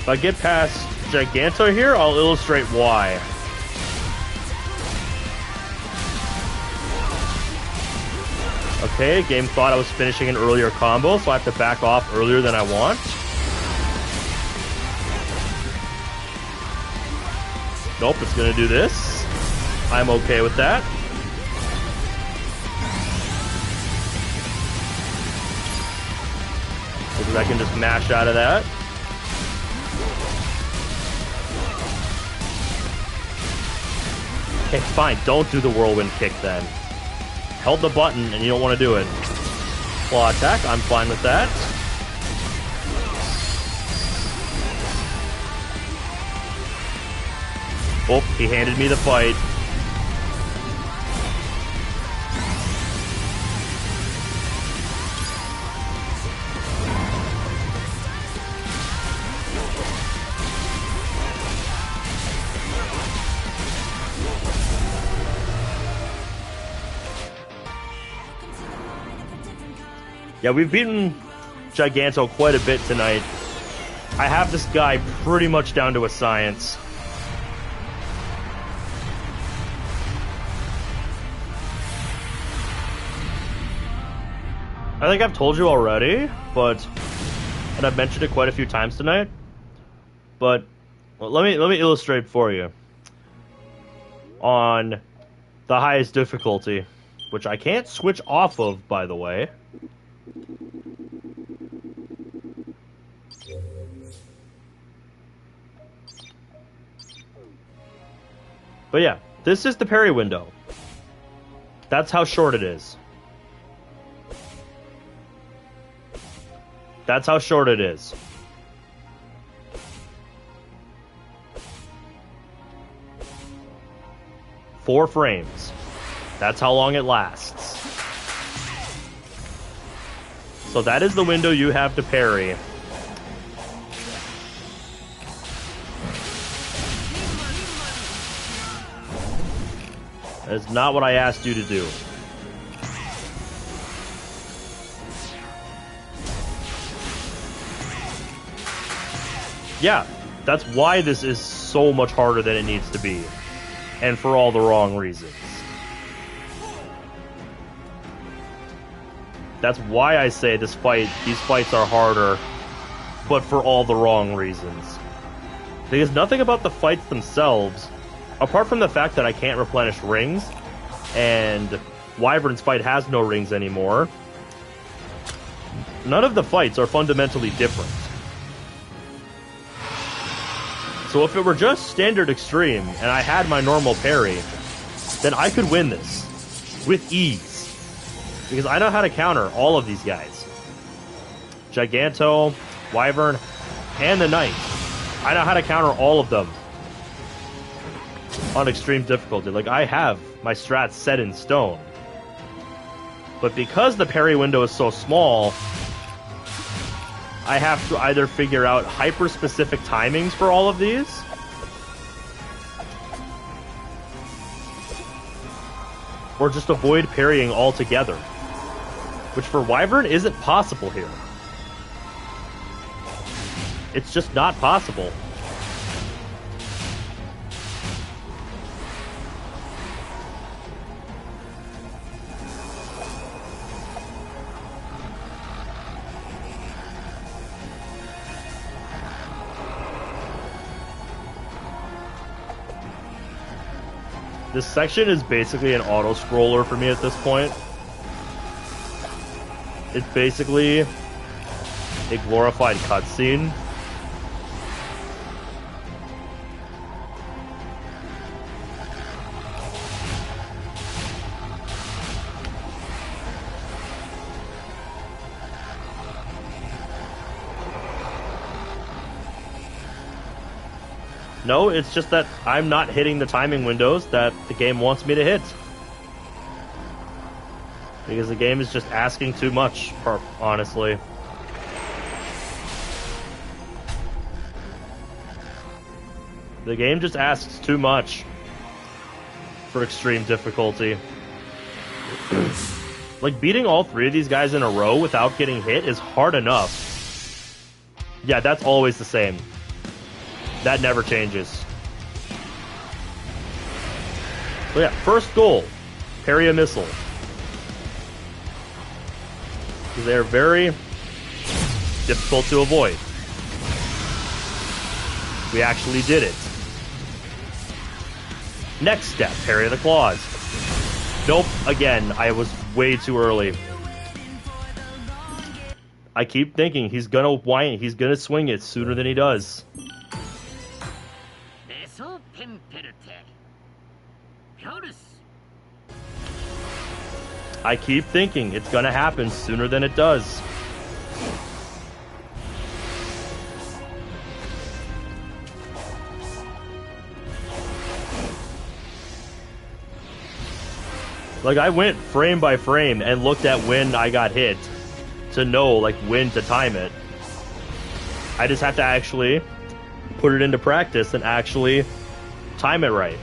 If I get past Giganto here, I'll illustrate why. Okay, game thought I was finishing an earlier combo, so I have to back off earlier than I want. Nope, it's gonna do this. I'm okay with that. Because I can just mash out of that. Okay, fine, don't do the whirlwind kick then. Held the button and you don't want to do it. Claw attack, I'm fine with that. Oh, he handed me the fight. Yeah, we've beaten Giganto quite a bit tonight. I have this guy pretty much down to a science. I think I've told you already, and I've mentioned it quite a few times tonight. But well, let me illustrate for you. On the highest difficulty, which I can't switch off of, by the way. But yeah, this is the parry window. That's how short it is. That's how short it is. Four frames. That's how long it lasts. So that is the window you have to parry. That is not what I asked you to do. Yeah, that's why this is so much harder than it needs to be. And for all the wrong reasons. That's why I say these fights are harder but for all the wrong reasons. Because nothing about the fights themselves, apart from the fact that I can't replenish rings, and Wyvern's fight has no rings anymore, none of the fights are fundamentally different. So if it were just standard extreme, and I had my normal parry, then I could win this with ease. Because I know how to counter all of these guys. Giganto, Wyvern, and the Knight. I know how to counter all of them on extreme difficulty. Like, I have my strats set in stone. But because the parry window is so small, I have to either figure out hyper-specific timings for all of these, or just avoid parrying altogether. Which for Wyvern isn't possible here. It's just not possible. This section is basically an auto-scroller for me at this point. It's basically a glorified cutscene. No, it's just that I'm not hitting the timing windows that the game wants me to hit. Because the game is just asking too much, honestly. The game just asks too much for extreme difficulty. Like, beating all three of these guys in a row without getting hit is hard enough. Yeah, that's always the same. That never changes. So yeah, first goal. Parry a missile. They're very difficult to avoid. We actually did it. Next step, parry the claws. Nope, again, I was way too early. I keep thinking he's gonna whine, he's gonna swing it sooner than he does. I keep thinking it's gonna happen sooner than it does. Like, I went frame by frame and looked at when I got hit to know, like, when to time it. I just have to actually put it into practice and actually time it right.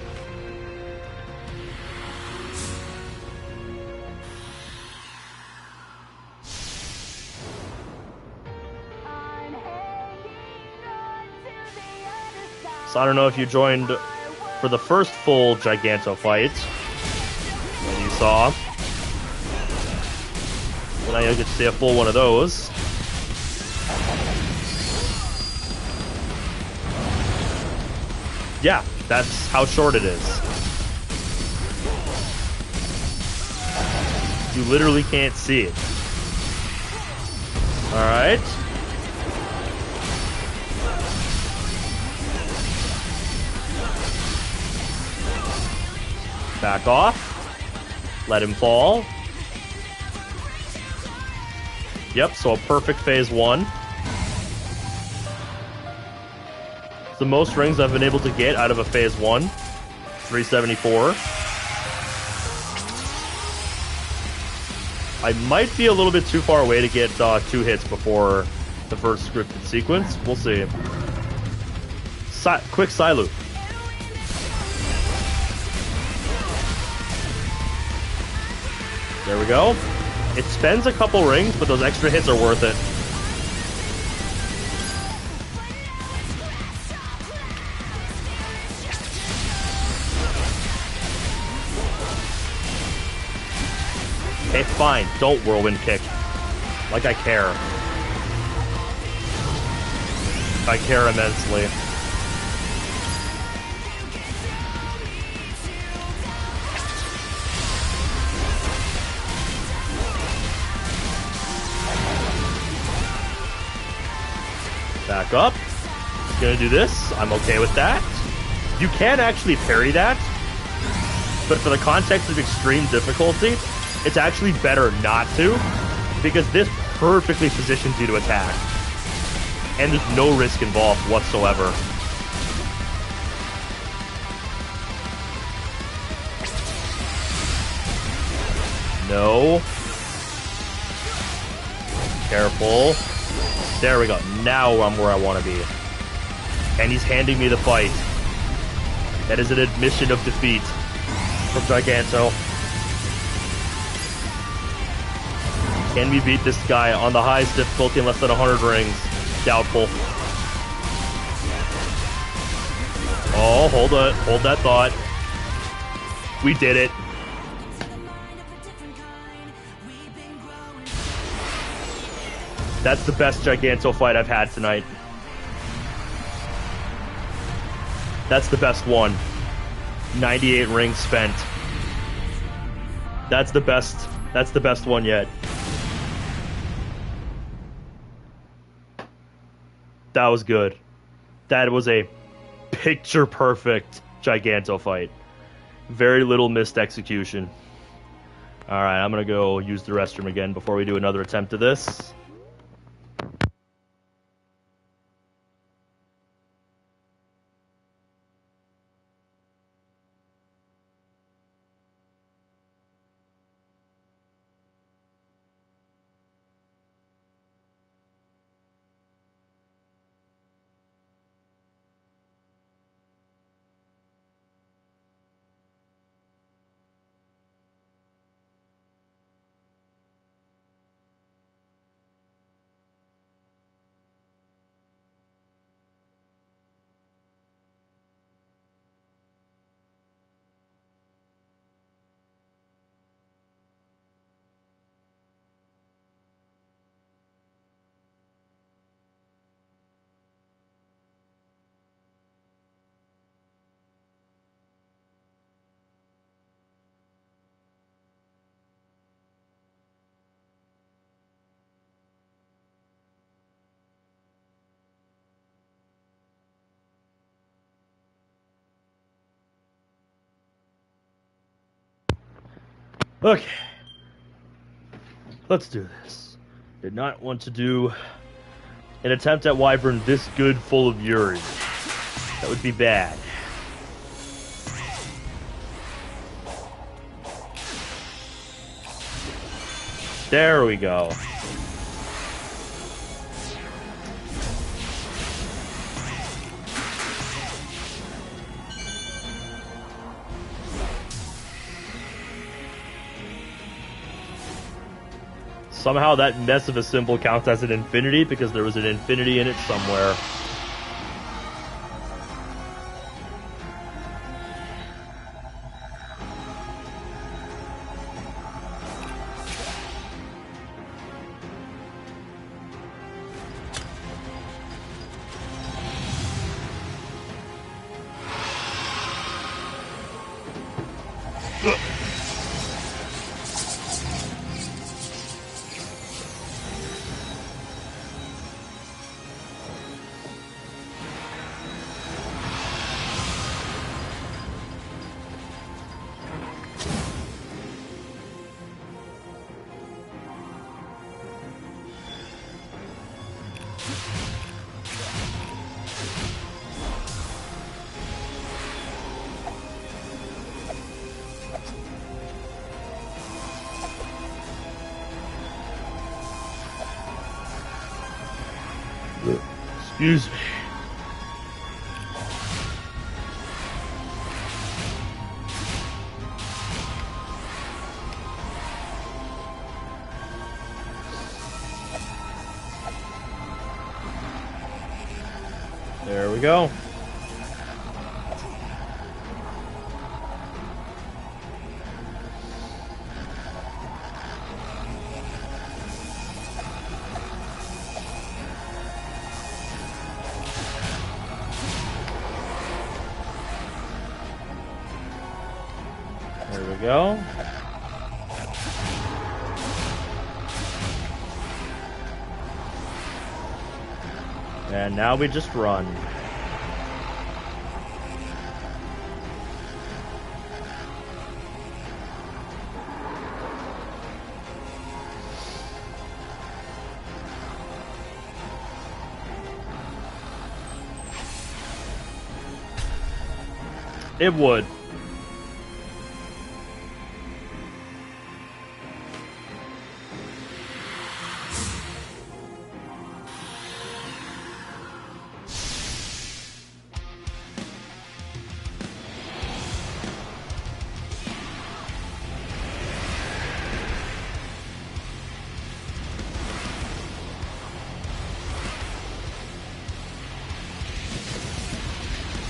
So I don't know if you joined for the first full Giganto fight. When you saw. Well, now you'll get to see a full one of those. Yeah, that's how short it is. You literally can't see it. Alright. Back off. Let him fall. Yep, so a perfect phase one. It's the most rings I've been able to get out of a phase one. 374. I might be a little bit too far away to get 2 hits before the first scripted sequence. We'll see. Quick side loop. There we go. It spends a couple rings, but those extra hits are worth it. Okay, fine. Don't whirlwind kick. Like I care. I care immensely. Back up. Gonna do this. I'm okay with that. You can actually parry that, but for the context of extreme difficulty, it's actually better not to, because this perfectly positions you to attack. And there's no risk involved whatsoever. No. Careful. There we go. Now I'm where I want to be. And he's handing me the fight. That is an admission of defeat from Giganto. Can we beat this guy on the highest difficulty in less than 100 rings? Doubtful. Oh, hold that thought. We did it. That's the best Giganto fight I've had tonight. That's the best one. 98 rings spent. That's the best one yet. That was good. That was a picture perfect Giganto fight. Very little missed execution. Alright, I'm gonna go use the restroom again before we do another attempt at this. Okay. Let's do this. Did not want to do an attempt at Wyvern this good full of Yuri. That would be bad. There we go. Somehow that mess of a symbol counts as an infinity because there was an infinity in it somewhere. Excuse me. There we go. we go. And now we just run. It would.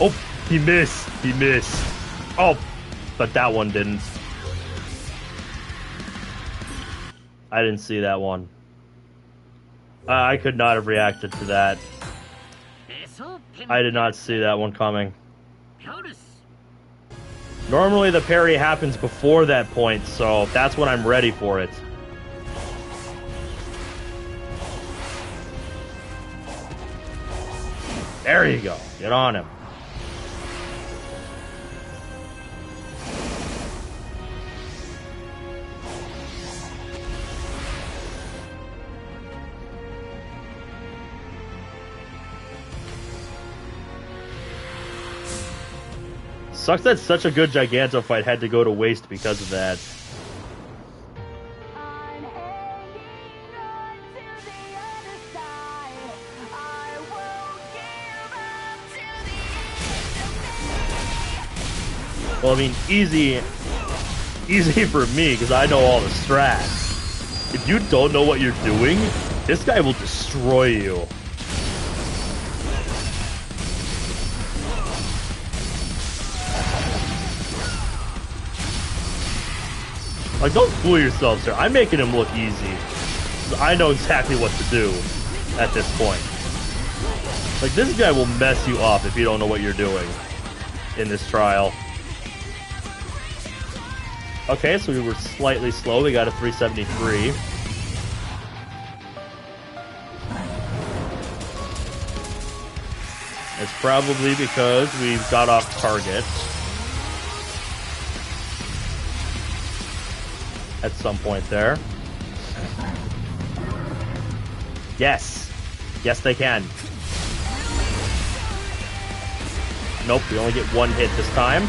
Oh, he missed. He missed. Oh, but that one didn't. I didn't see that one. I could not have reacted to that. I did not see that one coming. Normally the parry happens before that point, so that's when I'm ready for it. There you go. Get on him. Sucks that such a good Giganto fight had to go to waste because of that. Well, I mean, easy for me, because I know all the strats. If you don't know what you're doing, this guy will destroy you. Like, don't fool yourselves here. I'm making him look easy. I know exactly what to do at this point. Like, this guy will mess you up if you don't know what you're doing in this trial. Okay, so we were slightly slow. We got a 373. It's probably because we got off target at some point there. Yes. Yes, they can. Nope, we only get one hit this time.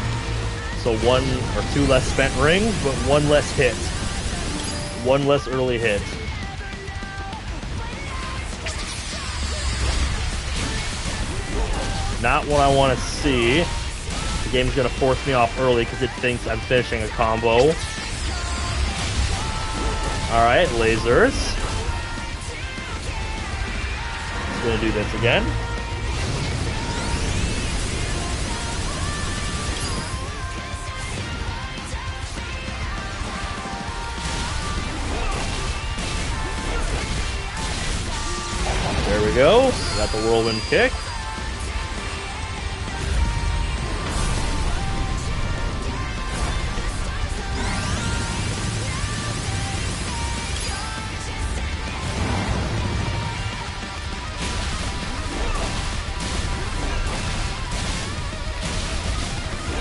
So one or two less spent rings, but one less hit. One less early hit. Not what I want to see. The game's going to force me off early because it thinks I'm finishing a combo. Alright, lasers. It's going to do this again. There we go. Got the whirlwind kick.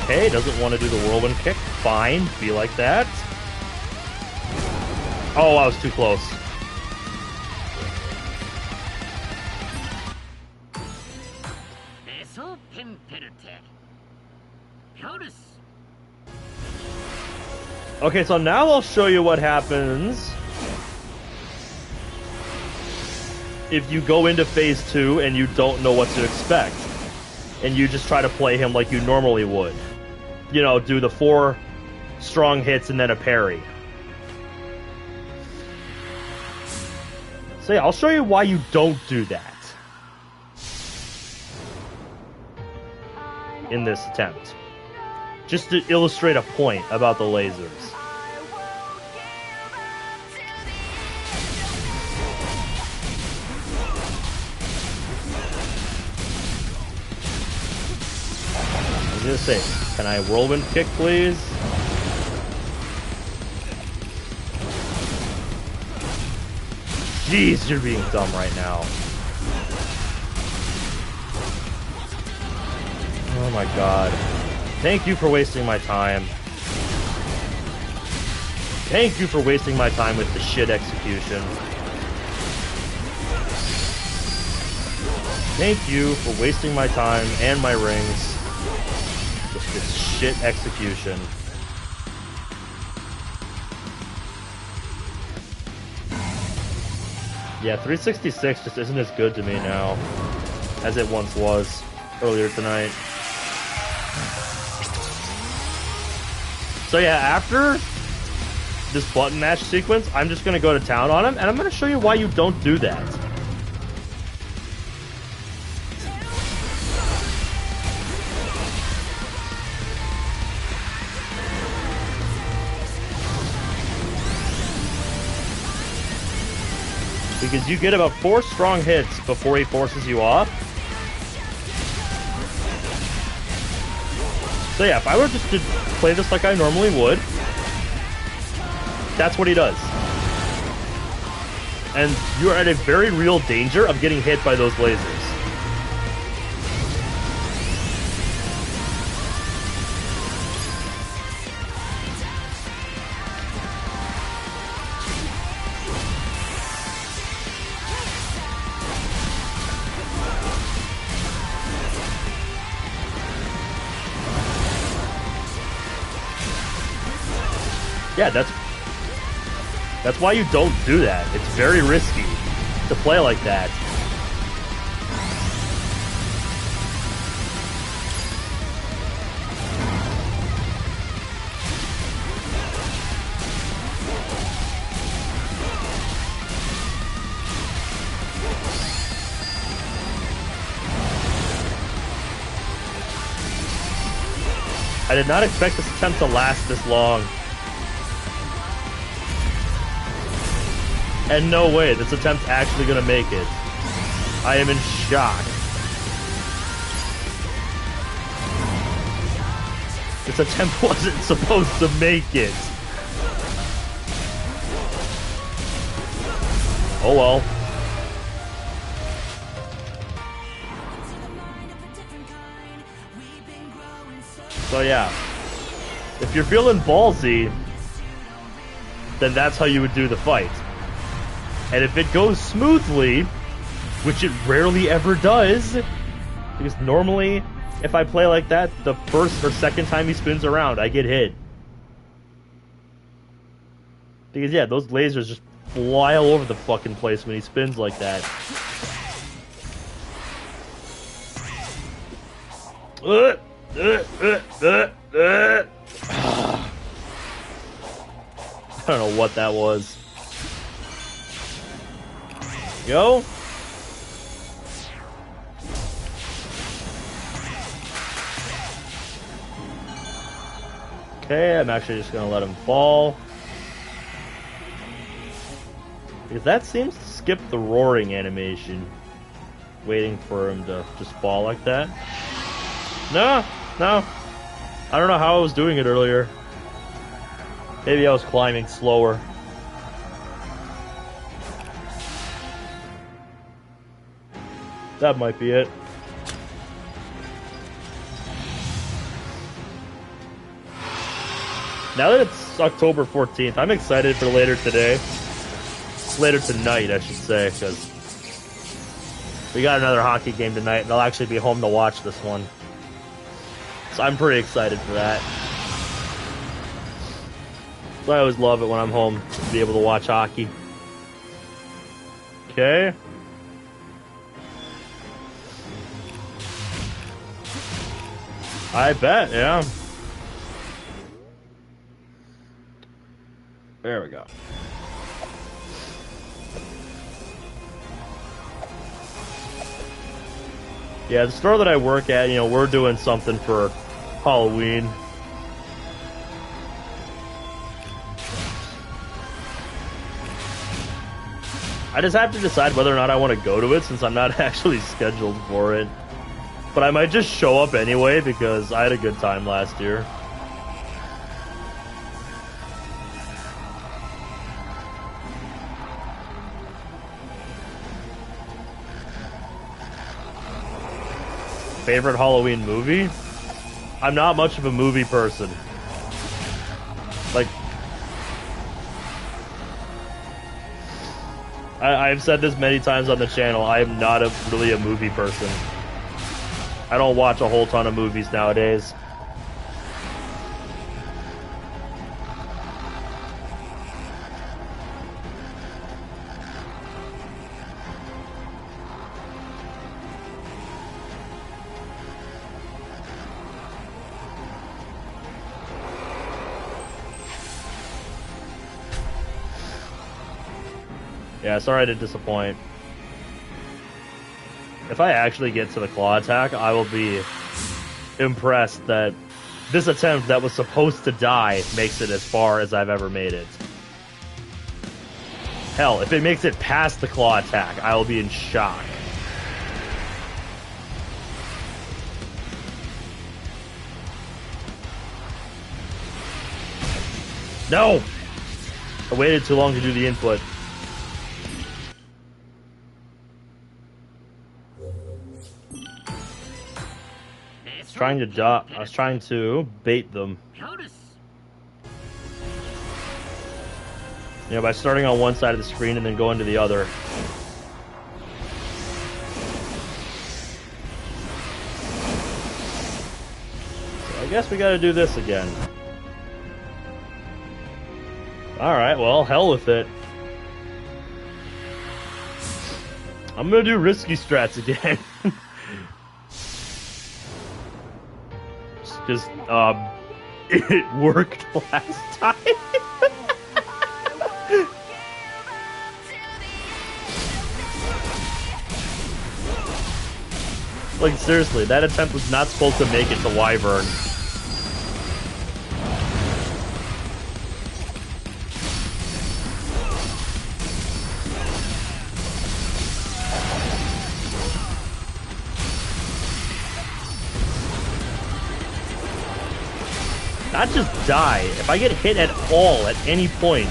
Okay, doesn't want to do the whirlwind kick. Fine, be like that. Oh, I was too close. Okay, so now I'll show you what happens if you go into phase 2 and you don't know what to expect. And you just try to play him like you normally would. You know, do the 4 strong hits and then a parry. So yeah, I'll show you why you don't do that in this attempt. Just to illustrate a point about the lasers. I was gonna say, can I whirlwind kick, please? Jeez, you're being dumb right now. Oh my god. Thank you for wasting my time. Thank you for wasting my time with the shit execution. Thank you for wasting my time and my rings with this shit execution. Yeah, 366 just isn't as good to me now as it once was earlier tonight. So yeah, after this button mash sequence, I'm just going to go to town on him, and I'm going to show you why you don't do that. Because you get about 4 strong hits before he forces you off. So yeah, if I were just to play this like I normally would, that's what he does. And you're at a very real danger of getting hit by those lasers. Yeah, that's why you don't do that. It's very risky to play like that. I did not expect this attempt to last this long. And no way, this attempt's actually gonna make it. I am in shock. This attempt wasn't supposed to make it. Oh well. So yeah, if you're feeling ballsy, then that's how you would do the fight. And if it goes smoothly, which it rarely ever does, because normally, if I play like that, the first or second time he spins around, I get hit. Because yeah, those lasers just fly all over the fucking place when he spins like that. I don't know what that was. Go. Okay, I'm actually just gonna let him fall. Because that seems to skip the roaring animation. Waiting for him to just fall like that. No. I don't know how I was doing it earlier. Maybe I was climbing slower. That might be it. Now that it's October 14th, I'm excited for later today. Later tonight, I should say, because we got another hockey game tonight, and I'll actually be home to watch this one. So I'm pretty excited for that. So I always love it when I'm home to be able to watch hockey. Okay. I bet, yeah. There we go. Yeah, the store that I work at, you know, we're doing something for Halloween. I just have to decide whether or not I want to go to it since I'm not actually scheduled for it. But I might just show up anyway because I had a good time last year. Favorite Halloween movie? I'm not much of a movie person. Like, I've said this many times on the channel, I am not really a movie person. I don't watch a whole ton of movies nowadays. Yeah, sorry to disappoint. If I actually get to the claw attack, I will be impressed that this attempt that was supposed to die makes it as far as I've ever made it. Hell, if it makes it past the claw attack, I will be in shock. No! I waited too long to do the input. I was trying to bait them. You know, by starting on one side of the screen and then going to the other. So I guess we gotta do this again. Alright, well, hell with it. I'm gonna do risky strats again. Just, it worked last time. Like, seriously, that attempt was not supposed to make it to Wyvern. Not just die. If I get hit at all at any point,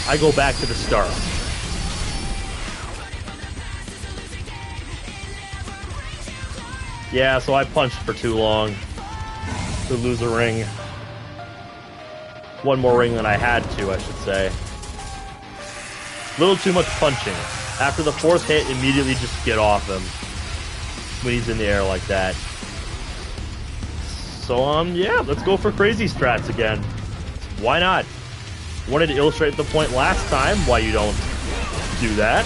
I go back to the start. Yeah, so I punched for too long to lose a ring. One more ring than I had to, I should say. A little too much punching. After the fourth hit, immediately just get off him when he's in the air like that. So, yeah, let's go for crazy strats again. Why not? Wanted to illustrate the point last time why you don't do that.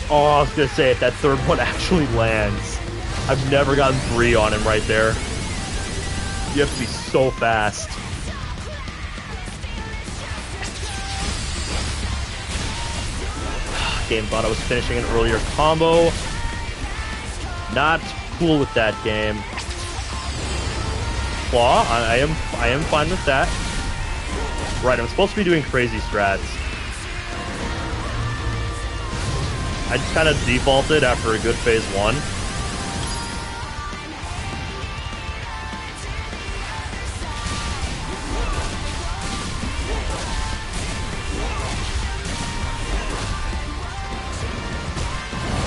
Oh, I was gonna say, if that third one actually lands. I've never gotten 3 on him right there. You have to be so fast. Game thought I was finishing an earlier combo. Not cool with that game. Claw, I am fine with that. Right, I'm supposed to be doing crazy strats. I just kind of defaulted after a good phase 1.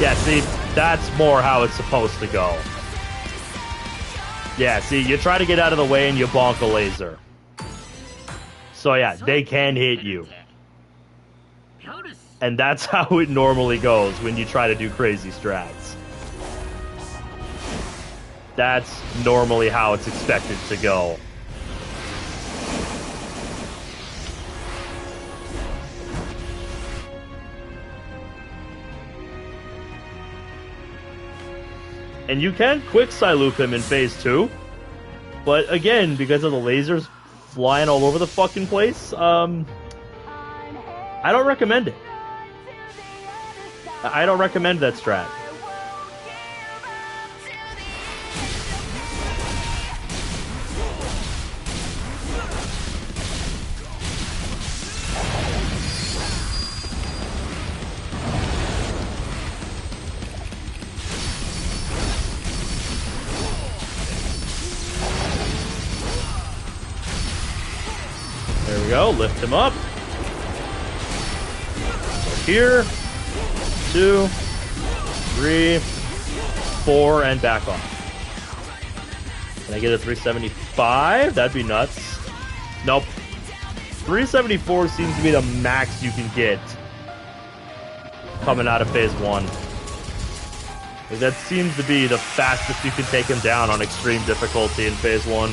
Yeah, see, that's more how it's supposed to go. Yeah, see, you try to get out of the way and you bonk a laser. So yeah, they can hit you. And that's how it normally goes when you try to do crazy strats. That's normally how it's expected to go. And you can quick Psyloop him in phase 2. But again, because of the lasers flying all over the fucking place, I don't recommend it. I don't recommend that strat. There we go, lift him up. Here, 2, 3, 374 and back off. Can I get a 375? That'd be nuts. Nope. 374 seems to be the max you can get coming out of phase 1. That seems to be the fastest you can take him down on extreme difficulty in phase 1.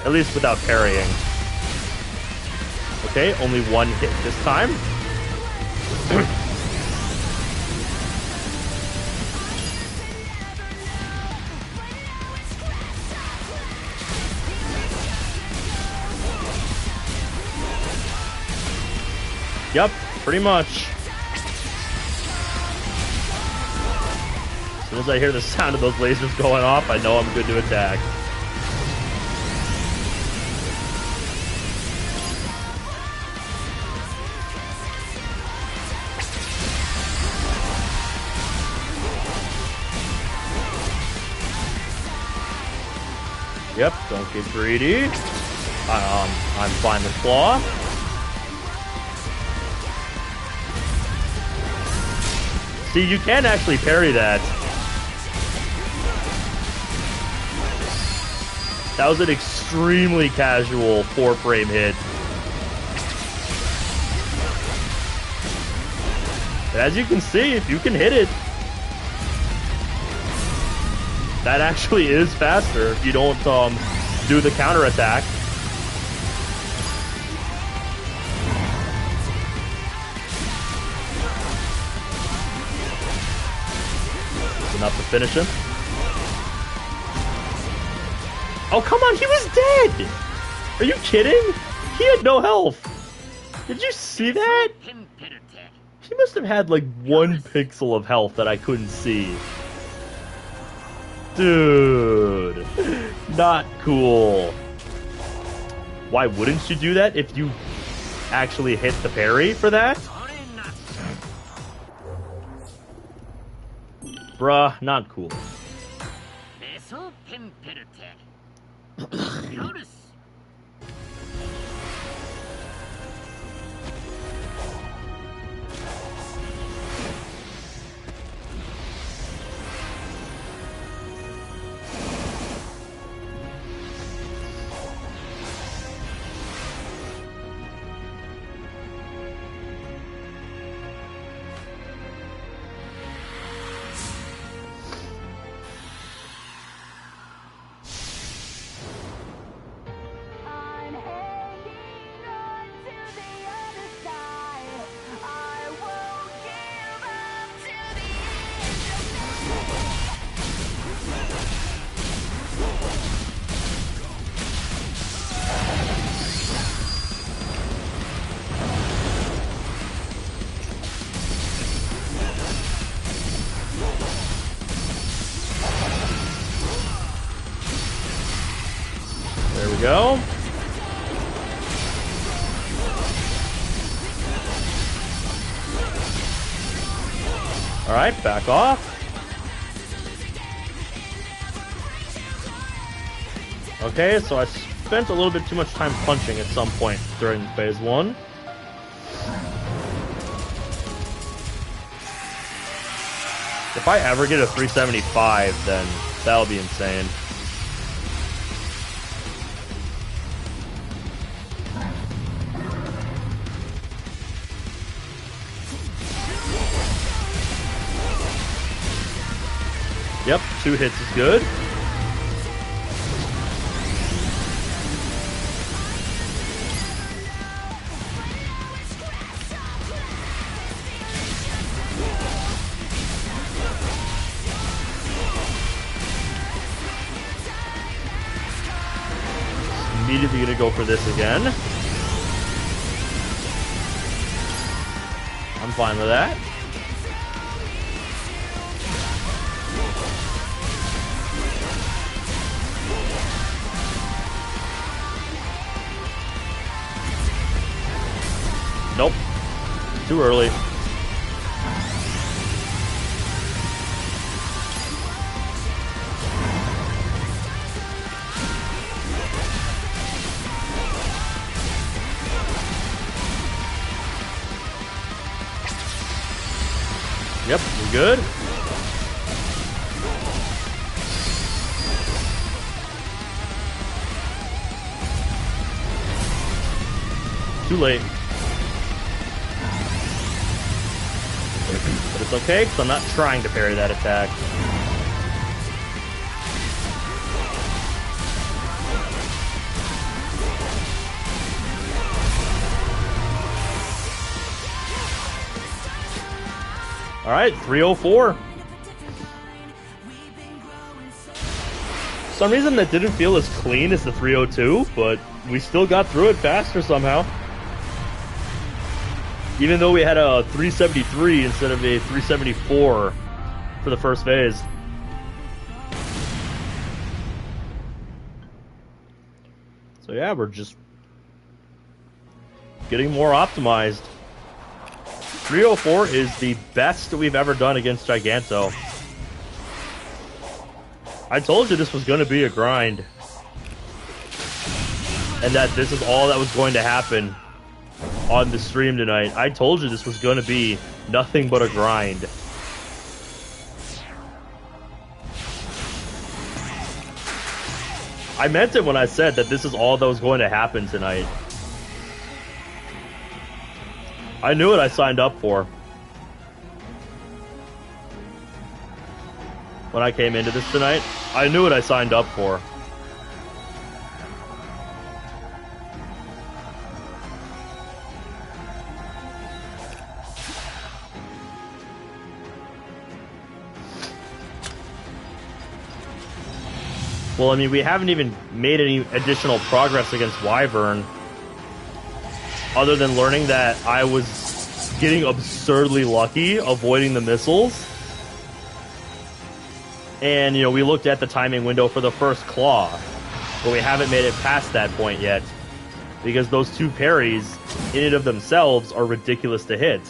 At least without parrying. Okay, only one hit this time. Yep, pretty much. As soon as I hear the sound of those lasers going off, I know I'm good to attack. Yep, don't get greedy. I'm fine with Claw. See, you can actually parry that. That was an extremely casual 4-frame hit. But as you can see, if you can hit it, that actually is faster if you don't do the counterattack. Enough to finish him. Oh, come on, he was dead! Are you kidding? He had no health. Did you see that? He must have had like 1 pixel of health that I couldn't see. Dude, not cool. Why wouldn't you do that if you actually hit the parry for that? Bruh, not cool. There we go. All right, back off. Okay, so I spent a little bit too much time punching at some point during phase 1. If I ever get a 375, then that'll be insane. Yep, 2 hits is good. Immediately gonna go for this again. I'm fine with that. Nope. Too early. Yep, we're good. Too late. But it's okay, because I'm not trying to parry that attack. Alright, 304. For some reason that didn't feel as clean as the 302, but we still got through it faster somehow. Even though we had a 373 instead of a 374 for the first phase. So yeah, we're just getting more optimized. 304 is the best we've ever done against Giganto. I told you this was going to be a grind. And that this is all that was going to happen on the stream tonight. I told you this was going to be nothing but a grind. I meant it when I said that this is all that was going to happen tonight. I knew what I signed up for when I came into this tonight. I knew what I signed up for. Well, I mean, we haven't even made any additional progress against Wyvern, other than learning that I was getting absurdly lucky avoiding the missiles. And, you know, we looked at the timing window for the first claw, but we haven't made it past that point yet, because those two parries, in and of themselves, are ridiculous to hit.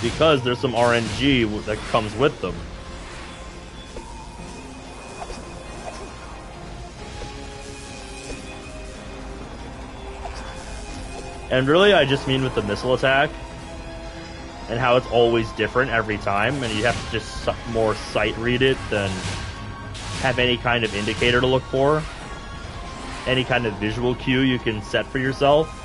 Because there's some RNG that comes with them. And really, I just mean with the missile attack, and how it's always different every time, and you have to just more sight read it than have any kind of indicator to look for. Any kind of visual cue you can set for yourself.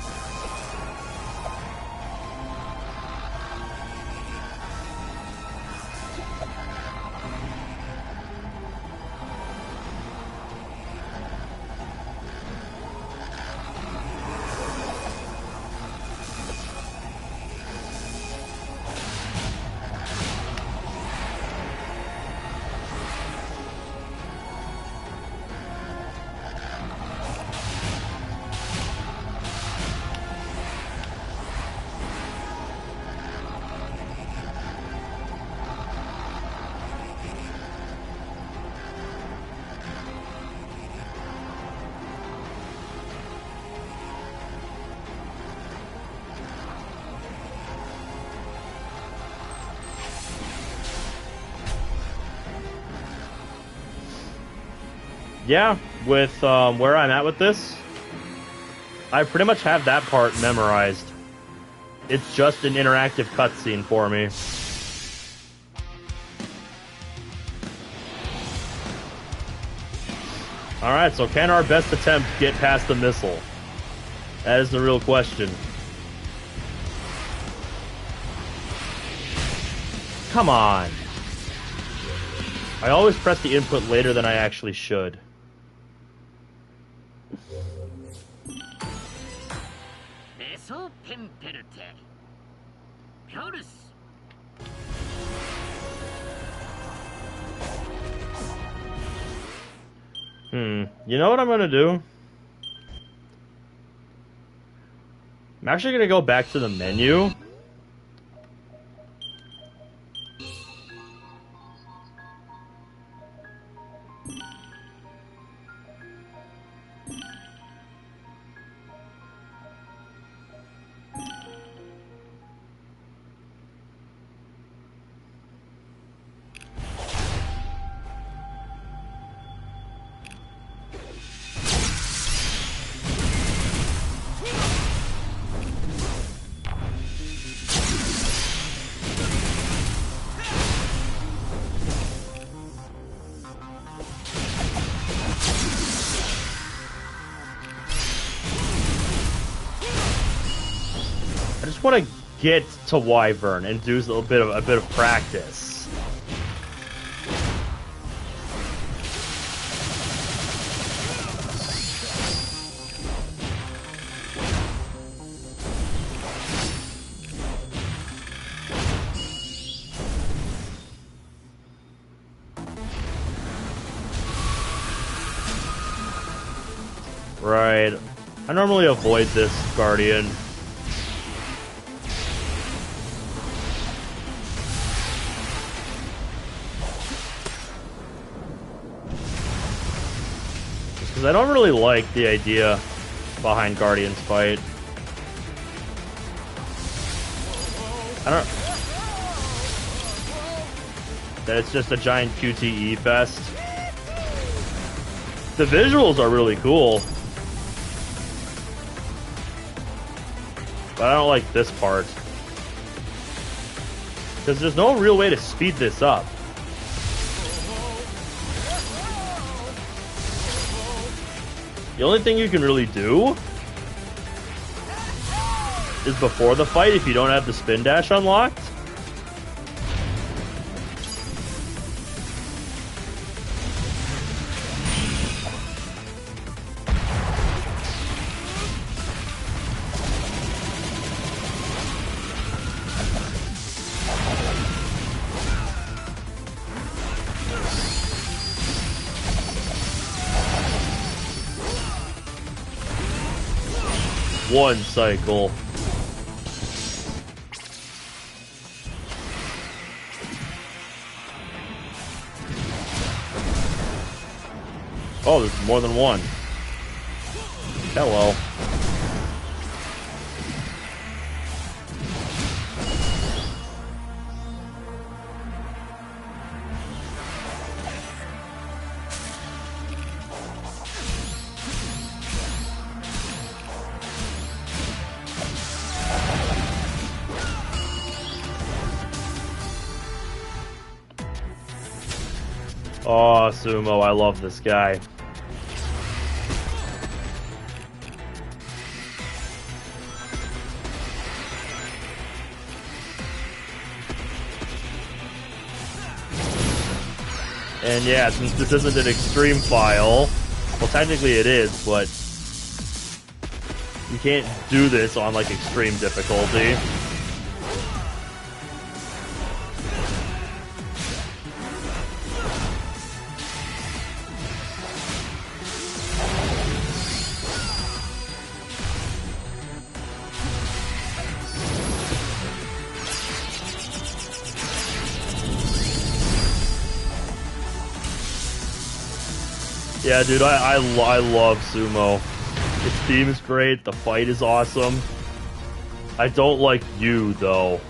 Yeah, with where I'm at with this, I pretty much have that part memorized. It's just an interactive cutscene for me. Alright, so can our best attempt get past the missile? That is the real question. Come on! I always press the input later than I actually should. You know what I'm gonna do? I'm actually gonna go back to the menu. just want to get to Wyvern and do a bit of practice. Right. I normally avoid this Guardian. Because I don't really like the idea behind Guardian's fight. I don't... That it's just a giant QTE fest. The visuals are really cool. But I don't like this part. Because there's no real way to speed this up. The only thing you can really do is before the fight if you don't have the spin dash unlocked. One cycle. Oh, there's more than one. Hello. Oh, Sumo, I love this guy. And yeah, since this isn't an extreme file, well, technically it is, but you can't do this on, like, extreme difficulty. Yeah, dude, I love Sumo. Its theme is great, the fight is awesome. I don't like you, though.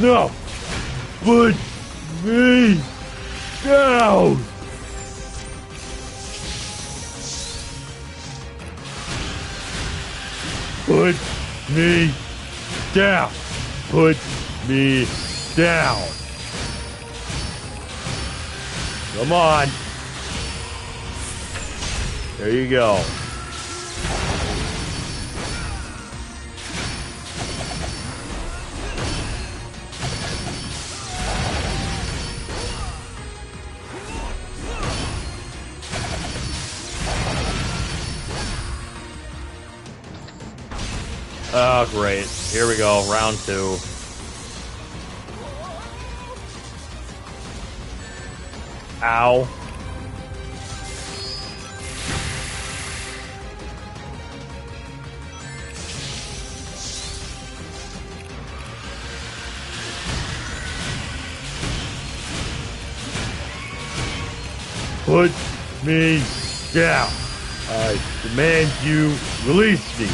No! Put me down! Put me down! Put me down! Come on! There you go. Oh, great. Here we go, round 2. Ow. Put me down. I demand you release me.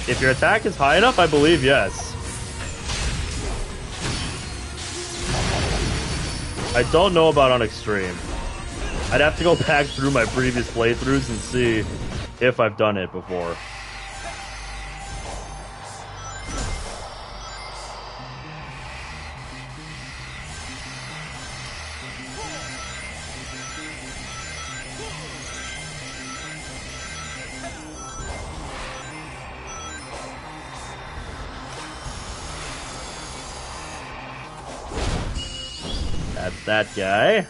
If your attack is high enough, I believe yes. I don't know about on extreme. I'd have to go back through my previous playthroughs and see if I've done it before. That's that guy.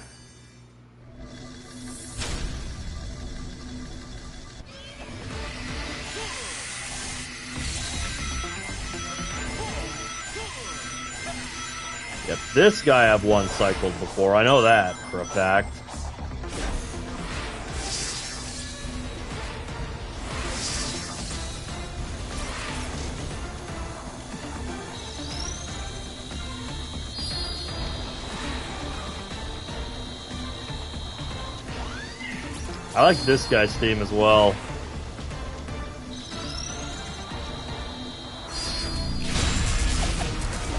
Yep, this guy I've one cycled before. I know that for a fact. I like this guy's theme as well.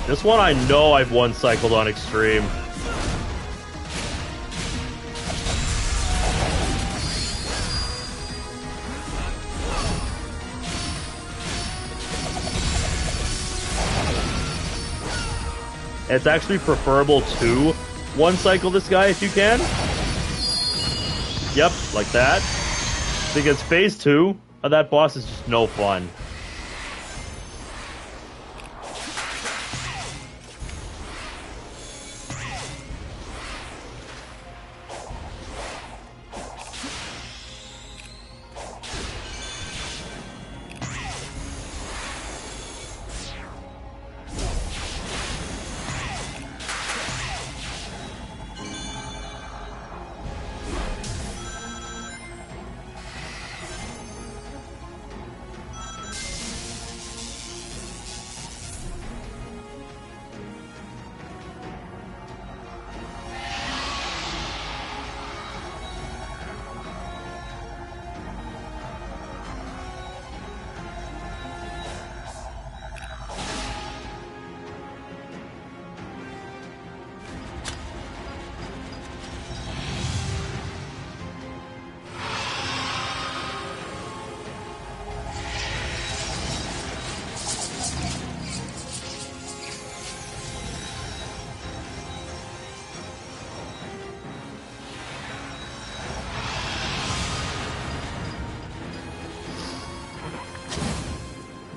This one I know I've one cycled on extreme. It's actually preferable to one cycle this guy if you can. Yep, like that. Because phase 2 of that boss is just no fun.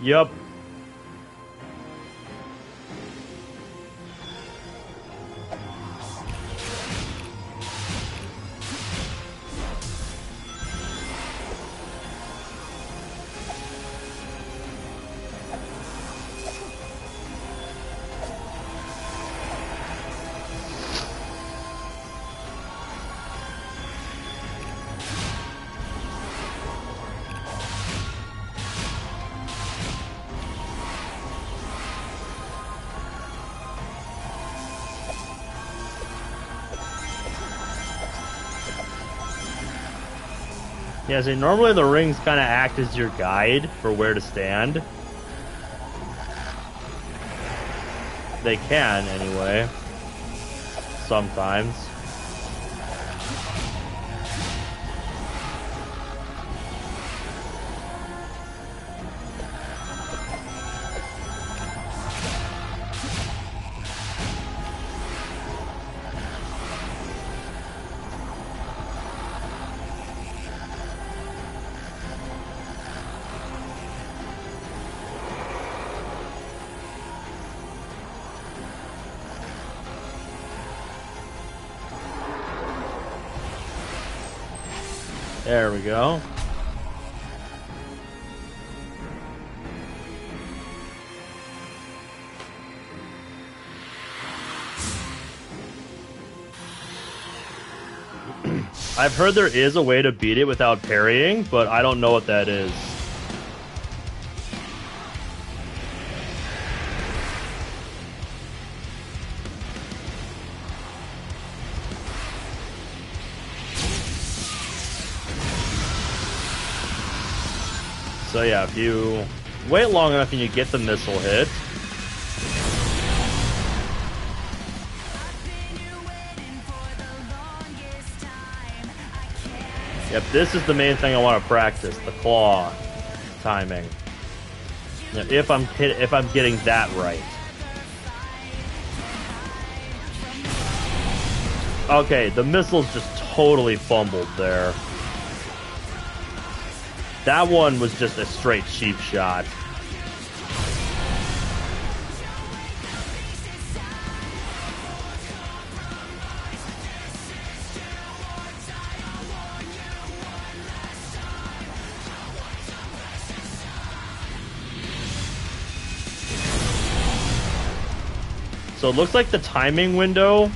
Yep. Yeah, see, normally the rings kind of act as your guide for where to stand. They can, anyway. Sometimes. There we go. I've heard there is a way to beat it without parrying, but I don't know what that is. So yeah, if you wait long enough and you get the missile hit, yep, this is the main thing I want to practice, the claw timing. You know, if I'm getting that right. Okay, the missile's just totally fumbled there. That one was just a straight cheap shot. So it looks like the timing window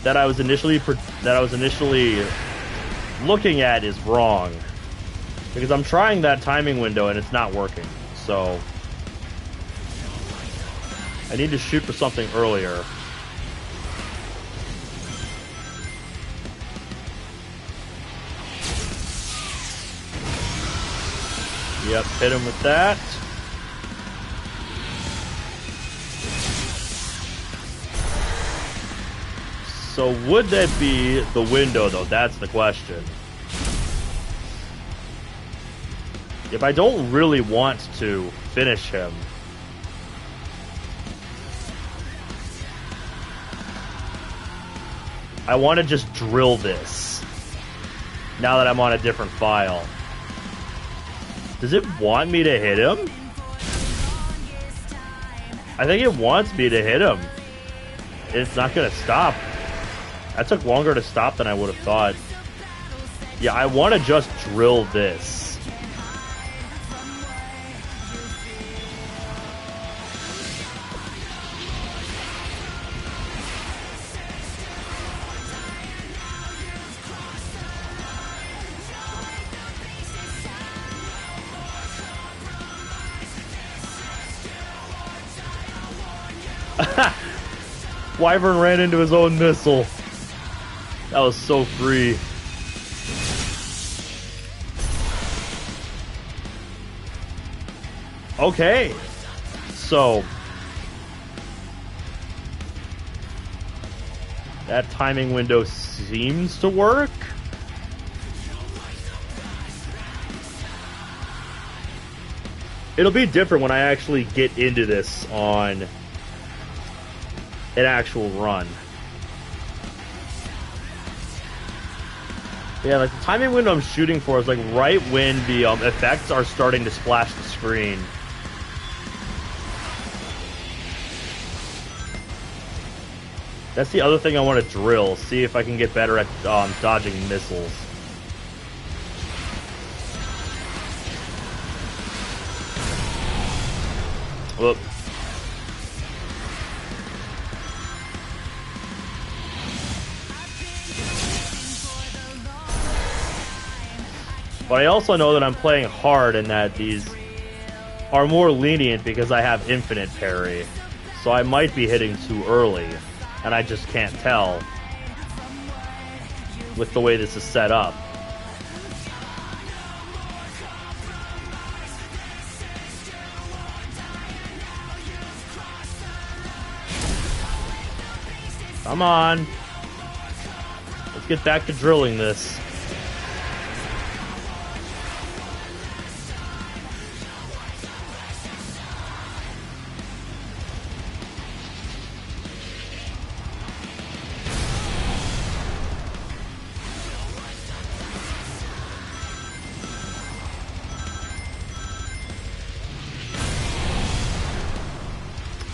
that I was initially looking at is wrong, because I'm trying that timing window and it's not working. So I need to shoot for something earlier. Yep, hit him with that. So would that be the window, though? That's the question. If I don't really want to finish him, I want to just drill this now that I'm on a different file. Does it want me to hit him? I think it wants me to hit him. It's not going to stop. That took longer to stop than I would have thought. Yeah, I want to just drill this. Wyvern ran into his own missile. That was so free. Okay. So that timing window seems to work. It'll be different when I actually get into this on an actual run. Yeah, like the timing window I'm shooting for is like right when the effects are starting to splash the screen. That's the other thing I want to drill. See if I can get better at dodging missiles. Whoop. But I also know that I'm playing hard and that these are more lenient because I have infinite parry. So I might be hitting too early, and I just can't tell with the way this is set up. Come on. Let's get back to drilling this.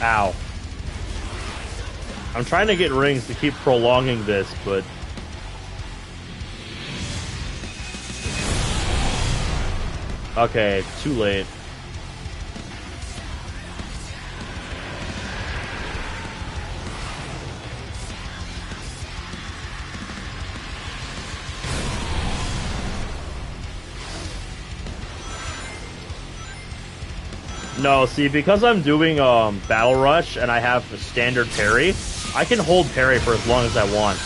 Ow. I'm trying to get rings to keep prolonging this, but okay, too late. No, see, because I'm doing Battle Rush and I have a standard parry, I can hold parry for as long as I want.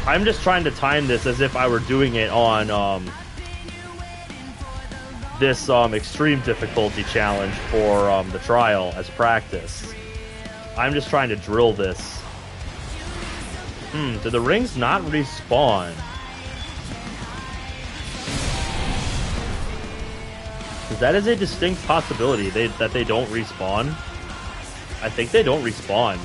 I'm just trying to time this as if I were doing it on this extreme difficulty challenge for the trial as practice. I'm just trying to drill this. Did the rings not respawn? Because that is a distinct possibility that they don't respawn. I think they don't respawn.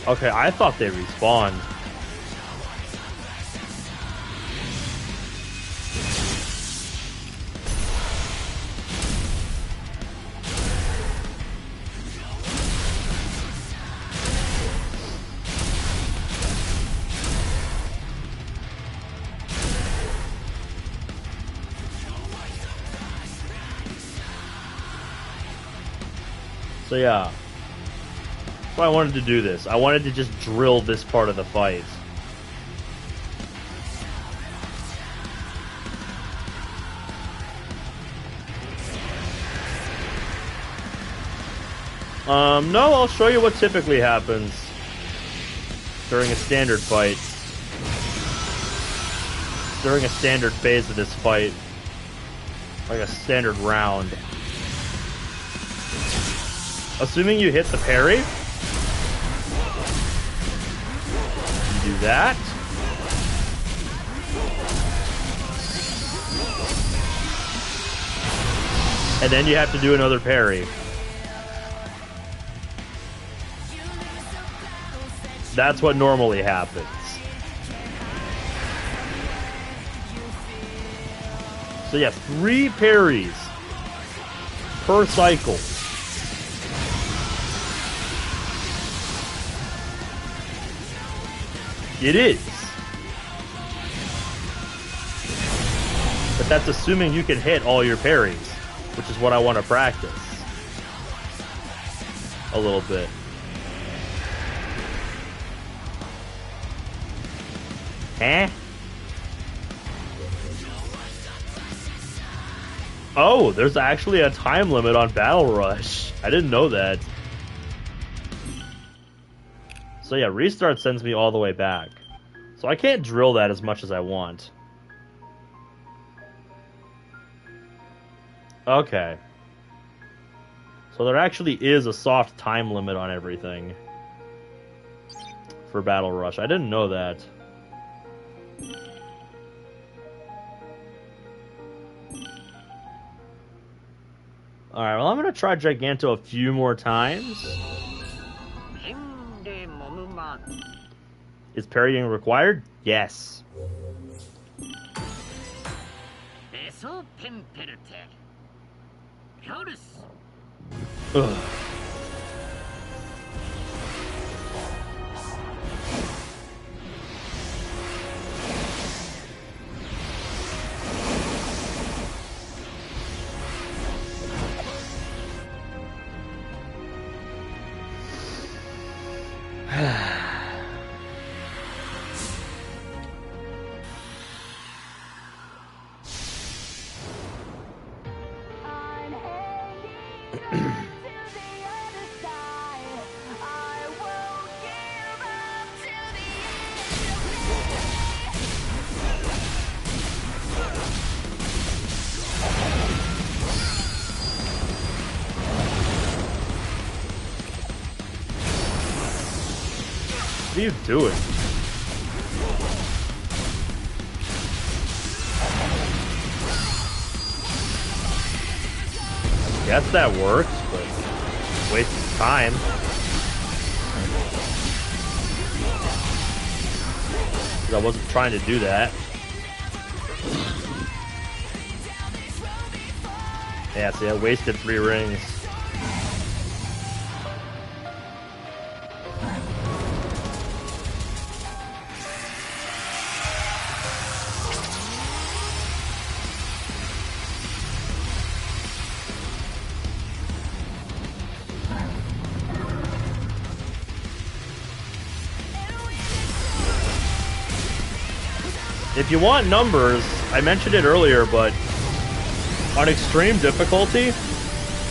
Okay, I thought they respawned. So yeah. That's why I wanted to do this. I wanted to just drill this part of the fight. No, I'll show you what typically happens during a standard fight. During a standard phase of this fight. Like a standard round. Assuming you hit the parry. You do that. And then you have to do another parry. That's what normally happens. So yeah, 3 parries per cycle. It is. But that's assuming you can hit all your parries, which is what I want to practice. A little bit. Huh? Oh, there's actually a time limit on Battle Rush. I didn't know that. So yeah, restart sends me all the way back. So I can't drill that as much as I want. Okay. So there actually is a soft time limit on everything for Battle Rush. I didn't know that. Alright, well, I'm going to try Giganto a few more times. Is parrying required? Yes. Ugh. What are you doing? Guess that works, but waste of time. Because I wasn't trying to do that. Yeah, see, I wasted 3 rings. If you want numbers, I mentioned it earlier, but on extreme difficulty,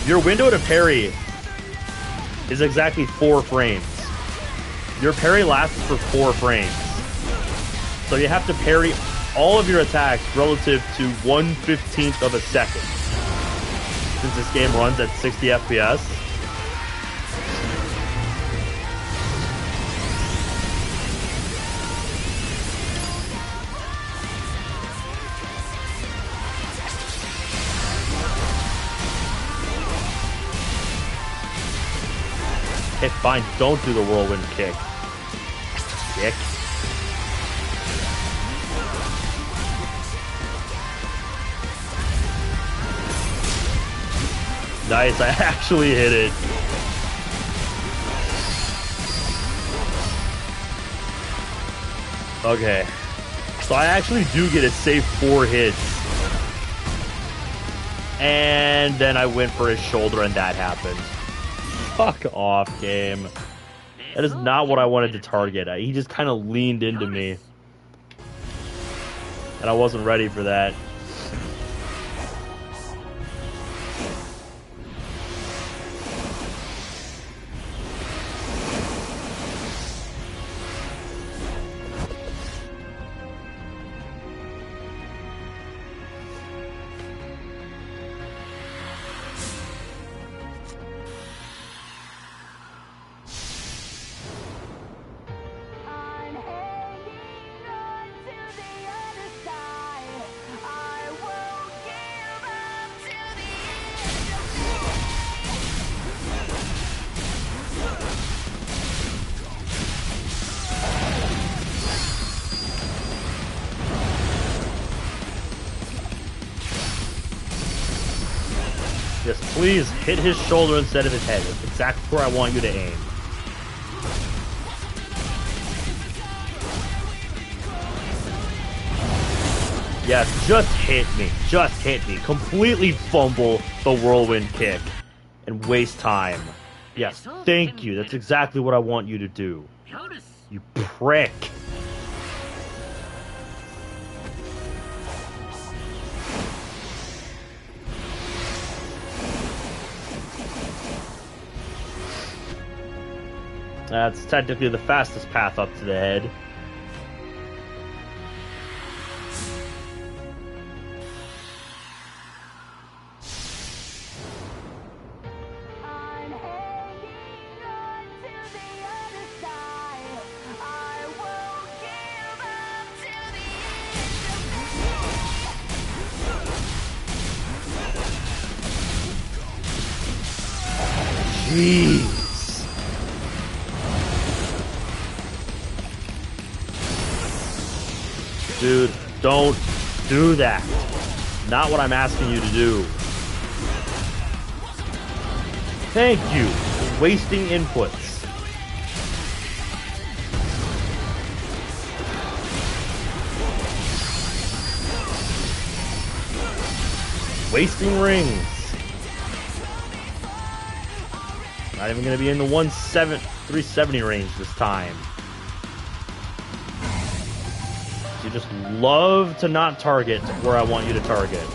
your window to parry is exactly 4 frames. Your parry lasts for 4 frames. So you have to parry all of your attacks relative to 1/15th of a second. Since this game runs at 60 FPS. Okay, fine, don't do the whirlwind kick. Dick. Nice, I actually hit it. Okay. So I actually do get a safe 4 hits. And then I went for his shoulder and that happened. Fuck off, game. That is not what I wanted to target. He just kind of leaned into me. And I wasn't ready for that. Yes, please hit his shoulder instead of his head. That's exactly where I want you to aim. Yes, just hit me. Just hit me. Completely fumble the whirlwind kick and waste time. Yes, thank you. That's exactly what I want you to do. You prick. That's technically the fastest path up to the head. Jeez. Dude, don't do that. Not what I'm asking you to do. Thank you for wasting inputs. Wasting rings. Not even going to be in the 370 range this time. You just love to not target where I want you to target.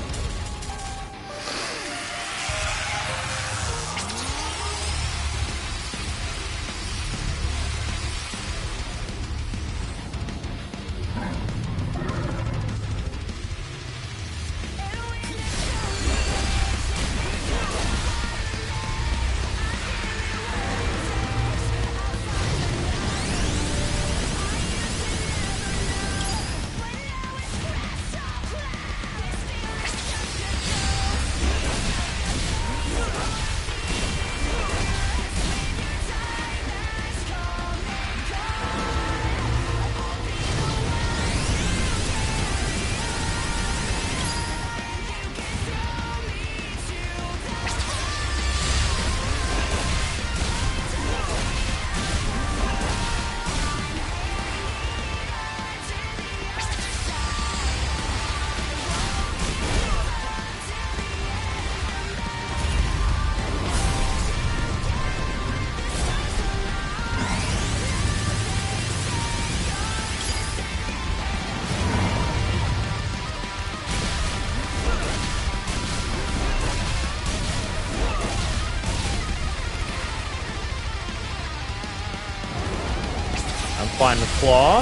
Fine with claw.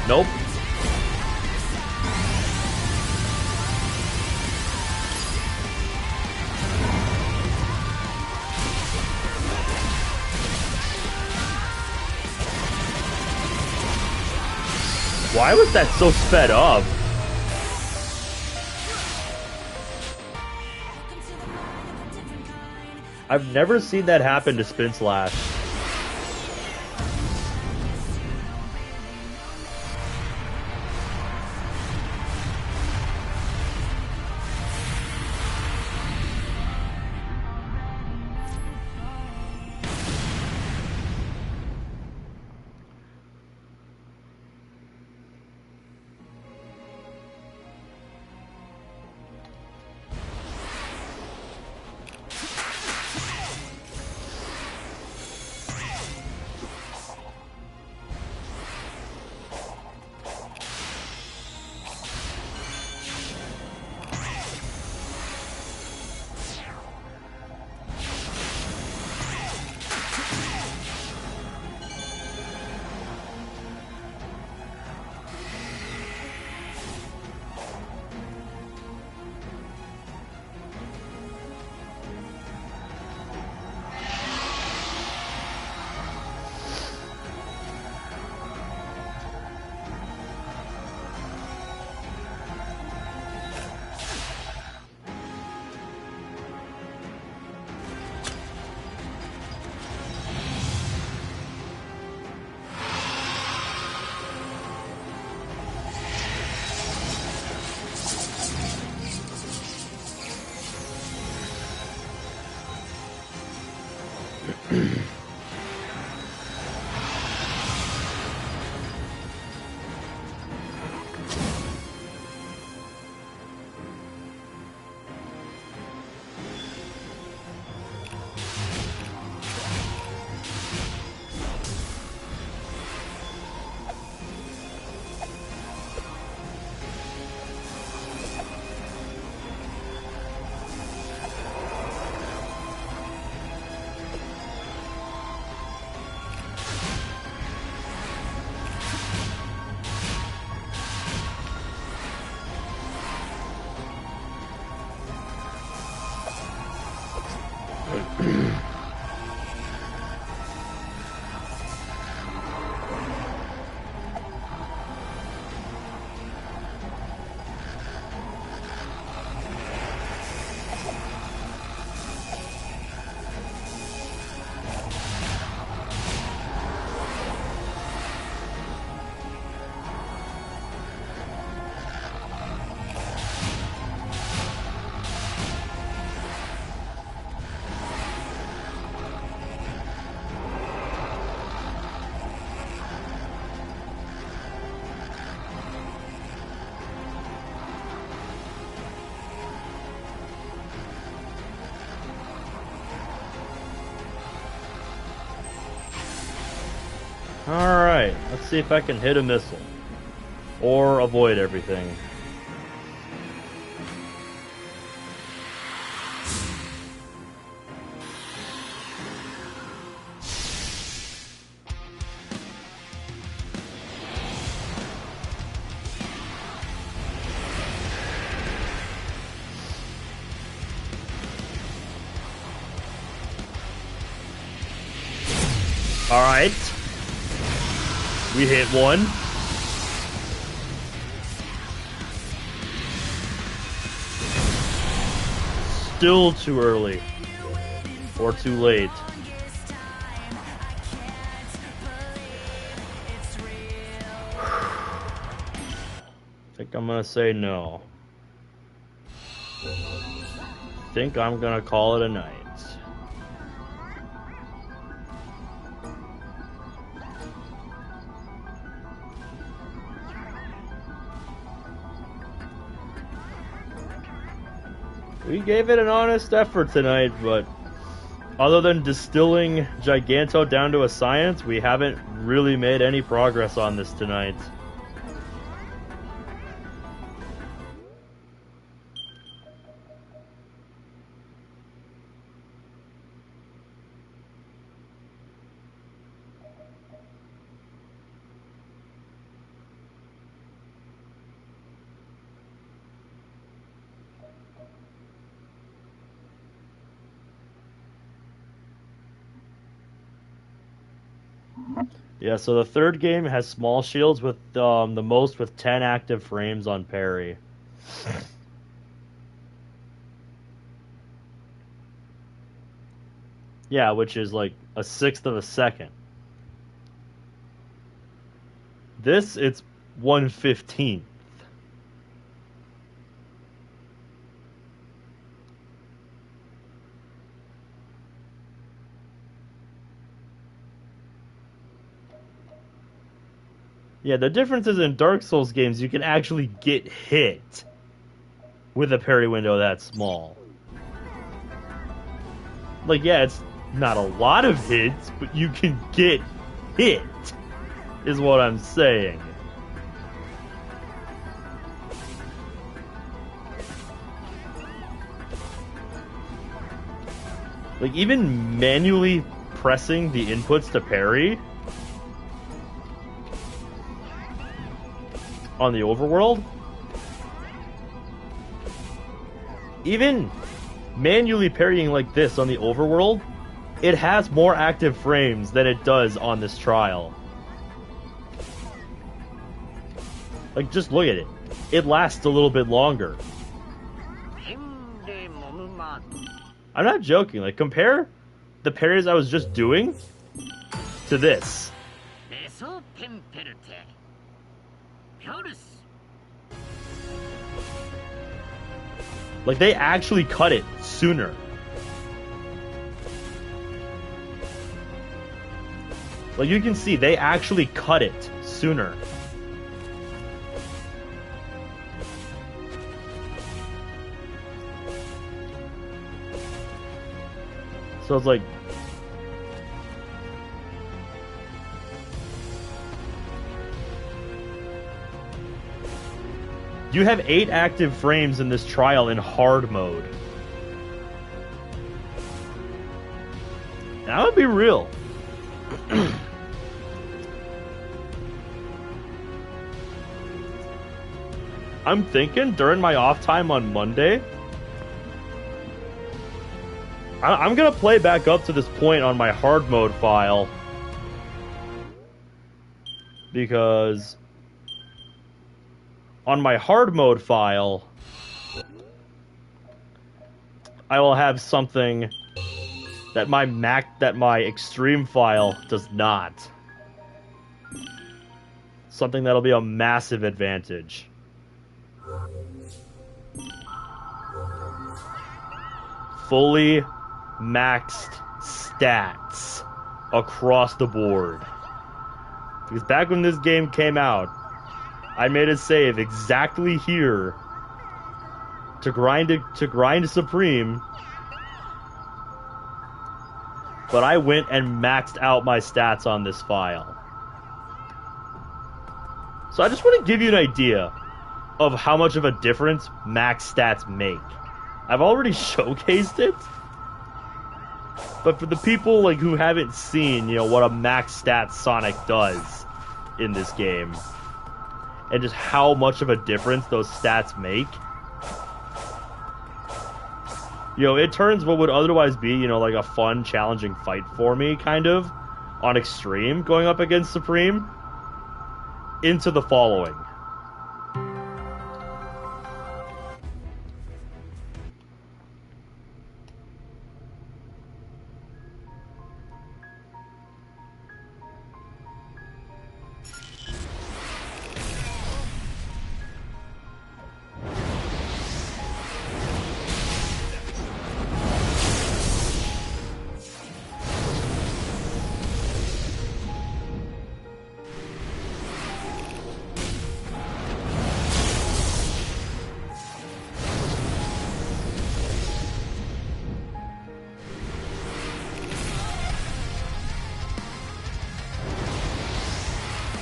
Nope. Why was that so sped up? I've never seen that happen to Spin Slash. Alright, let's see if I can hit a missile. Or avoid everything. Alright. We hit one. Still too early. Or too late. I think I'm gonna say no. I think I'm gonna call it a night. We gave it an honest effort tonight, but other than distilling Giganto down to a science, we haven't really made any progress on this tonight. Yeah, so the third game has small shields with the most with 10 active frames on parry. Yeah, which is like a sixth of a second. This, it's 1/15th. Yeah, the difference is in Dark Souls games, you can actually get hit with a parry window that small. Like, yeah, it's not a lot of hits, but you can get hit, is what I'm saying. Like, even manually pressing the inputs to parry on the overworld, even manually parrying like this on the overworld, it has more active frames than it does on this trial. Like, just look at it. It lasts a little bit longer. I'm not joking. Like, compare the parries I was just doing to this. Like, they actually cut it sooner. Like, you can see, they actually cut it sooner. So it's like... You have 8 active frames in this trial in hard mode. And I'm gonna be real. I'm thinking during my off time on Monday, I'm gonna play back up to this point on my hard mode file, because on my hard mode file I will have something that my extreme file does not. Something that'll be a massive advantage. Fully maxed stats across the board. Because back when this game came out, I made a save exactly here to grind Supreme, but I went and maxed out my stats on this file. So I just want to give you an idea of how much of a difference max stats make. I've already showcased it, but for the people like who haven't seen, you know, what a max stats Sonic does in this game, and just how much of a difference those stats make. You know, it turns what would otherwise be, you know, like a fun, challenging fight for me, kind of, on Extreme, going up against Supreme, into the following.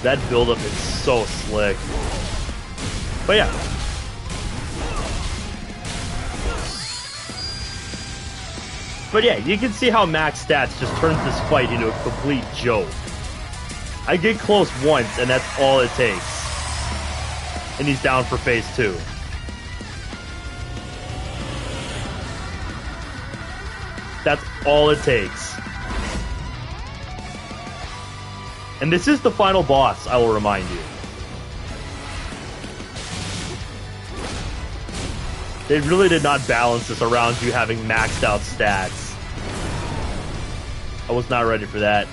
That buildup is so slick. But yeah. But yeah, you can see how max stats just turns this fight into a complete joke. I get close once, and that's all it takes. And he's down for phase 2. That's all it takes. And this is the final boss, I will remind you. They really did not balance this around you having maxed out stats. I was not ready for that.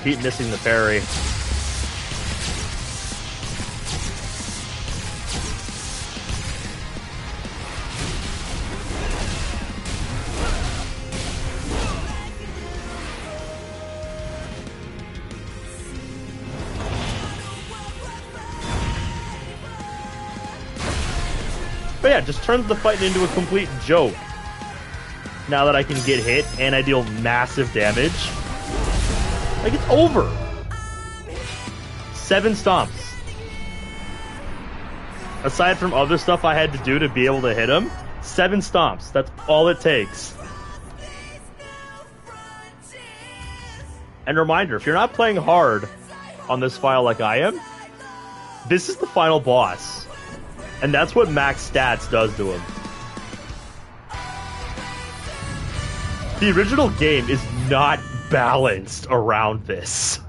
Keep missing the parry. But yeah, just turns the fight into a complete joke. Now that I can get hit and I deal massive damage. Like, it's over. 7 stomps. Aside from other stuff I had to do to be able to hit him, 7 stomps. That's all it takes. And reminder, if you're not playing hard on this file like I am, this is the final boss. And that's what max stats does to him. The original game is not balanced around this.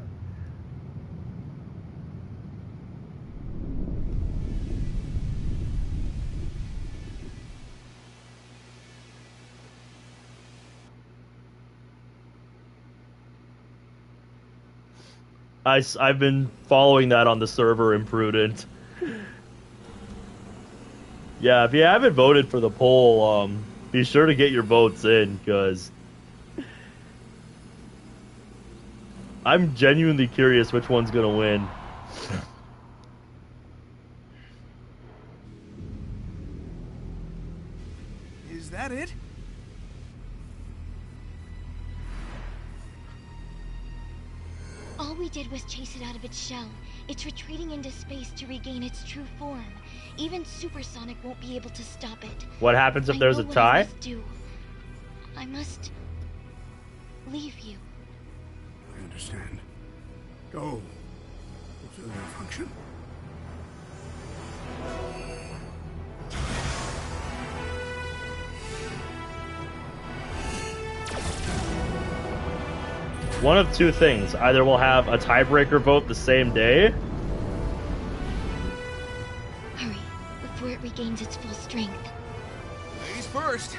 I've been following that on the server, Imprudent. Yeah, if you haven't voted for the poll, be sure to get your votes in, because I'm genuinely curious which one's gonna win. Is that it? All we did was chase it out of its shell. It's retreating into space to regain its true form. Even Supersonic won't be able to stop it. What happens if there's a tie? I must leave you. I understand. Go. Fulfill your function. One of two things. Either we'll have a tiebreaker vote the same day. Hurry, before it regains its full strength. Ladies first.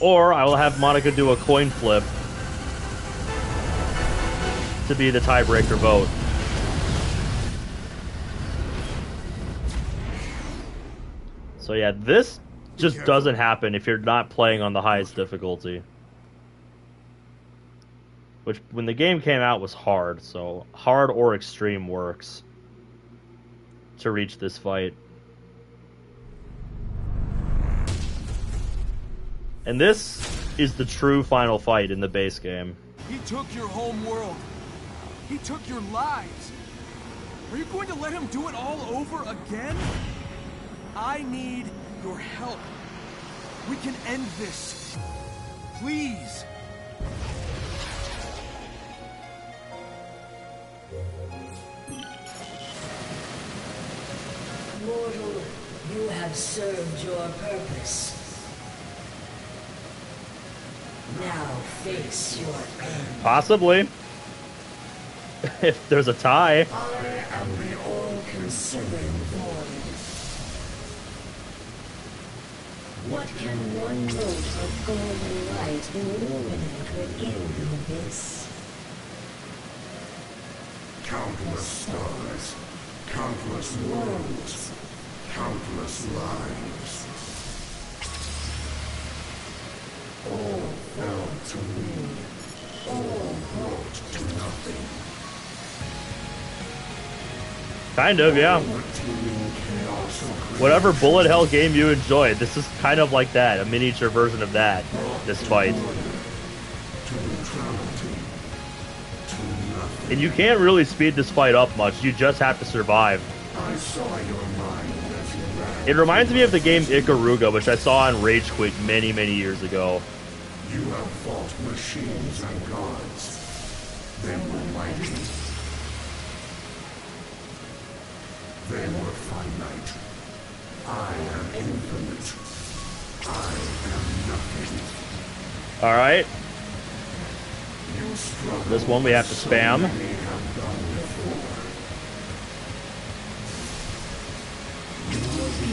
Or I will have Monica do a coin flip to be the tiebreaker vote. So yeah, this just doesn't happen if you're not playing on the highest difficulty. Which, when the game came out, was hard, so hard or extreme works to reach this fight. And this is the true final fight in the base game. He took your home world. He took your lives. Are you going to let him do it all over again? I need your help. We can end this. Please. Mortal, you have served your purpose. Now face your end. Possibly. If there's a tie. I am the all-consuming void. What can one note of golden light illuminate within the abyss? Countless stars, countless worlds, countless lives. All fell to me, all brought to nothing. Kind of, yeah. Whatever bullet hell game you enjoyed, this is kind of like that, a miniature version of that, this fight. And you can't really speed this fight up much, you just have to survive. It reminds me of the game Ikaruga, which I saw on Rage Quit many, many years ago. You have fought machines and gods. They were mighty. They were finite. I am infinite. I am nothing. Alright. You struggle. This one we have to spam. So many have done before.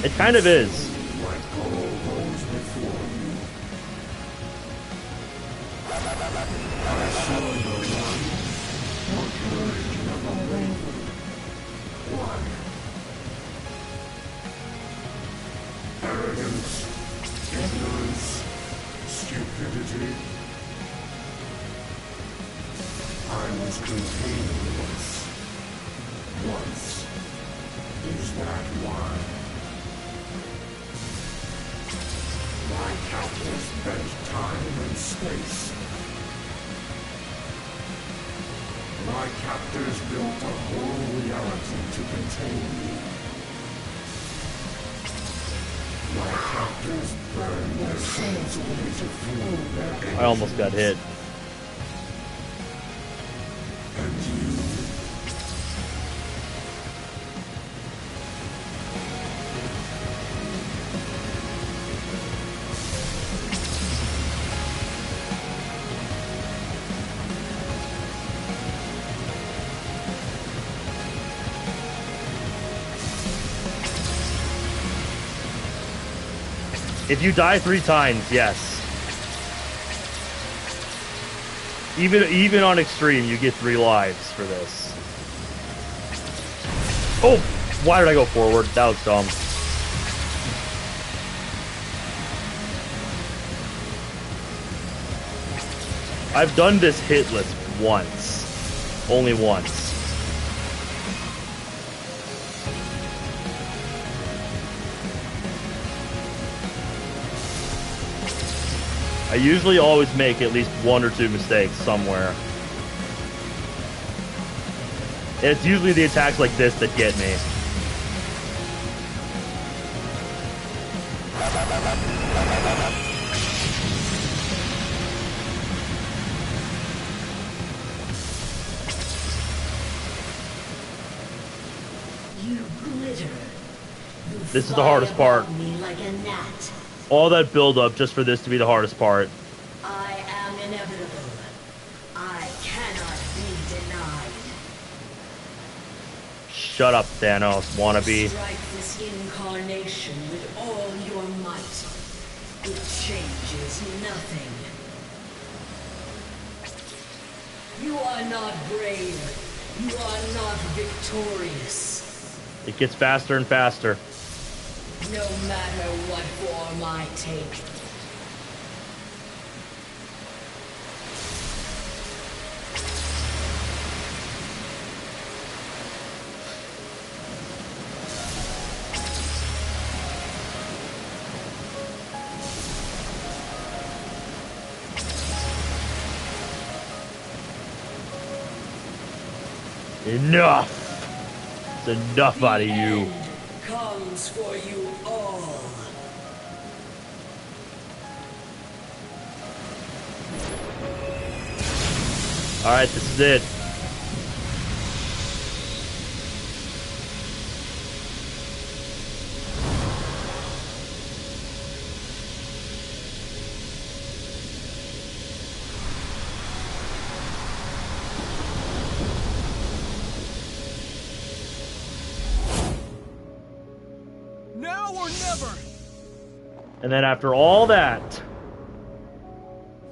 It kind of is. Like all those before you. I saw your light. Your courage never wavered. Why? Arrogance, ignorance, stupidity. I was contained once. Once. Is that why? My captors bent time and space. My captors built a whole reality to contain me. My captors burned their souls away to fuel their I almost got hit. And you? If you die 3 times, yes. Even on extreme, you get 3 lives for this. Oh! Why did I go forward? That was dumb. I've done this hitless once. Only once. I usually always make at least 1 or 2 mistakes somewhere. And it's usually the attacks like this that get me. You glitter. You This is the fly hardest part. above me like a gnat. All that build up just for this to be the hardest part. I am inevitable. I cannot be denied. Shut up, Thanos, wannabe. Strike this incarnation with all your might. It changes nothing. You are not brave. You are not victorious. It gets faster and faster. No matter what form I take. Enough! It's enough out of you. End comes for you all. Alright, this is it. Now or never! And then after all that,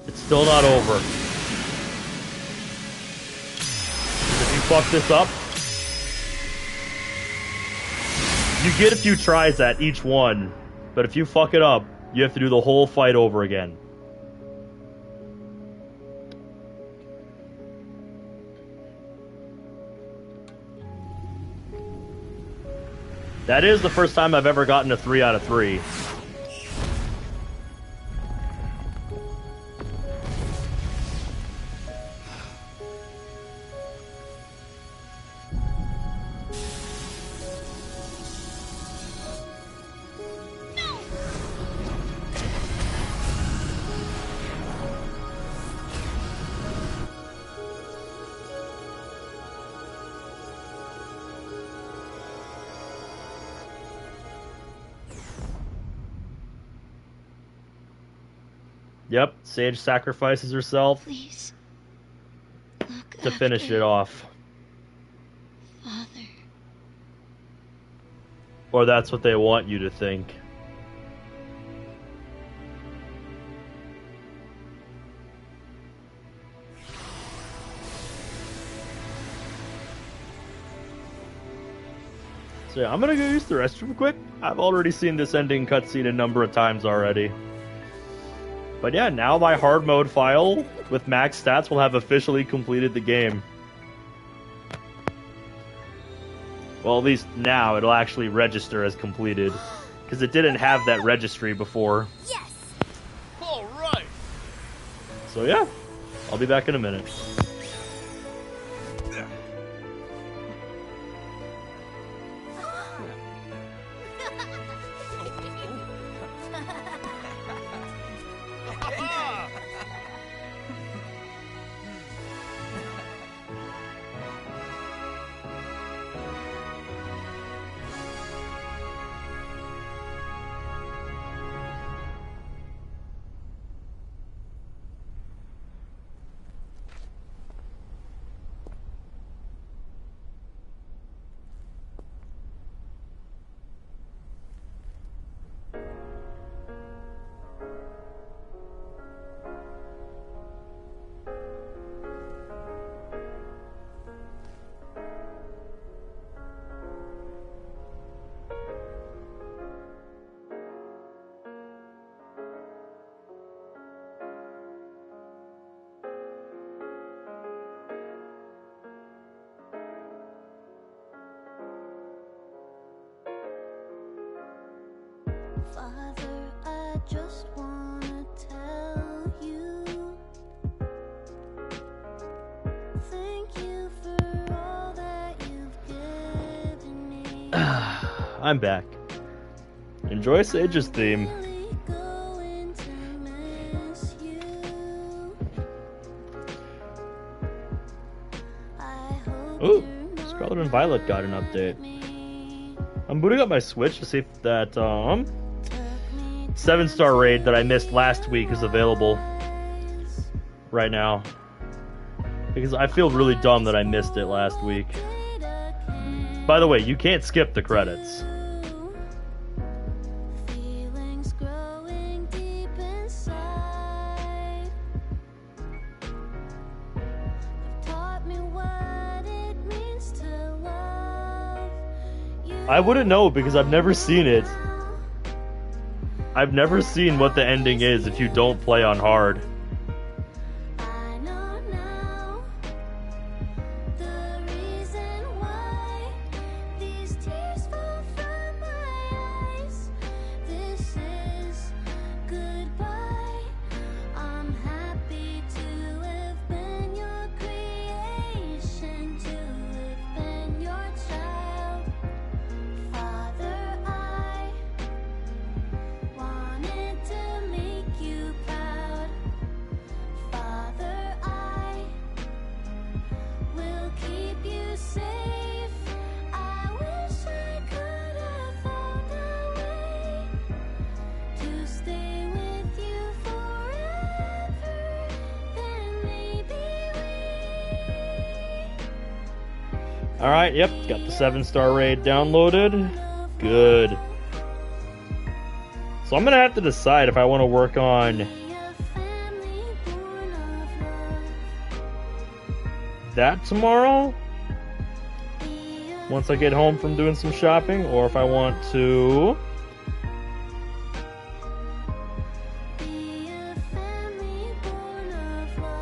it's still not over. If you fuck this up, you get a few tries at each one, but if you fuck it up, you have to do the whole fight over again. That is the first time I've ever gotten a 3 out of 3. Yep, Sage sacrifices herself Please. Look to finish after it off. Father. Or that's what they want you to think. So yeah, I'm gonna go use the restroom quick. I've already seen this ending cutscene a number of times already. But yeah, now my hard mode file with max stats will have officially completed the game. Well, at least now it'll actually register as completed. Because it didn't have that registry before. Yes! All right! So yeah, I'll be back in a minute. Father, I just wanna tell you, thank you for all that you've given me. I'm back. Enjoy Sage's theme. Really going to miss you. I hope Ooh, you're not Scarlet and Violet got an update. me. I'm booting up my Switch to see if that Took me 7-star raid that I missed last week is available twice. right now. Because I feel really dumb that I missed it last week. By the way, you can't skip the credits. Feelings growing deep inside have taught me what it means to love you. I wouldn't know because I've never seen it. I've never seen what the ending is if you don't play on hard. I know now the reason why these tears fall from my eyes. This is goodbye. I'm happy to have been your creation, to have been your child. Father, I wanted to make you proud. Father, I will keep you safe. I wish I could have found a way to stay with you forever. Then maybe Alright, yep, got the 7-star raid downloaded. Good. So I'm gonna have to decide if I want to work on be a family born of love. that tomorrow, Be a once I get home from doing some shopping, or if I want to Be a family born of love.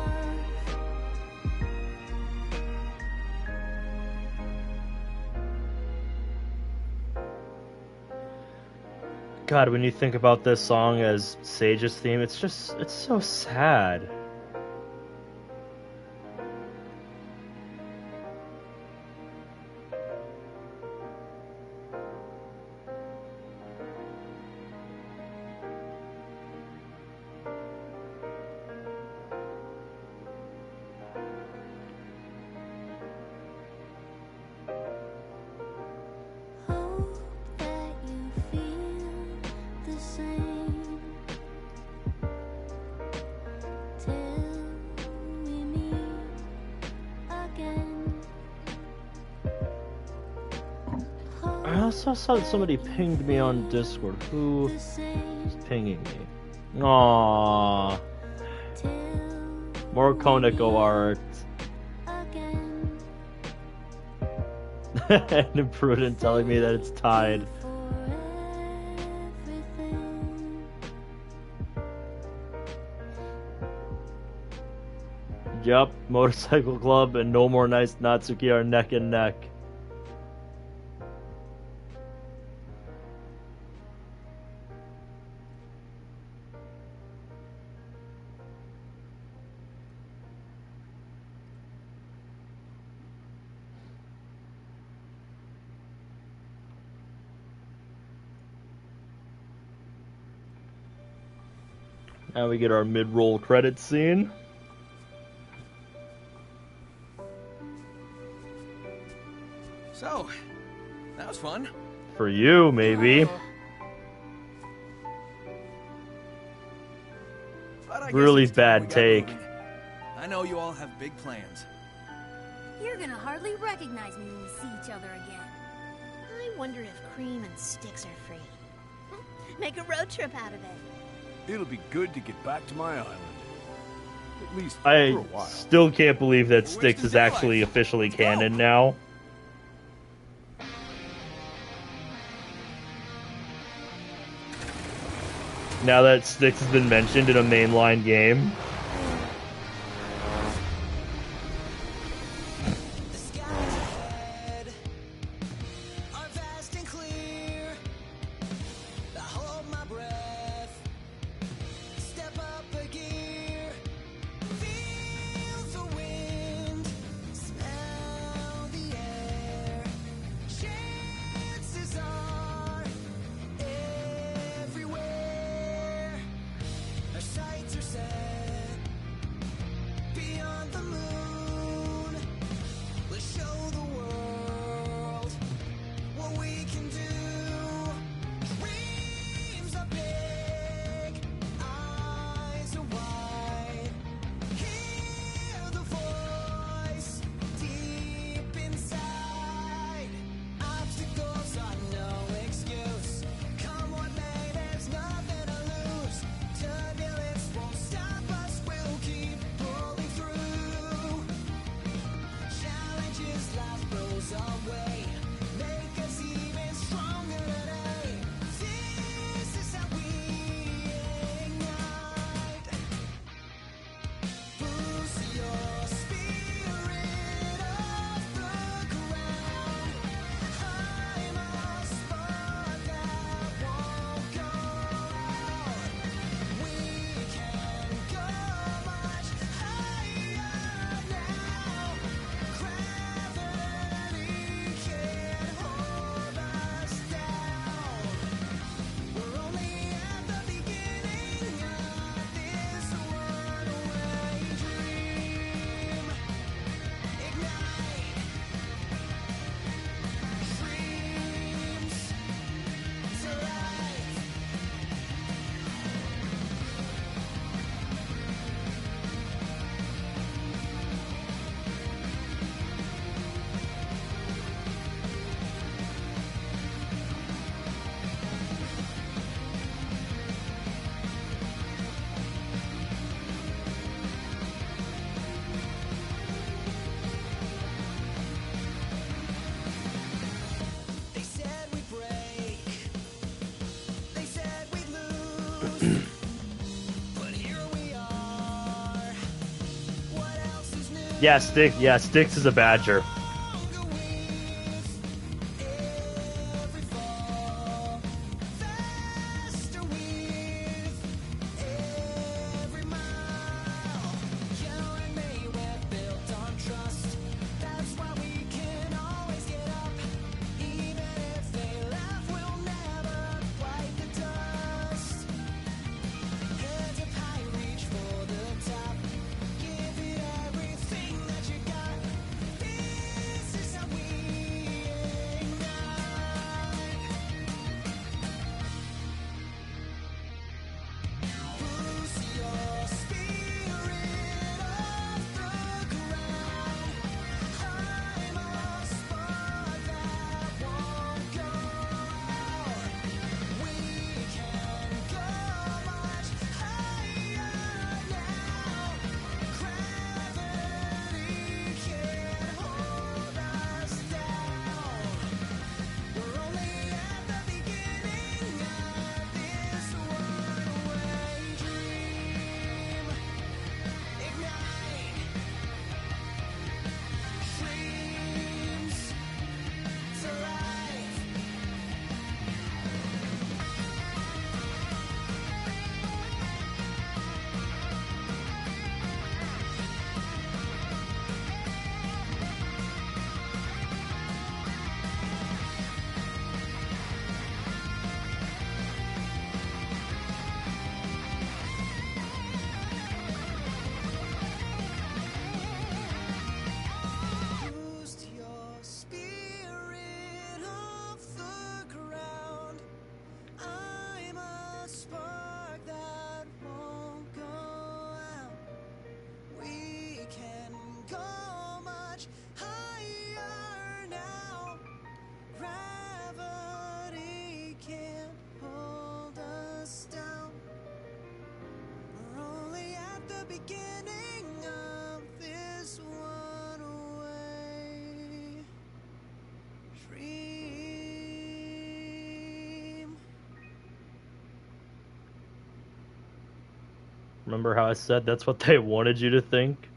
God, when you think about this song as Sage's theme, it's so sad. Hope that you feel the same till we meet again. I also saw that somebody pinged me on Discord. Who The same is pinging me? Aww. till More Koniko art. again. And Imprudent telling me that it's tied. For everything. Yup, Motorcycle Club and No More Nice Natsuki are neck and neck. Now we get our mid-roll credit scene. So, that was fun. For you, maybe. But I guess Really it's time we bad got take. moving. I know you all have big plans. You're gonna hardly recognize me when we see each other again. I wonder if Cream and Sticks are free. Make a road trip out of it. It'll be good to get back to my island. At least I for a while. still can't believe that Styx is actually officially canon now. Now that Styx has been mentioned in a mainline game. The skies ahead are vast and clear. I hold my breath. future set. Beyond the moon, let's show the world what we can do. Dreams are big, eyes are wide. Hear the voice deep inside. Obstacles are no excuse. Come what may, there's nothing to lose. Turbulence won't stop us, we'll keep pulling through. Challenges life throws our way make us even stronger today. This is how we ignite. Boost your spirit off the ground. I'm a spark that won't go out. We can go much higher now. Gravity can't hold us down. We're only at the beginning of this one-way dream. Ignite dreams to life. They said we'd break. They said we'd lose. But here we are. What else is new? Yeah, Styx is a badger. Every fall, faster with every mile. You and me, we're built on trust. That's why we can always get up. Even if they laugh, we'll never wipe the dust. Heads up high, reach for the top. Give it everything that you got. This is how we ignite. Boost your spirit off the ground. I'm a spark that won't go out. We can go much higher now. Gravity can't hold us down. We're only at the beginning of this one-way dream. Ignite dreams to life. Boost your spirit off the ground. I'm a spark that won't go out. We can go much higher now. Gravity can't hold us down. We're only at the beginning of this one-way dream. Remember how I said that's what they wanted you to think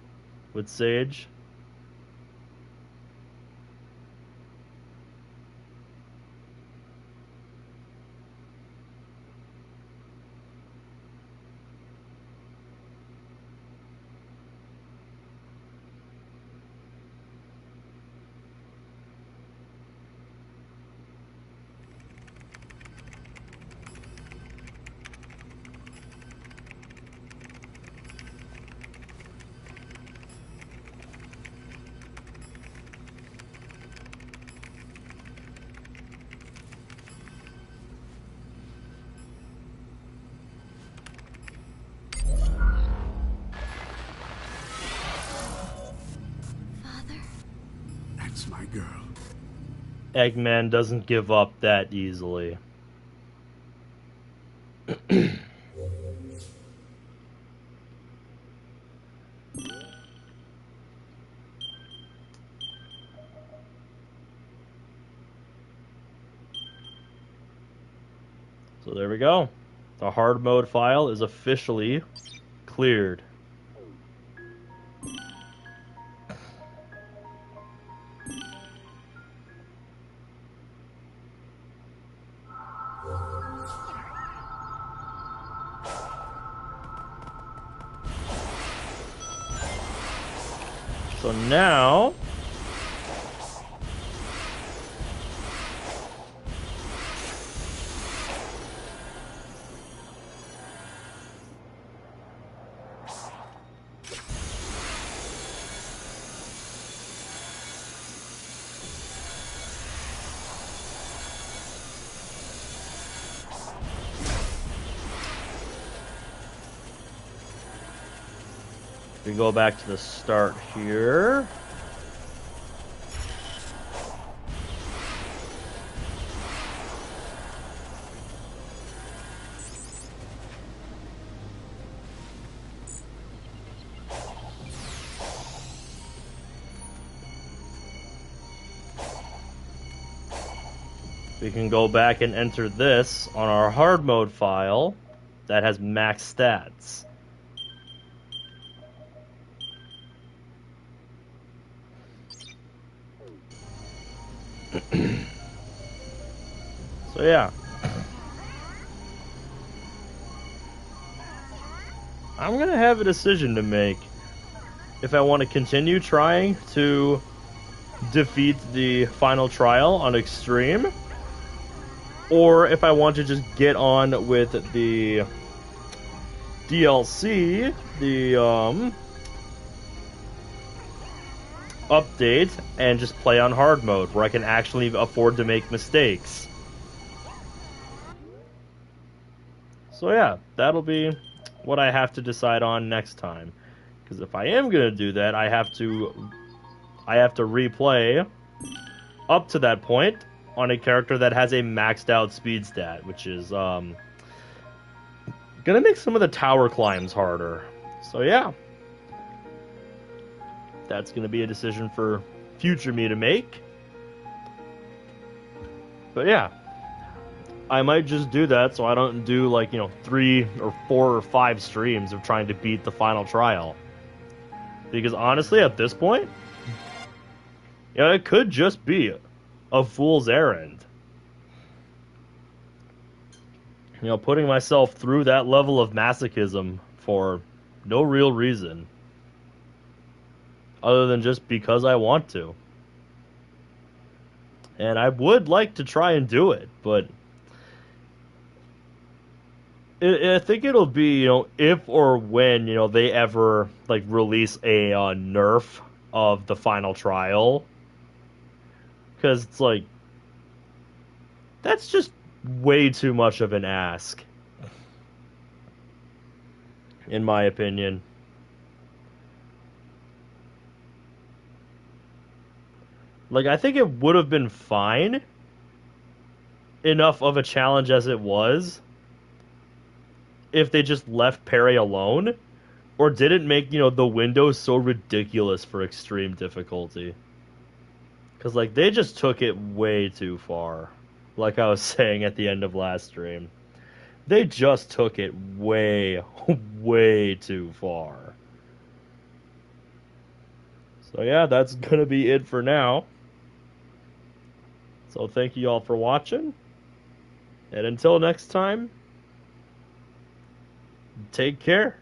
with Sage? girl. Eggman doesn't give up that easily. So there we go. The hard mode file is officially cleared. So now we go back to the start here. We can go back and enter this on our hard mode file that has max stats. So yeah, I'm gonna have a decision to make if I want to continue trying to defeat the final trial on Extreme, or if I want to just get on with the DLC, the update, and just play on hard mode where I can actually afford to make mistakes. So yeah, that'll be what I have to decide on next time. Because if I am gonna do that, I have to replay up to that point on a character that has a maxed out speed stat, which is gonna make some of the tower climbs harder. So yeah, that's gonna be a decision for future me to make. But yeah, I might just do that so I don't do, like, 3 or 4 or 5 streams of trying to beat the final trial. Because honestly, at this point, it could just be a fool's errand. Putting myself through that level of masochism for no real reason. Other than just because I want to. And I would like to try and do it, but I think it'll be, if or when, they ever, like, release a nerf of the final trial. Because it's like, that's just way too much of an ask. In my opinion. Like, I think it would have been fine enough of a challenge as it was if they just left parry alone, or didn't make, the windows so ridiculous for extreme difficulty. Because, like, they just took it way too far. Like I was saying at the end of last stream. They just took it way, way too far. So yeah, that's gonna be it for now. So thank you all for watching. And until next time, take care.